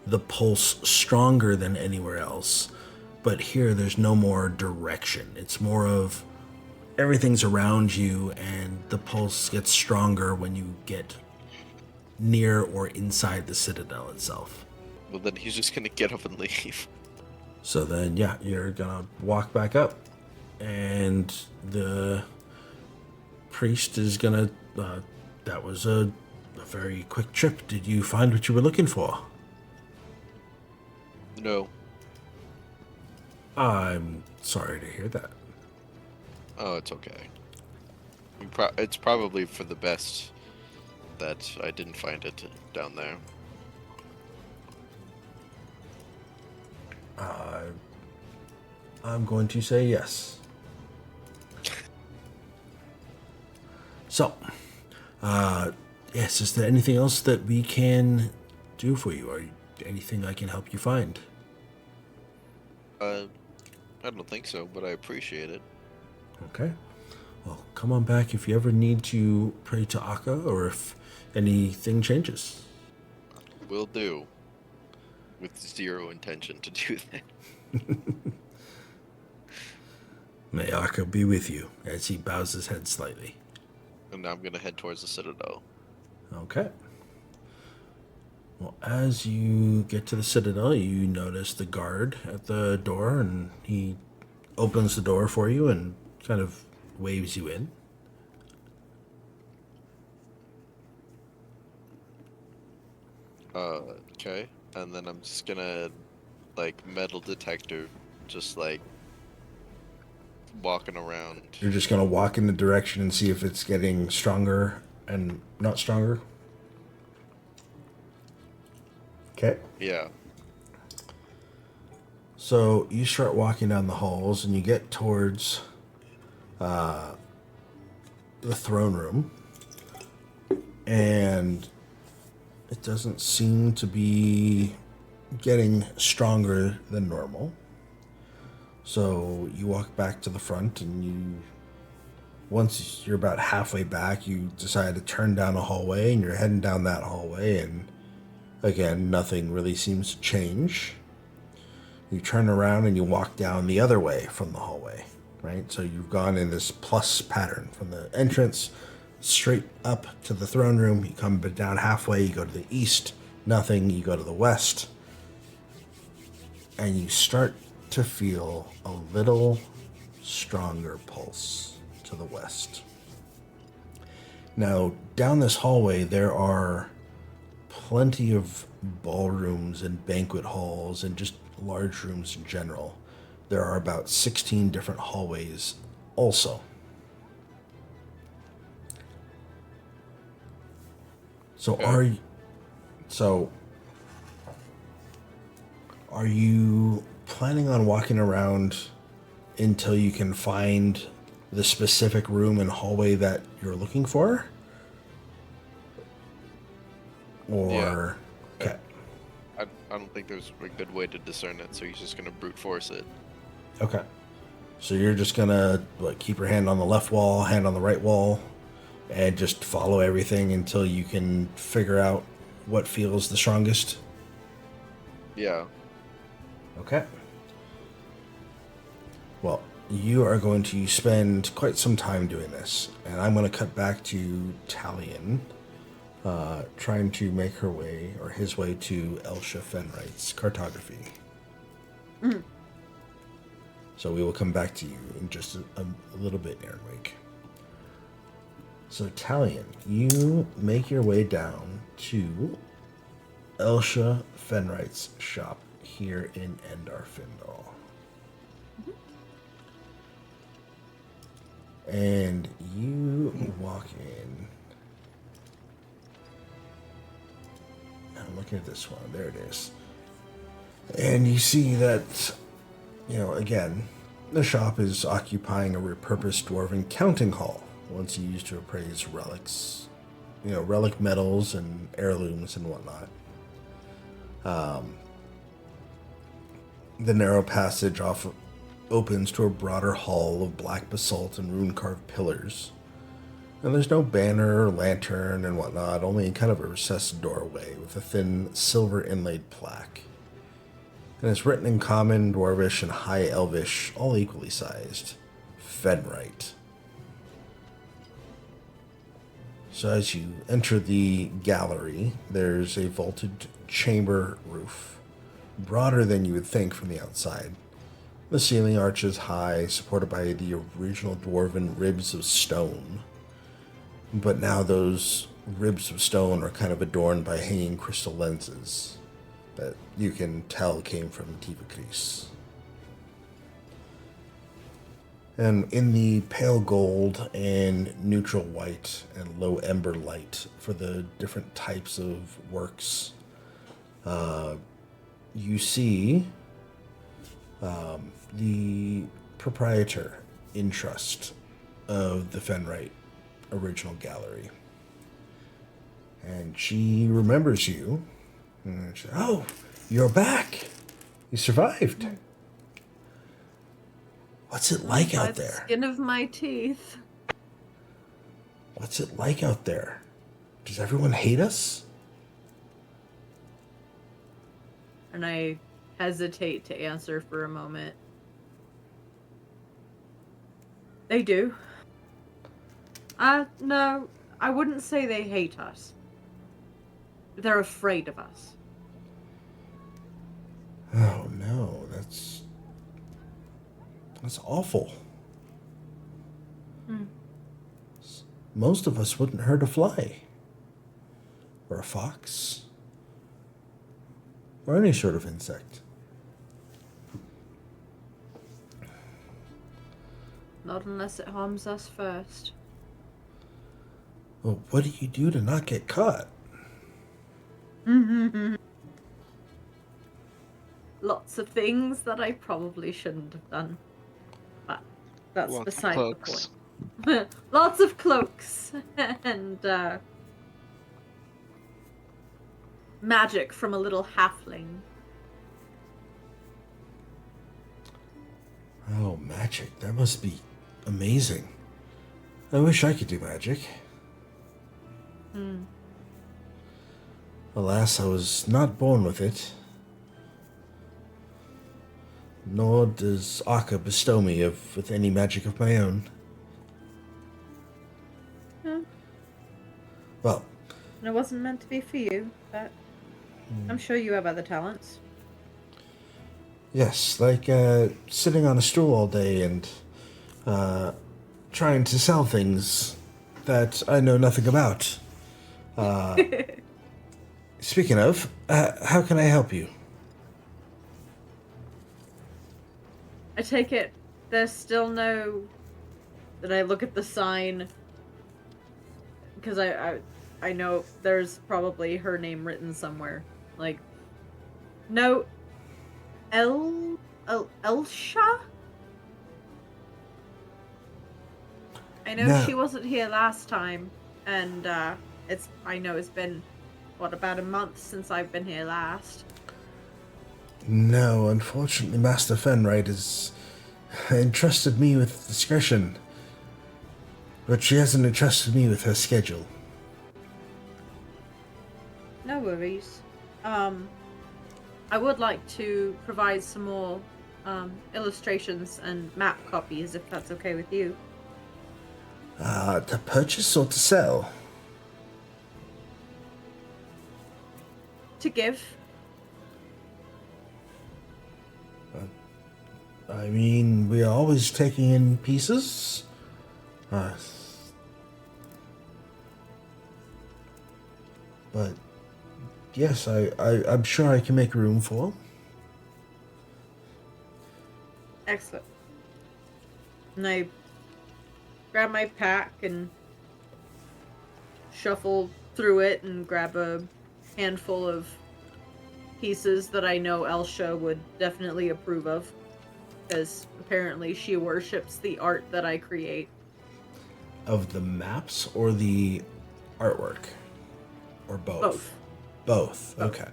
the pulse stronger than anywhere else. But here, there's no more direction. It's more of everything's around you, and the pulse gets stronger when you get near or inside the Citadel itself. Well, then he's just gonna get up and leave. So then, yeah, you're gonna walk back up, and the priest is gonna... that was a very quick trip. Did you find what you were looking for? No. I'm sorry to hear that. Oh, it's okay. It's probably for the best that I didn't find it down there. I'm going to say yes. So, yes, is there anything else that we can do for you, or anything I can help you find? I don't think so, but I appreciate it. Okay. Well, come on back if you ever need to pray to Akka, or if anything changes. Will do. With zero intention to do that. May Akka be with you, as he bows his head slightly. And now I'm gonna head towards the Citadel. Okay. Well, as you get to the Citadel, you notice the guard at the door, and he opens the door for you and kind of waves you in. Okay. And then I'm just gonna, metal detector, just, walking around. You're just going to walk in the direction and see if it's getting stronger and not stronger? Okay. Yeah. So you start walking down the halls and you get towards the throne room, and it doesn't seem to be getting stronger than normal. So you walk back to the front, and once you're about halfway back, you decide to turn down a hallway, and you're heading down that hallway, and again, nothing really seems to change. You turn around and you walk down the other way from the hallway, right? So you've gone in this plus pattern from the entrance straight up to the throne room. You come down halfway, you go to the east, nothing. You go to the west, and you start to feel a little stronger pulse to the west. Now, down this hallway, there are plenty of ballrooms and banquet halls and just large rooms in general. There are about 16 different hallways also. So are you planning on walking around until you can find the specific room and hallway that you're looking for? Or yeah. Okay. I don't think there's a good way to discern it, so he's just gonna brute force it. Okay. So you're just gonna keep your hand on the left wall, hand on the right wall, and just follow everything until you can figure out what feels the strongest? Yeah. Okay. Well, you are going to spend quite some time doing this, and I'm going to cut back to Talion, trying to make her way, or his way, to Elsha Fenright's cartography. Mm. So we will come back to you in just a little bit, Earnwig. So Talion, you make your way down to Elsha Fenright's shop here in Endar Findal. And you walk in. I'm looking at this one. There it is. And you see that, again, the shop is occupying a repurposed dwarven counting hall, once used to appraise relics, relic metals and heirlooms and whatnot. The narrow passage opens to a broader hall of black basalt and rune-carved pillars. And there's no banner or lantern and whatnot, only kind of a recessed doorway with a thin silver inlaid plaque. And it's written in Common, Dwarvish, and High Elvish, all equally sized. Fenright. So as you enter the gallery, there's a vaulted chamber roof, broader than you would think from the outside. The ceiling arches high, supported by the original dwarven ribs of stone. But now those ribs of stone are kind of adorned by hanging crystal lenses that you can tell came from Tivakris. And in the pale gold and neutral white and low ember light for the different types of works, you see the proprietor in trust of the Fenright original gallery. And she remembers you. And she, oh, you're back. You survived. What's it like By out the there? skin of my teeth. What's it like out there? Does everyone hate us? And I hesitate to answer for a moment. They do. No, I wouldn't say they hate us. They're afraid of us. Oh no, that's awful. Most of us wouldn't hurt a fly. Or a fox. Or any sort of insect. Not unless it harms us first. Well, what do you do to not get caught? Lots of things that I probably shouldn't have done. But that's Lots of beside cloaks. the point. Lots of cloaks and magic from a little halfling. Oh, magic. That must be amazing. I wish I could do magic. Alas, I was not born with it. Nor does Akka bestow me with any magic of my own. Well, And it wasn't meant to be for you, but I'm sure you have other talents. yes, like sitting on a stool all day and trying to sell things that I know nothing about. Speaking of, how can I help you? I take it there's still no... That I look at the sign, because I know there's probably her name written somewhere. Like, no... Elsha? I know No. she wasn't here last time, and I know it's been, what, about a month since I've been here last. No, unfortunately, Master Fenright has entrusted me with discretion, but she hasn't entrusted me with her schedule. No worries. I would like to provide some more illustrations and map copies, if that's okay with you. To purchase or to sell? To give. I mean, we're always taking in pieces. But yes, I'm sure I can make room for. Excellent. And I grab my pack and shuffle through it and grab a handful of pieces that I know Elsha would definitely approve of, because apparently she worships the art that I create. Of the maps or the artwork? Or both? Both. Okay.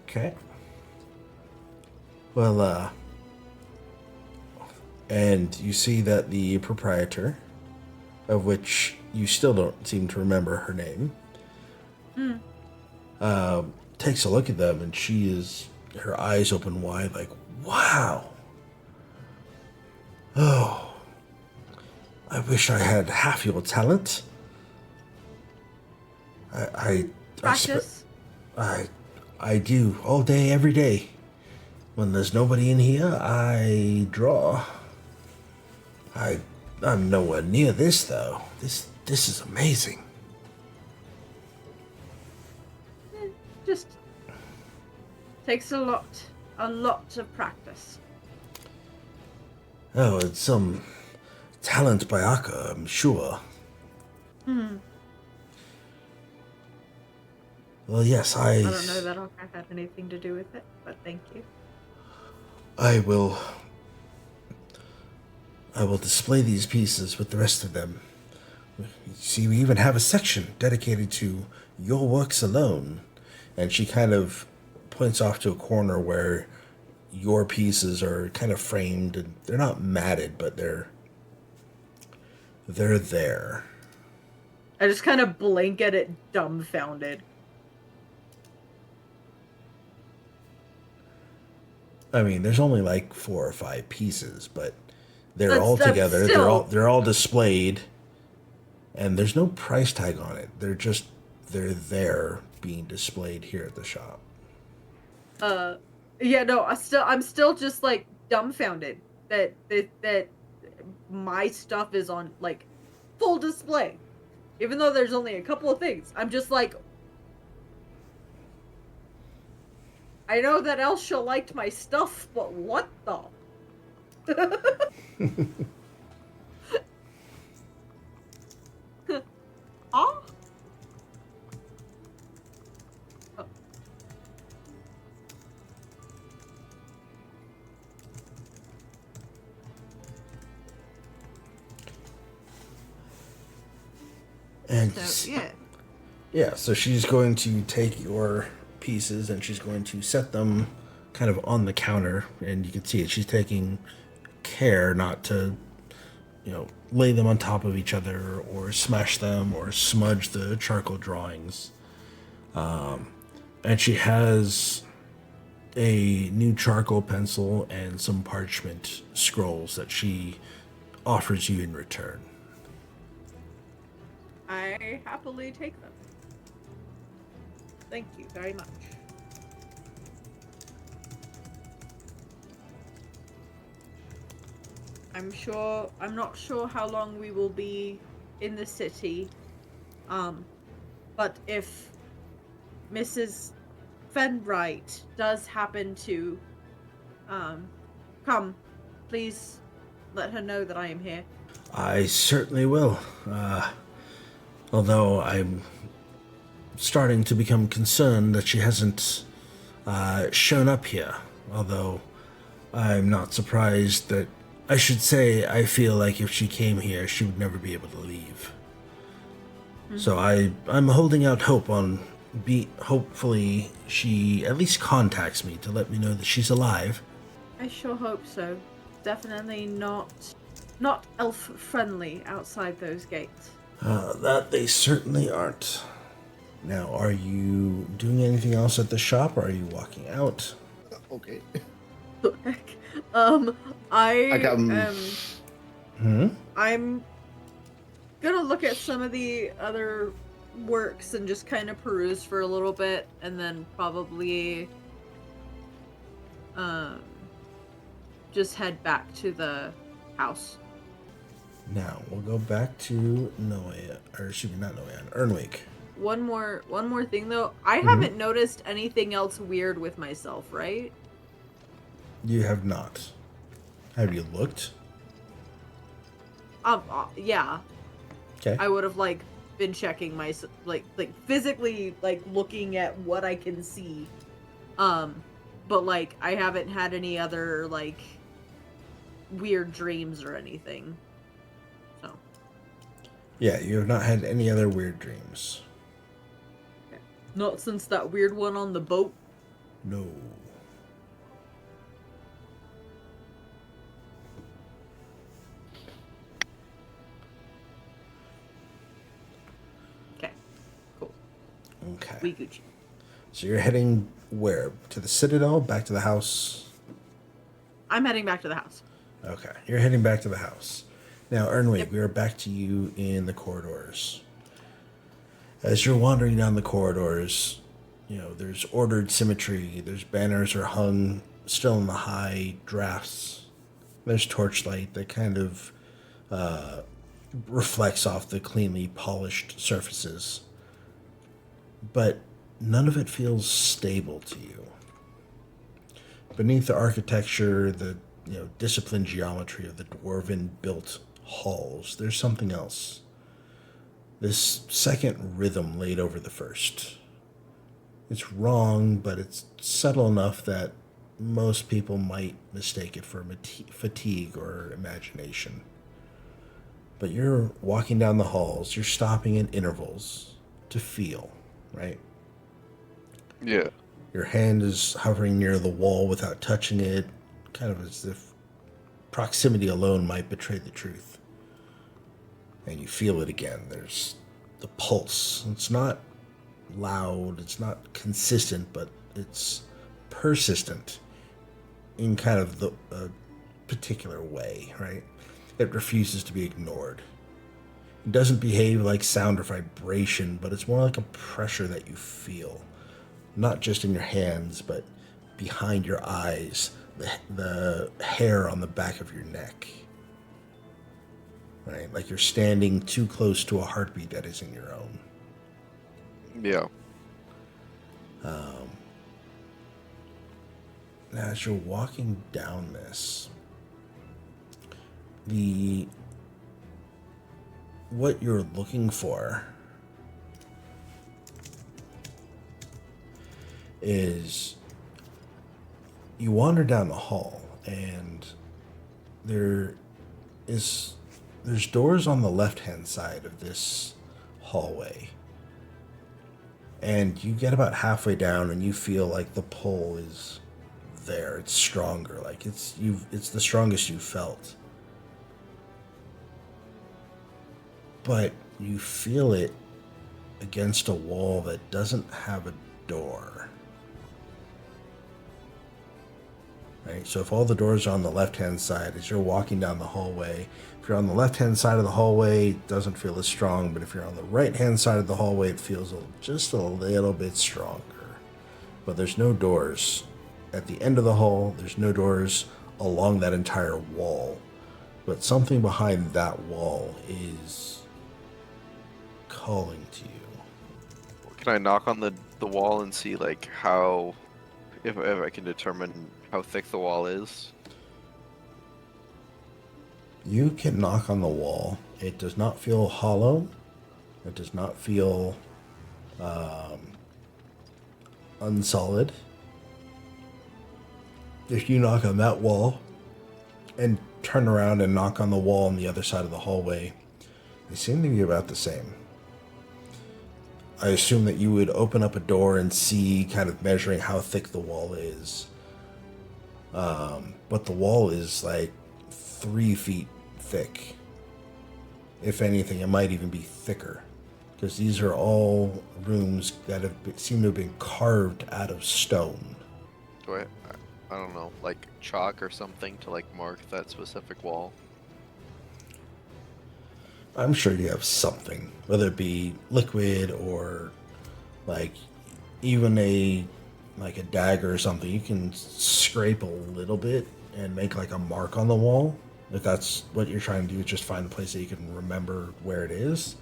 Okay. Well, and you see that the proprietor, of which you still don't seem to remember her name, takes a look at them, and her eyes open wide like, wow. Oh, I wish I had half your talent. Practice? I do all day, every day. When there's nobody in here, I draw. I'm nowhere near this though. This is amazing. Just takes a lot of practice. Oh, it's some talent by Akka, I'm sure. Well, yes, I don't know that Akka had anything to do with it, but thank you. I will display these pieces with the rest of them. See, we even have a section dedicated to your works alone. And she kind of points off to a corner where your pieces are kind of framed, and they're not matted, but they're there. I just kind of blink at it, dumbfounded. I mean, there's only like 4 or 5 pieces, but they're all together. They're all displayed, and there's no price tag on it. They're there being displayed here at the shop. Yeah, no, I'm still just like dumbfounded that my stuff is on like full display, even though there's only a couple of things. I'm just like, I know that Elsha liked my stuff, but what the? Huh? And So, yeah. Yeah, so she's going to take your pieces and she's going to set them kind of on the counter, and you can see it. She's taking care not to, lay them on top of each other or smash them or smudge the charcoal drawings. And she has a new charcoal pencil and some parchment scrolls that she offers you in return. I happily take them. Thank you very much. I'm not sure how long we will be in the city. But if Mrs. Fenbright does happen to come, please let her know that I am here. I certainly will. Although I'm starting to become concerned that she hasn't shown up here. Although I'm not surprised that, I should say, I feel like if she came here, she would never be able to leave. Mm-hmm. So I'm holding out hope on hopefully she at least contacts me to let me know that she's alive. I sure hope so. Definitely not elf friendly outside those gates. That they certainly aren't. Now, are you doing anything else at the shop, or are you walking out? Okay. The heck? I got, I'm gonna look at some of the other works and just kind of peruse for a little bit, and then probably just head back to the house. Now, we'll go back to Noia, or excuse me, not Noia, Earnwig. One more thing though. I haven't noticed anything else weird with myself, right? You have not. Have you looked? Yeah. Okay. I would have been checking my like physically looking at what I can see. But I haven't had any other weird dreams or anything. So. Yeah, you have not had any other weird dreams. Okay. Not since that weird one on the boat. No. Okay. Cool. Okay. We Gucci. So you're heading where? To the Citadel? Back to the house? I'm heading back to the house. Okay. You're heading back to the house. Now, Earnwig, we are back to you in the corridors. As you're wandering down the corridors, there's ordered symmetry. There's banners are hung still in the high drafts. There's torchlight that kind of reflects off the cleanly polished surfaces. But none of it feels stable to you. Beneath the architecture, the disciplined geometry of the dwarven-built halls, there's something else. This second rhythm laid over the first. It's wrong, but it's subtle enough that most people might mistake it for fatigue or imagination. But you're walking down the halls, you're stopping at intervals to feel, right? Yeah. Your hand is hovering near the wall without touching it, kind of as if proximity alone might betray the truth. And you feel it again. There's the pulse. It's not loud, it's not consistent, but it's persistent in kind of a particular way, right? It refuses to be ignored. It doesn't behave like sound or vibration, but it's more like a pressure that you feel. Not just in your hands, but behind your eyes, the hair on the back of your neck. Right? Like you're standing too close to a heartbeat that isn't your own. Yeah. Now, as you're walking down this, what you're looking for is you wander down the hall and there's doors on the left-hand side of this hallway. And you get about halfway down and you feel like the pull is there. It's stronger. Like it's the strongest you've felt. But you feel it against a wall that doesn't have a door. Right? So if all the doors are on the left-hand side, as you're walking down the hallway, if you're on the left-hand side of the hallway, it doesn't feel as strong, but if you're on the right-hand side of the hallway, it feels just a little bit stronger. But there's no doors at the end of the hall. There's no doors along that entire wall. But something behind that wall is calling to you. Can I knock on the wall and see how, if I can determine how thick the wall is? You can knock on the wall. It does not feel hollow. It does not feel unsolid. If you knock on that wall and turn around and knock on the wall on the other side of the hallway, they seem to be about the same. I assume that you would open up a door and see, kind of measuring how thick the wall is. But the wall is 3 feet thick. If anything, it might even be thicker, because these are all rooms that seem to have been carved out of stone. Do I don't know, like chalk or something to like mark that specific wall? I'm sure you have something, whether it be liquid or like even a dagger or something. You can scrape a little bit and make like a mark on the wall. If that's what you're trying to do, is just find a place that you can remember where it is.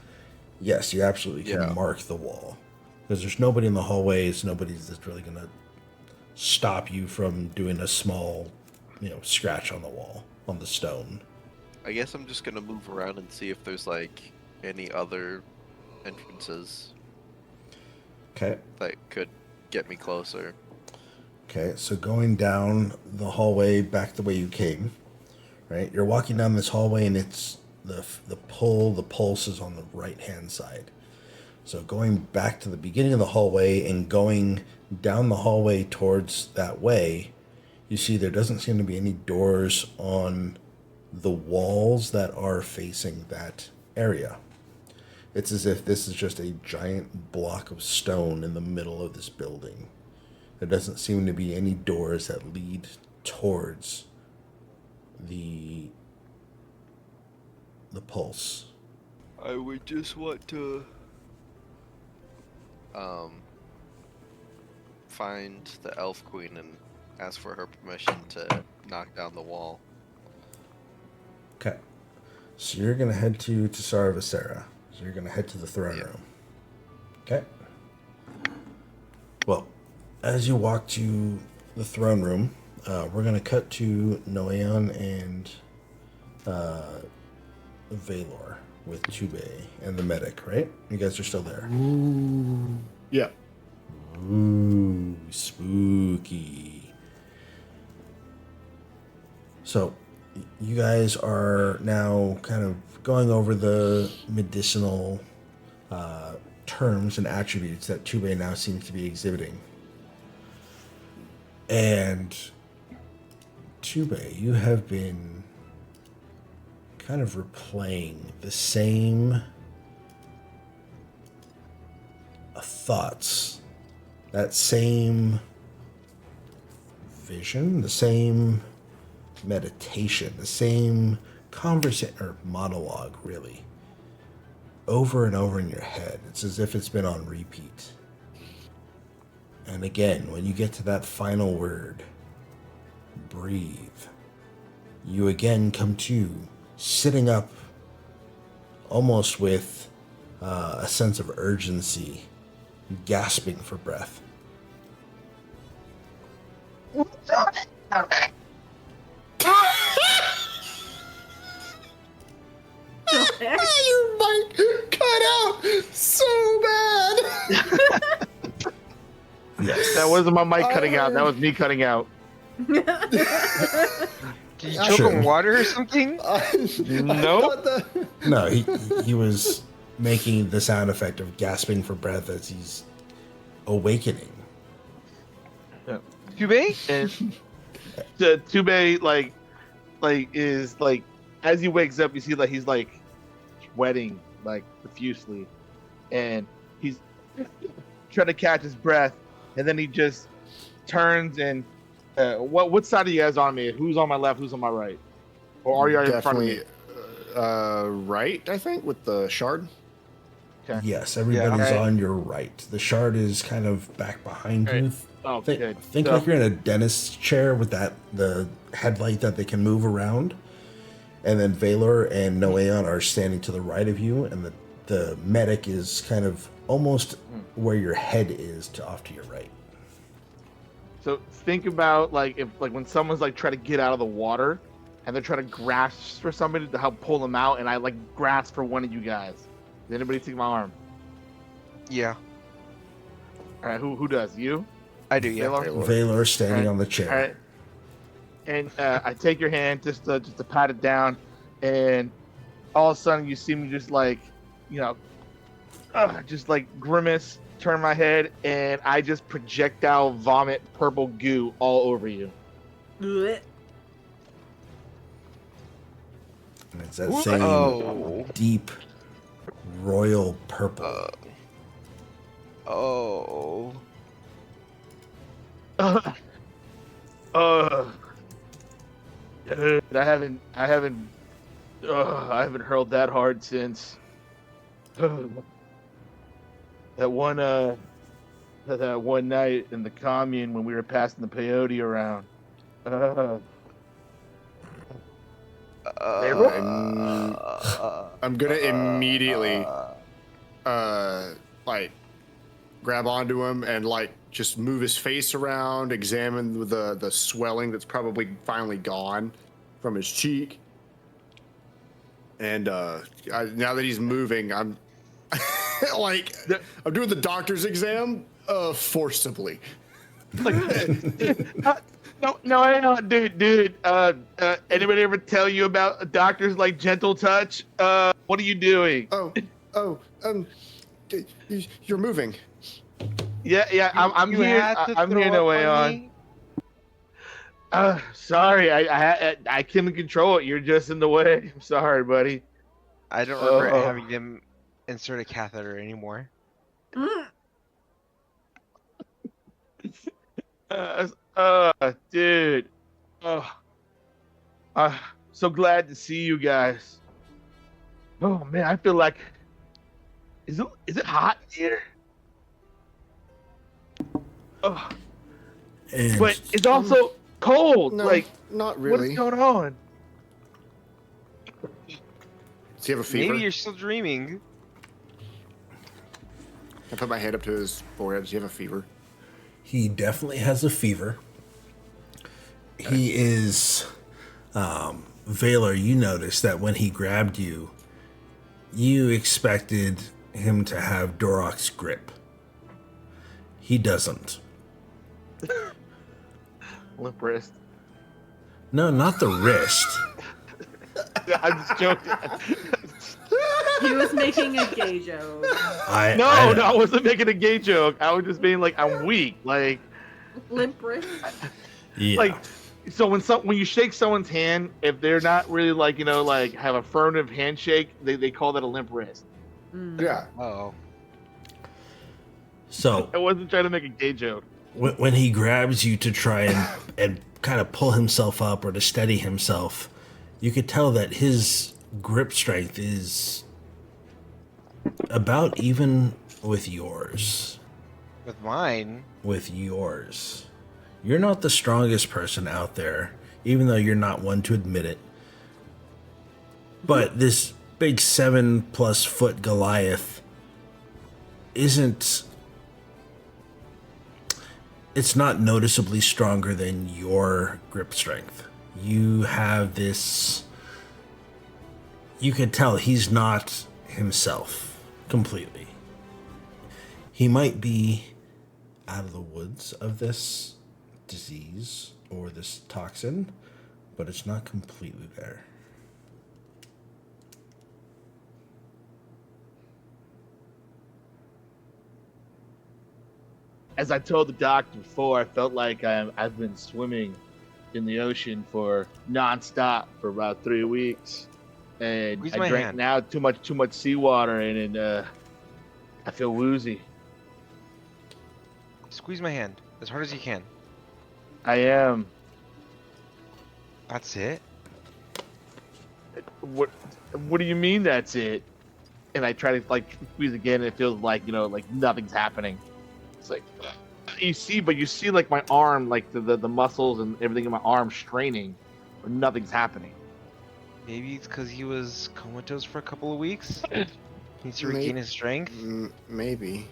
Yes, you absolutely can mark the wall, because there's nobody in the hallways. Nobody's that's really gonna stop you from doing a small, scratch on the wall on the stone. I guess I'm just gonna move around and see if there's like any other entrances Okay. that could get me closer. Okay, so going down the hallway back the way you came, right? You're walking down this hallway, and it's the pulse is on the right hand side. So going back to the beginning of the hallway and going down the hallway towards that way, you see there doesn't seem to be any doors on the walls that are facing that area. It's as if this is just a giant block of stone in the middle of this building. There doesn't seem to be any doors that lead towards the pulse. I would just want to find the elf queen and ask for her permission to knock down the wall. Okay. So you're going to head to Tsara Visera. So you're going to head to the throne room. Okay. Well, as you walk to the throne room, we're going to cut to Noeon and Valor with Tube and the medic, right? You guys are still there. Ooh. Yeah. Ooh, spooky. So, you guys are now kind of going over the medicinal terms and attributes that Tube now seems to be exhibiting. And Tube, you have been kind of replaying the same thoughts, that same vision, the same meditation, the same conversation or monologue, really, over and over in your head. It's as if it's been on repeat. And again, when you get to that final word, breathe, you again come to sitting up almost with a sense of urgency, gasping for breath. Your mic cut out so bad. Yes. That wasn't my mic cutting out. That was me cutting out. Did you choke on water or something? Nope. No, he was making the sound effect of gasping for breath as he's awakening. Tube? And Tube is like, as he wakes up, you see that he's like sweating like profusely, and he's trying to catch his breath, and then he just turns and what side are you guys on me? Who's on my left? Who's on my right? Or are you in front of me? Right, I think, with the shard. Okay. Yes, everybody's on your right. The shard is kind of back behind you. Oh, good. Think like you're in a dentist's chair with the headlight that they can move around. And then Valor and Noeon are standing to the right of you, and the medic is kind of almost where your head is off to your right. So think about if when someone's trying to get out of the water, and they're trying to grasp for somebody to help pull them out, and I grasp for one of you guys. Did anybody take my arm? Yeah. All right, who does? You? I do, yeah. Valor standing on the chair. All right. And I take your hand just to pat it down, and all of a sudden you see me just grimace, turn my head, and I just projectile vomit purple goo all over you. And it's that What? same Oh. deep royal purple. Oh. Dude, I haven't hurled that hard since that one night in the commune when we were passing the peyote around. I'm gonna immediately like grab onto him and like just move his face around, examine the swelling that's probably finally gone from his cheek. And now that he's moving, I'm like I'm doing the doctor's exam forcibly. Like, no, dude. Anybody ever tell you about doctors like Gentle Touch? What are you doing? You're moving. Yeah, I'm You here. had to I'm throw here no up way on. me? Sorry, I couldn't control it. You're just in the way. I'm sorry, buddy. I don't regret having them insert a catheter anymore. Dude. So glad to see you guys. Oh man, I feel like is it hot here? Oh. And But it's also cold. No, like, not really. what's going on? Does he have a fever? Maybe you're still dreaming. I put my hand up to his forehead. Does he have a fever? he definitely has a fever. He is... Valor, you noticed that when he grabbed you, you expected him to have Dorok's grip. He doesn't. Limp wrist. No, not the wrist. I'm just joking. He was making a gay joke. I wasn't making a gay joke. I was just being like, I'm weak. Like, Limp wrist. Yeah. Like, so when you shake someone's hand, if they're not really like, you know, like have a affirmative handshake, they call that a limp wrist. Yeah. Oh. So I wasn't trying to make a gay joke. when he grabs you to try and kind of pull himself up or to steady himself, you could tell that his grip strength is about even with yours. With mine? With yours. You're not the strongest person out there, even though you're not one to admit it. But this big 7+ foot Goliath isn't... It's not noticeably stronger than your grip strength. You have this... You can tell he's not himself completely. He might be out of the woods of this disease or this toxin, but it's not completely there. As I told the doctor before, I felt like I've been swimming in the ocean for nonstop for about 3 weeks, and Squeeze I my drank hand. now too much seawater, and I feel woozy. Squeeze my hand as hard as you can. I am. That's it? What do you mean that's it? And I try to like squeeze again, and it feels like, you know, like nothing's happening. It's like you see like my arm, like the muscles and everything in my arm straining, but nothing's happening. Maybe it's because he was comatose for a couple of weeks. Needs to regain his strength. Maybe.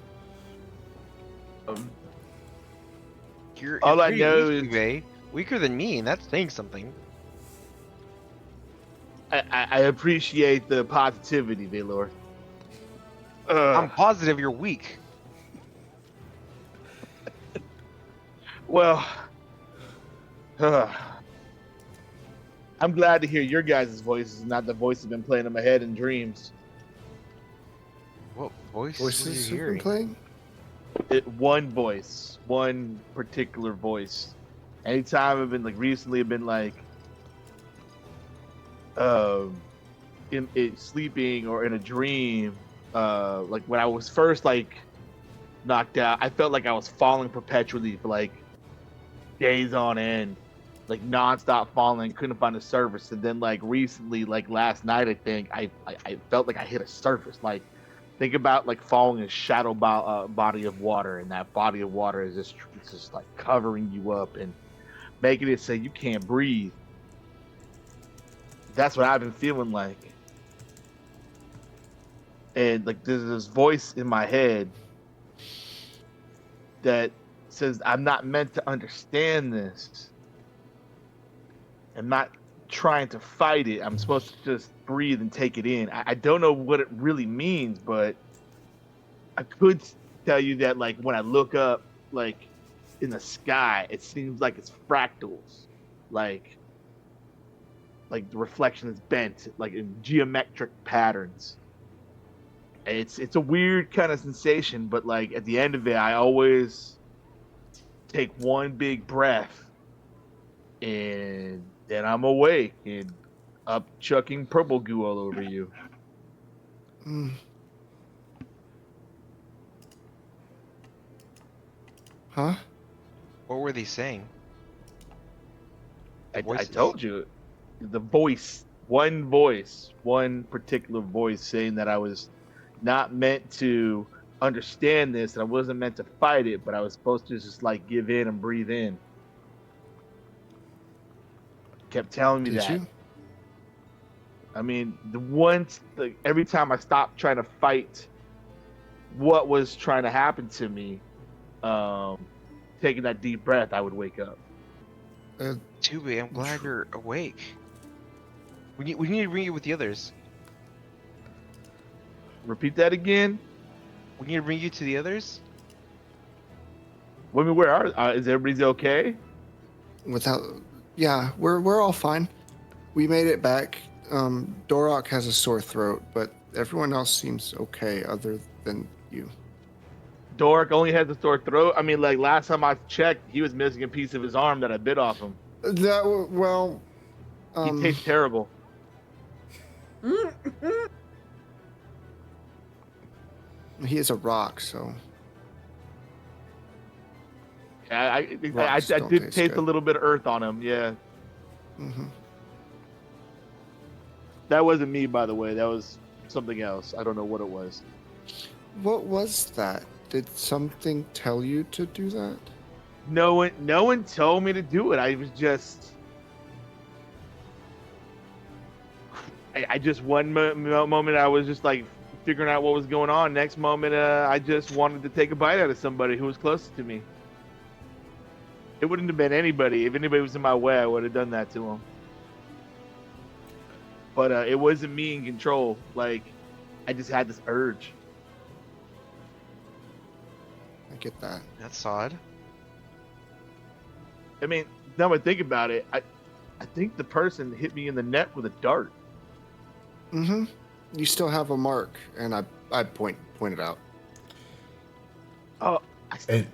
You're All I pretty know weak, is- Uwe. Weaker than me, and that's saying something. I appreciate the positivity, Valor. I'm positive you're weak. Well, I'm glad to hear your guys' voices, not the voice that's been playing in my head in dreams. What voices Voices were you you've been hearing? playing? One voice, one particular voice. Anytime I've been like recently, I've been like, in sleeping or in a dream, like when I was first like knocked out, I felt like I was falling perpetually for like days on end, like nonstop falling, couldn't find a surface. And then like recently, like last night, I think I felt like I hit a surface. Like think about like falling in a shadow body of water, and that body of water is just like covering you up and making it say you can't breathe. That's what I've been feeling like. And like there's this voice in my head that says I'm not meant to understand this. I'm not trying to fight it. I'm supposed to just breathe and take it in. I don't know what it really means, but I could tell you that like when I look up like in the sky, it seems like it's fractals. Like the reflection is bent, like in geometric patterns. It's a weird kind of sensation, but like at the end of it, I always take one big breath, and then I'm awake and up chucking purple goo all over you. Huh? What were they saying? I told you, the voice, one particular voice saying that I was not meant to understand this, and I wasn't meant to fight it, but I was supposed to just like give in and breathe in. Kept telling me Did that. you? I mean, every time I stopped trying to fight what was trying to happen to me, taking that deep breath, I would wake up. Tubby, I'm glad you're awake. We need to bring you with the others. Repeat that again. We need to bring you to the others. I mean, where are? Is everybody's okay? Yeah, we're all fine. We made it back. Dorok has a sore throat, but everyone else seems okay, other than you. Dork only has a sore throat. I mean, like last time I checked, he was missing a piece of his arm that I bit off him. He tastes terrible. He is a rock, so. Yeah, I did taste a little bit of earth on him. Yeah. Mm-hmm. That wasn't me, by the way. That was something else. I don't know what it was. What was that? Did something tell you to do that? No one told me to do it. I was just. I just one moment I was just like figuring out what was going on. Next moment, I just wanted to take a bite out of somebody who was closest to me. It wouldn't have been anybody. If anybody was in my way, I would have done that to him. But it wasn't me in control. Like, I just had this urge. I get that. That's odd. I mean, now I think about it, I think the person hit me in the neck with a dart. Mm-hmm. You still have a mark, and I pointed out. Oh, And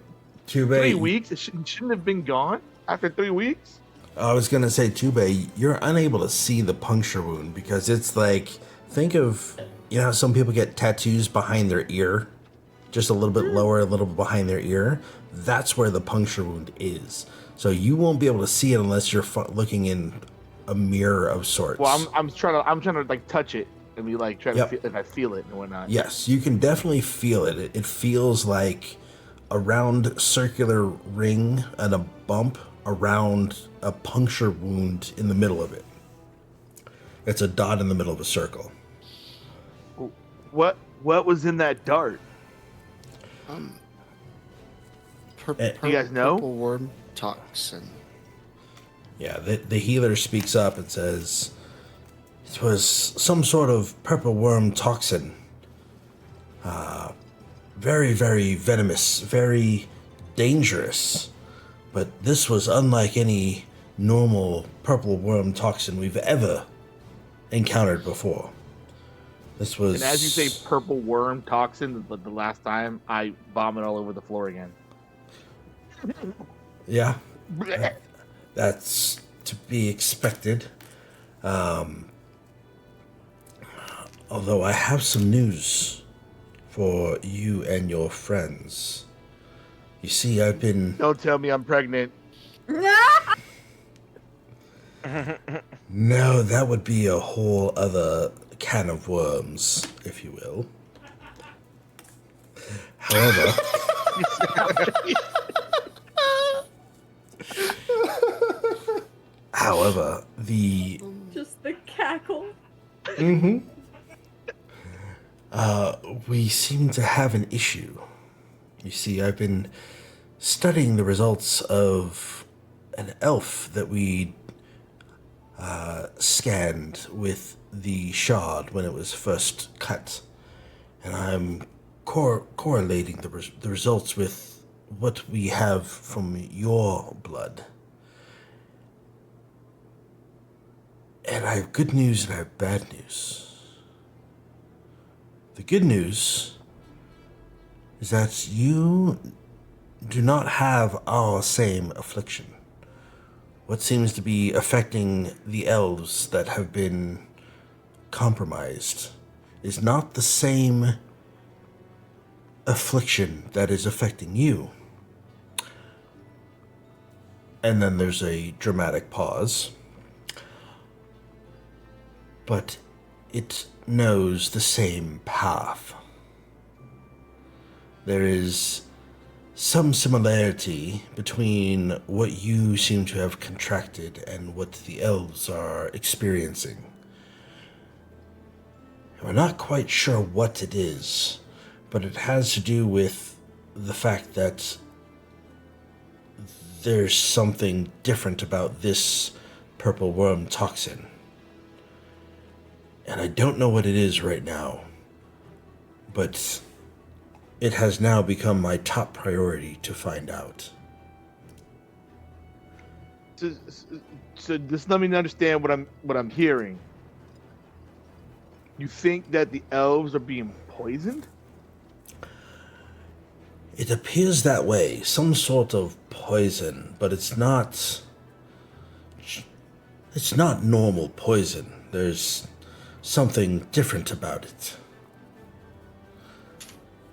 3 Tube, weeks? It shouldn't have been gone after 3 weeks? I was gonna say, Tube, you're unable to see the puncture wound because it's like, think of, you know how some people get tattoos behind their ear, just a little bit lower, a little bit behind their ear. That's where the puncture wound is. So you won't be able to see it unless you're looking in a mirror of sorts. Well, I'm trying to like touch it and be like trying to feel if I feel it and whatnot. Yes, you can definitely feel it. It feels like a round circular ring and a bump around a puncture wound in the middle of it. It's a dot in the middle of a circle. What was in that dart? You guys know? Purple worm toxin. Yeah, the healer speaks up and says, it was some sort of purple worm toxin. Very, very venomous, very dangerous. But this was unlike any normal purple worm toxin we've ever encountered before. This was... And as you say purple worm toxin, the last time, I vomit all over the floor again. Yeah. That's to be expected. Although I have some news for you and your friends. You see, I've been... Don't tell me I'm pregnant. No, that would be a whole other can of worms, if you will. However... However, the... Just the cackle. We seem to have an issue. You see, I've been studying the results of an elf that we scanned with the shard when it was first cut. And I'm correlating the results with what we have from your blood. And I have good news and I have bad news. The good news is that you do not have our same affliction. What seems to be affecting the elves that have been compromised is not the same affliction that is affecting you. And then there's a dramatic pause. But it knows the same path. There is some similarity between what you seem to have contracted and what the elves are experiencing. We're not quite sure what it is, but it has to do with the fact that there's something different about this purple worm toxin. And I don't know what it is right now, but it has now become my top priority to find out. So just let me understand what I'm hearing. You think that the elves are being poisoned? It appears that way, some sort of poison, but it's not normal poison. There's something different about it.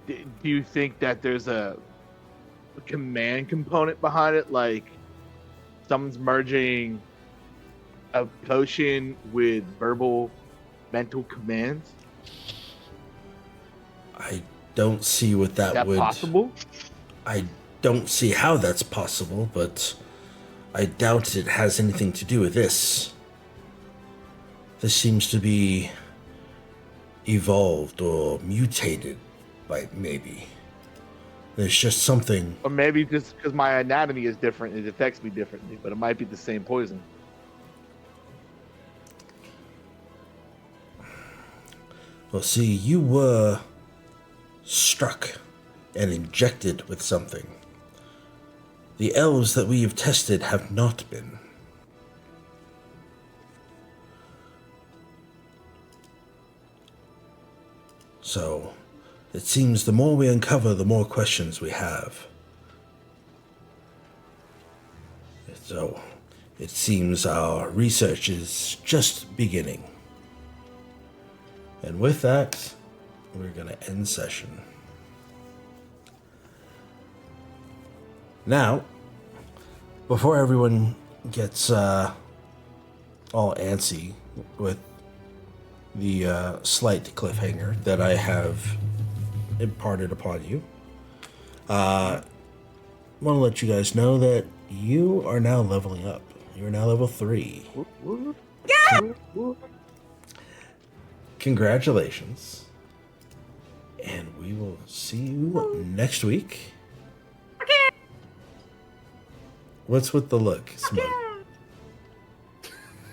Do you think that there's a command component behind it? Like someone's merging a potion with verbal mental commands? I don't see what that would... possible? I don't see how that's possible, but I doubt it has anything to do with this. This seems to be evolved or mutated by maybe. There's just something... Or maybe just because my anatomy is different, it affects me differently, but it might be the same poison. Well, see, you were struck and injected with something. The elves that we have tested have not been. So, it seems the more we uncover, the more questions we have. So, it seems our research is just beginning. And with that, we're going to end session. Now, before everyone gets all antsy with the slight cliffhanger that I have imparted upon you, I want to let you guys know that you are now leveling up. You're now level 3. Congratulations. And we will see you next week. What's with the look, Smug?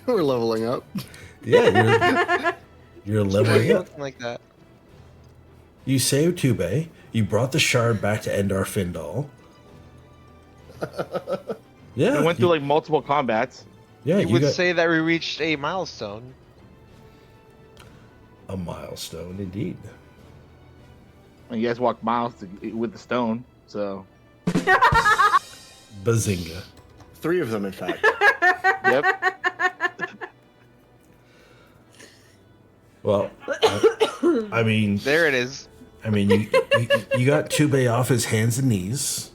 We're leveling up. Yeah, you're leveling up. Something like that. You saved Tube. You brought the shard back to Endar Findal. Yeah. We went through like multiple combats. Yeah, You would say that we reached a milestone. a milestone indeed. And you guys walked miles with the stone, so. Bazinga. 3 of them, in fact. Yep. Well, I mean, There it is. I mean, you got Tube off his hands and knees,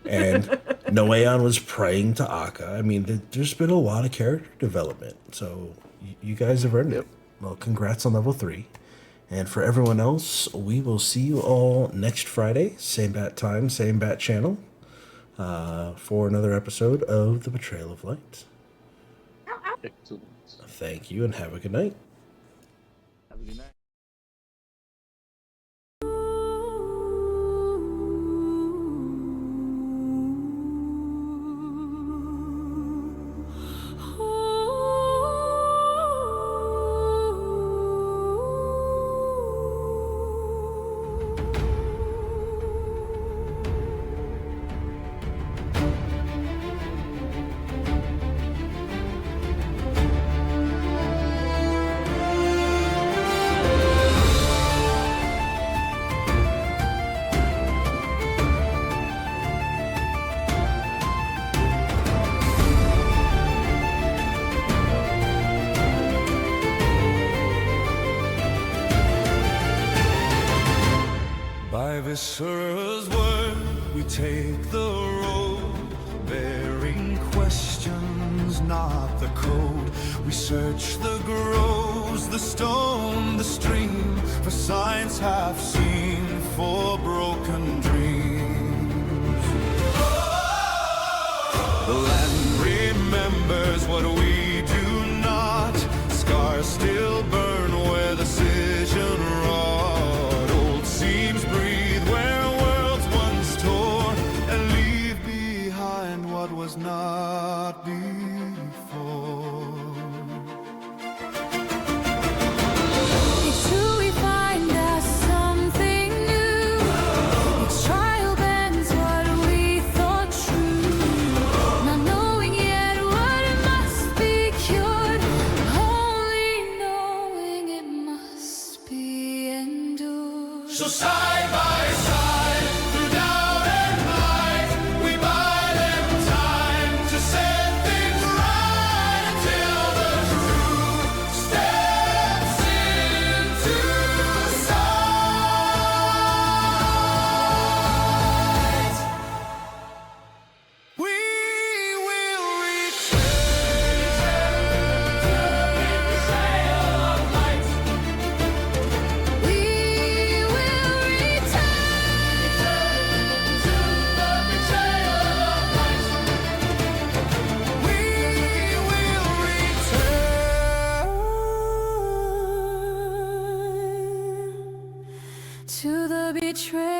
and Noeon was praying to Akka. I mean, there's been a lot of character development, so you guys have earned it. Well, congrats on level 3. And for everyone else, we will see you all next Friday, same bat time, same bat channel, for another episode of The Betrayal of Light. Excellent. Thank you, and have a good night. Have a good night. By Viscera's word, we take the road, bearing questions, not the code. We search the groves, the stone, the stream, for signs half seen, for broken dreams. The land remembers what we do not. Scars still burn where the decision wrought. Old seams breathe where worlds once tore, and leave behind what was not before. Each true we find us something new. Each trial bends what we thought true. Not knowing yet what it must be cured, only knowing it must be endured. So side by side, through doubt and might, we buy them time to set things right until the truth steps into sight. We will return to the betrayal of light. We will return To the betrayal of light. We will return. to the betrayal.